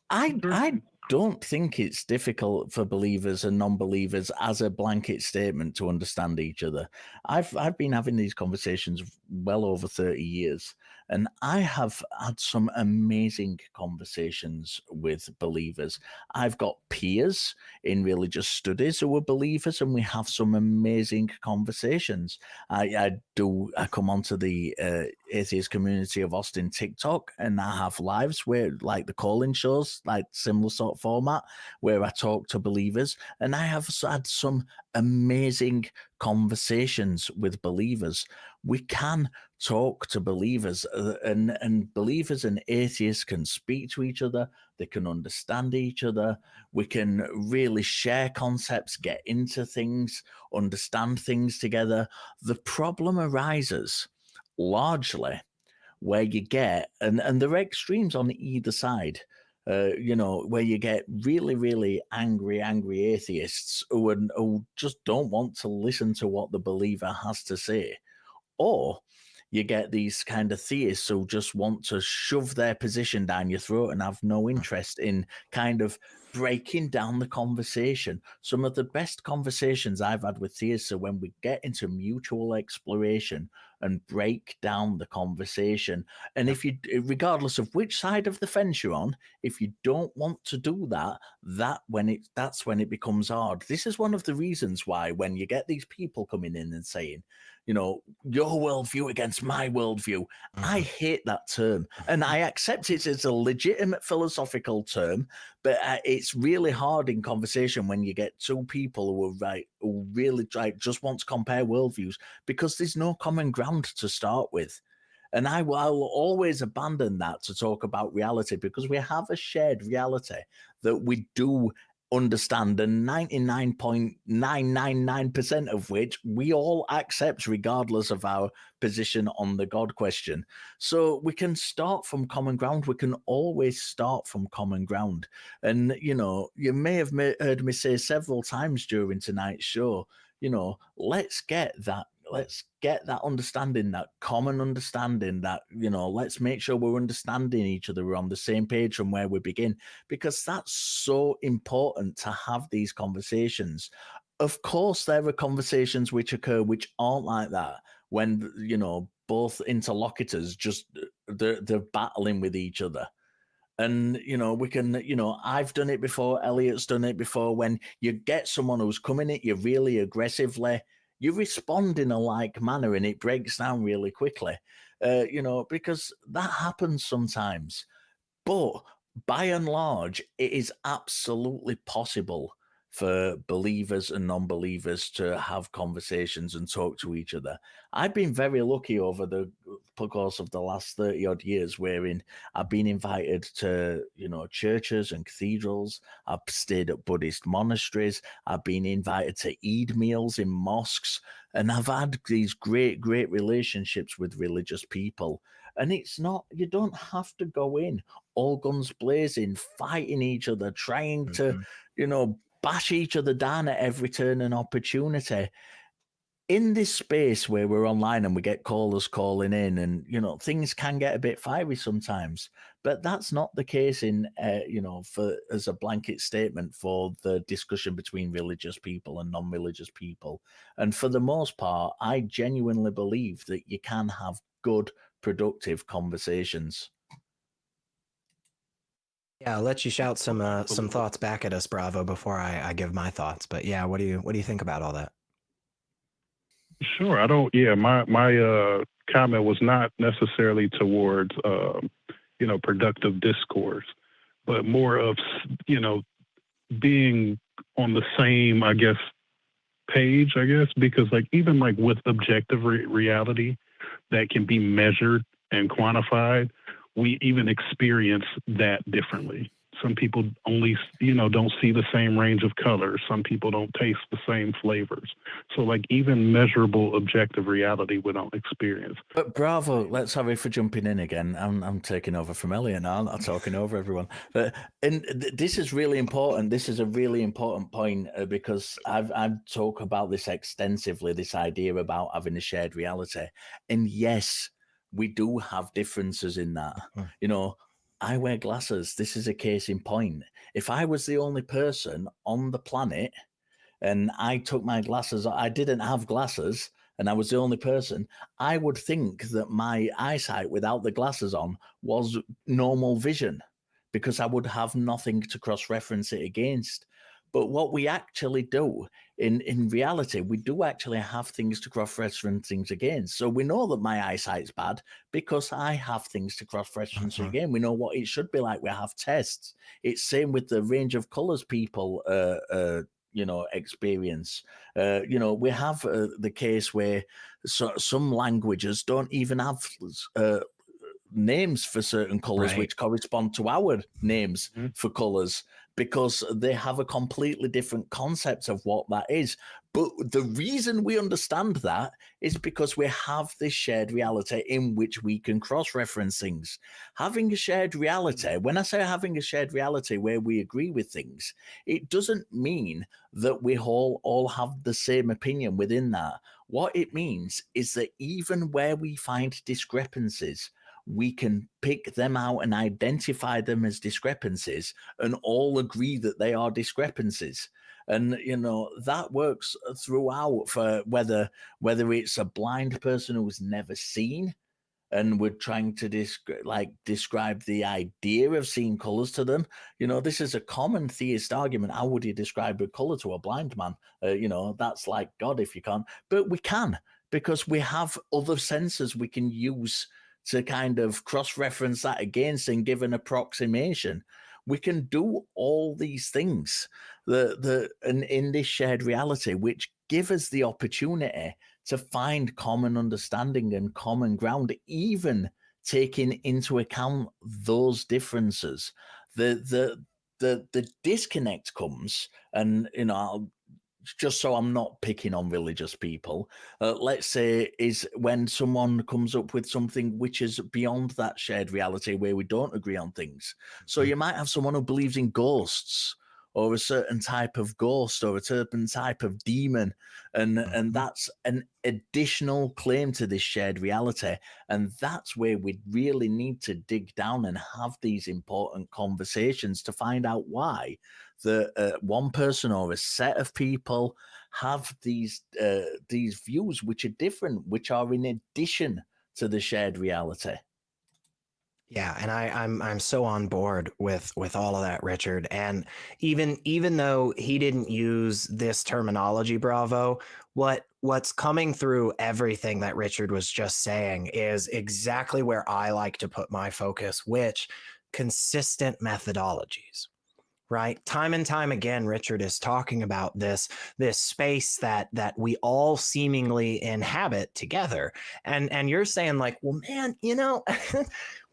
I don't think it's difficult for believers and non-believers as a blanket statement to understand each other. I've been having these conversations well over 30 years, and I have had some amazing conversations with believers. I've got peers in religious studies who are believers, and we have some amazing conversations. I come onto the atheist community of Austin TikTok, and I have lives where, like the call-in shows, like similar sort of format, where I talk to believers, and I have had some amazing conversations with believers. We can talk to believers, and believers and atheists can speak to each other. They can understand each other. We can really share concepts, get into things, understand things together. The problem arises largely where you get, and there are extremes on either side. where you get really, really angry atheists who just don't want to listen to what the believer has to say. Or you get these kind of theists who just want to shove their position down your throat and have no interest in kind of breaking down the conversation. Some of the best conversations I've had with theists are when we get into mutual exploration and break down the conversation. And if you, regardless of which side of the fence you're on, if you don't want to do that, that's when it becomes hard. This is one of the reasons why when you get these people coming in and saying, your worldview against my worldview, I hate that term. And I accept it as a legitimate philosophical term, but it's really hard in conversation when you get two people who really just want to compare worldviews, because there's no common ground to start with. And I will always abandon that to talk about reality, because we have a shared reality that we do understand, and 99.999% of which we all accept regardless of our position on the God question. So we can start from common ground. We can always start from common ground. And, you may have heard me say several times during tonight's show, let's get that understanding, that common understanding, that, let's make sure we're understanding each other, we're on the same page from where we begin, because that's so important to have these conversations. Of course, there are conversations which occur which aren't like that, when, both interlocutors they're battling with each other. And, we can, I've done it before, Elliot's done it before, when you get someone who's coming at you really aggressively, you respond in a like manner and it breaks down really quickly, because that happens sometimes. But by and large, it is absolutely possible for believers and non-believers to have conversations and talk to each other. I've been very lucky over the course of the last 30 odd years, wherein I've been invited to, churches and cathedrals. I've stayed at Buddhist monasteries. I've been invited to Eid meals in mosques, and I've had these great relationships with religious people. And it's not, you don't have to go in all guns blazing, fighting each other, trying to, bash each other down at every turn and opportunity. In this space where we're online and we get callers calling in, and things can get a bit fiery sometimes, but that's not the case in as a blanket statement for the discussion between religious people and non-religious people. And for the most part, I genuinely believe that you can have good, productive conversations. Yeah, I'll let you shout some thoughts back at us, Bravo, before I give my thoughts. But yeah, what do you think about all that? Sure. My comment was not necessarily towards productive discourse, but more of being on the same, page, because even with objective reality that can be measured and quantified, we even experience that differently. Some people only, don't see the same range of colors. Some people don't taste the same flavors. So even measurable objective reality we don't experience. But Bravo, sorry for jumping in again. I'm taking over from Elliot now. I'm not talking over everyone. But this is really important. This is a really important point because I've talked about this extensively, this idea about having a shared reality. And yes, we do have differences in that. I wear glasses. This is a case in point. If I was the only person on the planet and I took my glasses, I didn't have glasses, and I was the only person, I would think that my eyesight without the glasses on was normal vision, because I would have nothing to cross-reference it against. But what we actually do in reality, we do actually have things to cross-reference things against. So we know that my eyesight's bad because I have things to cross-reference again. We know what it should be like. We have tests. It's same with the range of colors people experience. We have the case where some languages don't even have names for certain colors, which correspond to our names for colors. because they have a completely different concept of what that is. But the reason we understand that is because we have this shared reality in which we can cross-reference things. Having a shared reality, when I say having a shared reality where we agree with things, it doesn't mean that we all have the same opinion within that. What it means is that even where we find discrepancies, we can pick them out and identify them as discrepancies and all agree that they are discrepancies. And, you know, that works throughout for whether it's a blind person who's never seen and we're trying to describe the idea of seeing colors to them. You know, this is a common theist argument. How would you describe a color to a blind man? You know, that's like God if you can't. But we can, because we have other senses we can use to kind of cross-reference that against and give an approximation. We can do all these things in this shared reality, which give us the opportunity to find common understanding and common ground, even taking into account those differences. The disconnect comes, and you know, just so I'm not picking on religious people, let's say, is when someone comes up with something which is beyond that shared reality where we don't agree on things. So you might have someone who believes in ghosts, or a certain type of ghost, or a certain type of demon, and that's an additional claim to this shared reality. And that's where we really need to dig down and have these important conversations to find out why the one person or a set of people have these views which are different, which are in addition to the shared reality. Yeah, and I'm so on board with all of that, Richard. And even though he didn't use this terminology, Bravo, what's coming through everything that Richard was just saying is exactly where I like to put my focus, which consistent methodologies. Right. Time and time again, Richard is talking about this space that we all seemingly inhabit together. And you're saying like, well, man, you know,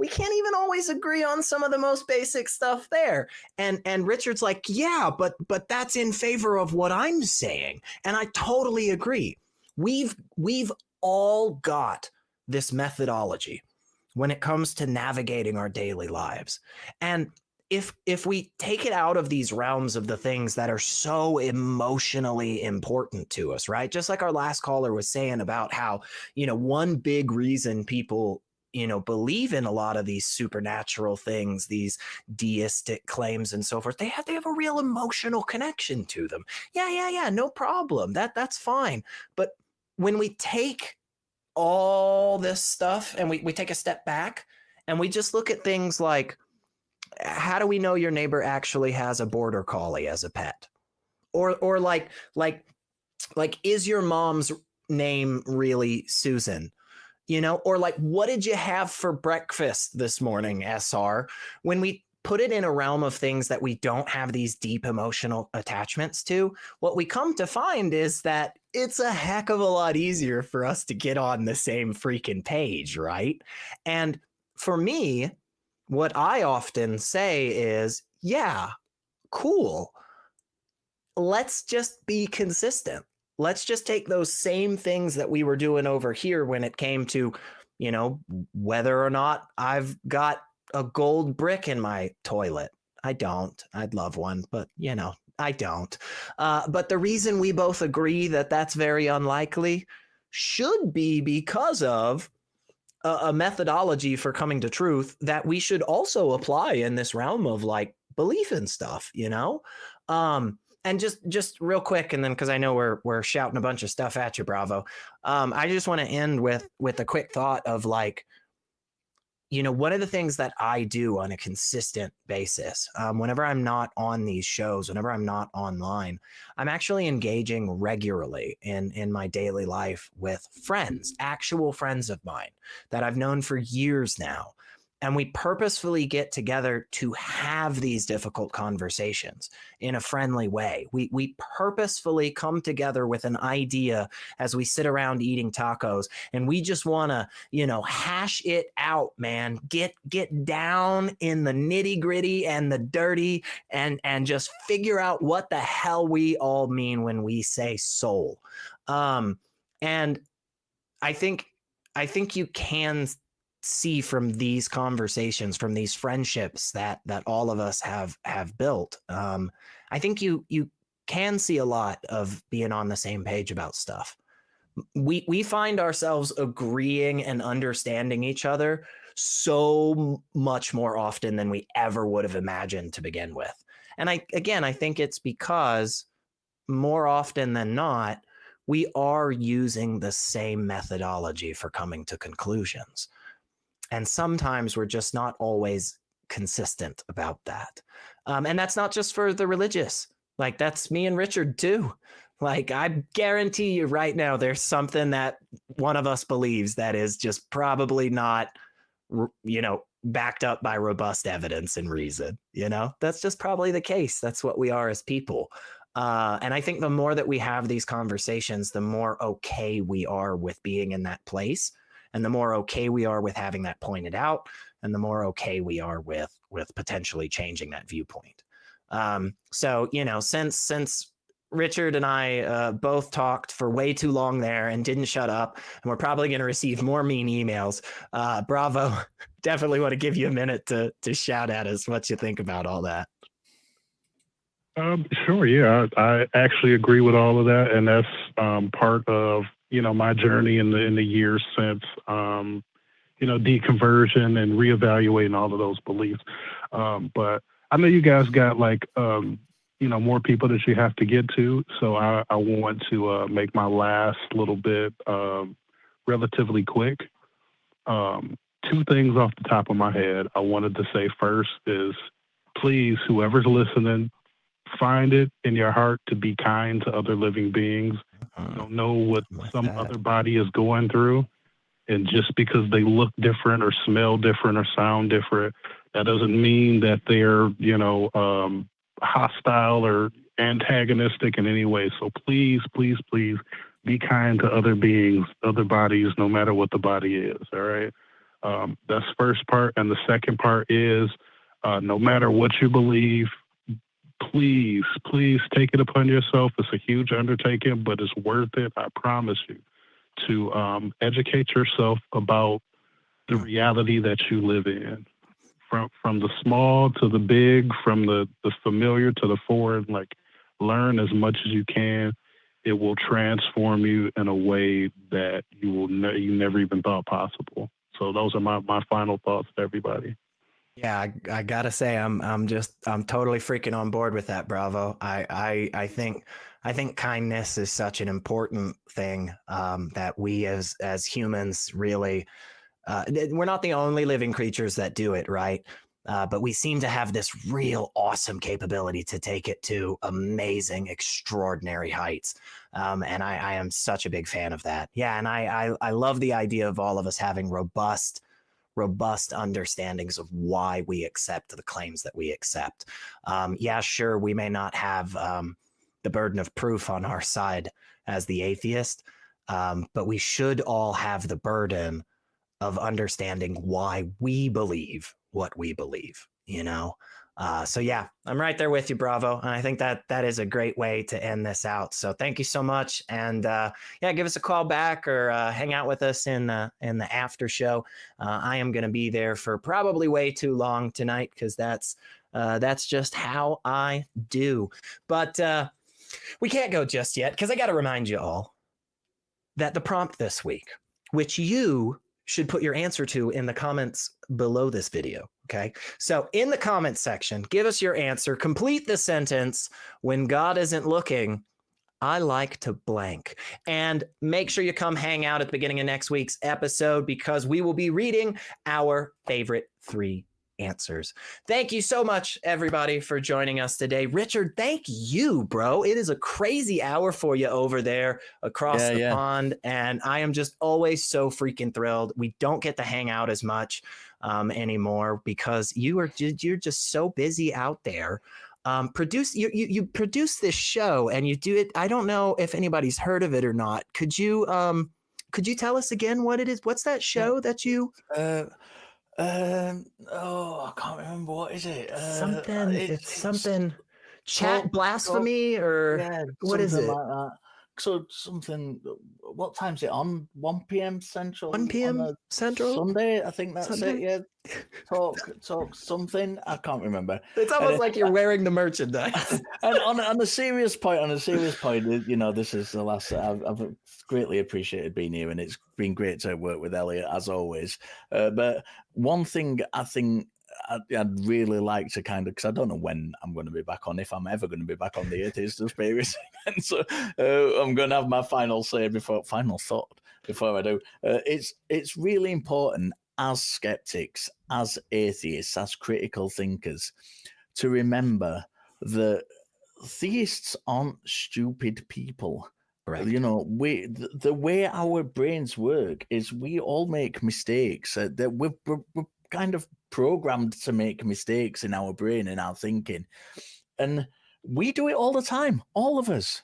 we can't even always agree on some of the most basic stuff there. And Richard's like, yeah, but that's in favor of what I'm saying. And I totally agree. We've all got this methodology when it comes to navigating our daily lives. And if we take it out of these realms of the things that are so emotionally important to us, right? Just like our last caller was saying about how, you know, one big reason people, you know, believe in a lot of these supernatural things, these deistic claims and so forth, they have a real emotional connection to them. Yeah, no problem. That's fine. But when we take all this stuff and we take a step back and we just look at things like, how do we know your neighbor actually has a border collie as a pet? Or like, is your mom's name really Susan? You know, or like, what did you have for breakfast this morning, SR? When we put it in a realm of things that we don't have these deep emotional attachments to, what we come to find is that it's a heck of a lot easier for us to get on the same freaking page, right? And for me, what I often say is, yeah, cool. Let's just be consistent. Let's just take those same things that we were doing over here when it came to, you know, whether or not I've got a gold brick in my toilet. I don't. I'd love one, but, you know, I don't. But the reason we both agree that that's very unlikely should be because of a methodology for coming to truth that we should also apply in this realm of like belief and stuff, you know? And just real quick, and then because I know we're shouting a bunch of stuff at you, Bravo. I just want to end with a quick thought of like, you know, one of the things that I do on a consistent basis, whenever I'm not on these shows, whenever I'm not online, I'm actually engaging regularly in my daily life with friends, actual friends of mine that I've known for years now. And we purposefully get together to have these difficult conversations in a friendly way. We purposefully come together with an idea as we sit around eating tacos, and we just want to, hash it out, man. Get down in the nitty gritty and the dirty, and just figure out what the hell we all mean when we say soul. And I think you can see from these conversations, from these friendships that all of us have built. I think you can see a lot of being on the same page about stuff. We find ourselves agreeing and understanding each other so much more often than we ever would have imagined to begin with. And I think it's because more often than not, we are using the same methodology for coming to conclusions. And sometimes we're just not always consistent about that. And that's not just for the religious. Like, that's me and Richard too. Like, I guarantee you right now, there's something that one of us believes that is just probably not, backed up by robust evidence and reason. That's just probably the case. That's what we are as people. And I think the more that we have these conversations, the more okay we are with being in that place. And the more okay we are with having that pointed out, and the more okay we are with potentially changing that viewpoint. So, since Richard and I both talked for way too long there and didn't shut up, and we're probably going to receive more mean emails, Bravo, definitely want to give you a minute to shout at us what you think about all that. Sure. Yeah, I actually agree with all of that. And that's part of, my journey in the years since, deconversion and reevaluating all of those beliefs. But I know you guys got more people that you have to get to. So I want to make my last little bit relatively quick. 2 things off the top of my head I wanted to say first is, please, whoever's listening, find it in your heart to be kind to other living beings. You don't know what some other body is going through. And just because they look different or smell different or sound different, that doesn't mean that they're, hostile or antagonistic in any way. So please, please, please be kind to other beings, other bodies, no matter what the body is. All right. That's the first part. And the second part is, no matter what you believe, please take it upon yourself. It's a huge undertaking, but it's worth it. I promise you, to educate yourself about the reality that you live in, from the small to the big, from the familiar to the foreign. Like, learn as much as you can. It will transform you in a way that you never even thought possible. So those are my final thoughts to everybody. Yeah, I gotta say, I'm totally freaking on board with that, Bravo. I think kindness is such an important thing that we as humans really, we're not the only living creatures that do it, right? But we seem to have this real awesome capability to take it to amazing, extraordinary heights. And I am such a big fan of that. Yeah, and I love the idea of all of us having robust understandings of why we accept the claims that we accept. Yeah, sure, we may not have the burden of proof on our side as the atheist, but we should all have the burden of understanding why we believe what we believe, So yeah, I'm right there with you, Bravo. And I think that is a great way to end this out. So thank you so much. And give us a call back or hang out with us in the after show. I am going to be there for probably way too long tonight, because that's just how I do. But we can't go just yet, because I got to remind you all that the prompt this week, which you should put your answer to in the comments below this video. Okay. So in the comments section, give us your answer. Complete the sentence: when God isn't looking, I like to blank. And make sure you come hang out at the beginning of next week's episode, because we will be reading our favorite 3 answers. Thank you so much, everybody, for joining us today. Richard, thank you, bro. It is a crazy hour for you over there across the pond, and I am just always so freaking thrilled. We don't get to hang out as much anymore because you're just so busy out there. You produce this show and you do it. I don't know if anybody's heard of it or not. Could you tell us again what it is? What's that show that you? I can't remember. What is it? It's something. Chat blasphemy or what is it? Like that. So something. What time's it on? 1 p.m. Central. 1 p.m. Central. Sunday, I think that's it. Yeah. Talk something. I can't remember. It's almost like you're wearing the merchandise. And on a serious point, you know, this is the last. I've greatly appreciated being here, and it's been great to work with Elliot as always. But one thing I think I'd really like to kind of, because I don't know when I'm going to be back on, if I'm ever going to be back on the Atheist Experience again. So I'm going to have my final thought before I do. It's really important as skeptics, as atheists, as critical thinkers, to remember that theists aren't stupid people. Right. You know, the way our brains work is we all make mistakes. That we're kind of programmed to make mistakes in our brain and our thinking, and we do it all the time, all of us.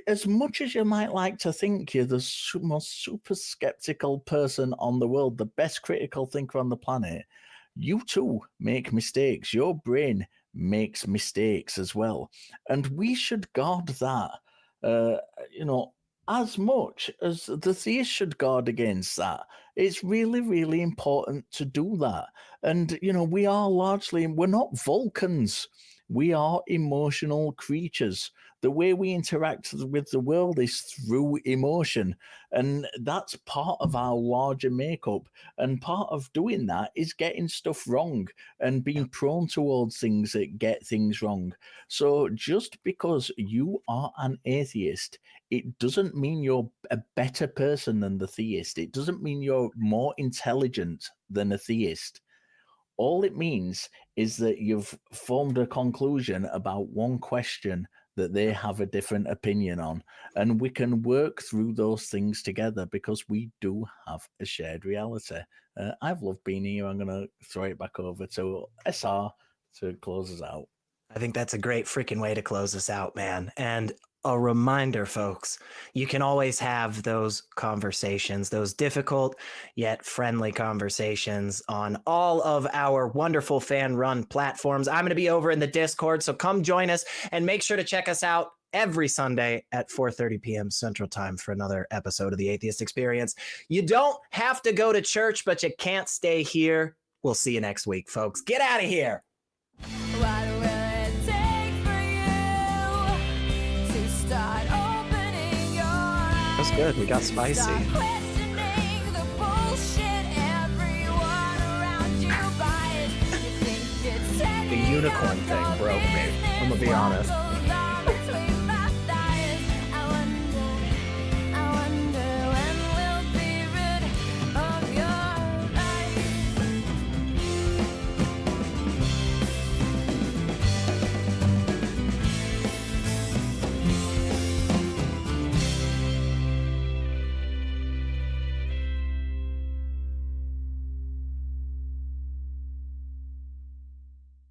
As much as you might like to think you're the most super skeptical person on the world, the best critical thinker on the planet, you too make mistakes. Your brain makes mistakes as well, and we should guard that. You know, as much as the theist should guard against that. It's really, really important to do that. And, you know, we're not Vulcans. We are emotional creatures. The way we interact with the world is through emotion. And that's part of our larger makeup. And part of doing that is getting stuff wrong and being prone towards things that get things wrong. So just because you are an atheist, it doesn't mean you're a better person than the theist. It doesn't mean you're more intelligent than a theist. All it means is that you've formed a conclusion about one question that they have a different opinion on. And we can work through those things together because we do have a shared reality. I've loved being here. I'm going to throw it back over to SR to close us out. I think that's a great freaking way to close us out, man. And a reminder, folks, you can always have those conversations, those difficult yet friendly conversations on all of our wonderful fan-run platforms. I'm going to be over in the Discord, so come join us and make sure to check us out every Sunday at 4:30 p.m. Central Time for another episode of the Atheist Experience. You don't have to go to church, but you can't stay here. We'll see you next week, folks. Get out of here. That's good. We got spicy. The unicorn thing broke me. I'm gonna be honest.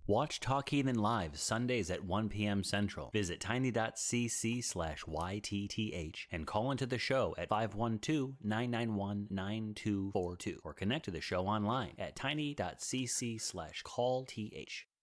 Watch Talk Heathen live Sundays at 1 p.m. Central. Visit tiny.cc/YTTH and call into the show at 512-991-9242 or connect to the show online at tiny.cc/callth.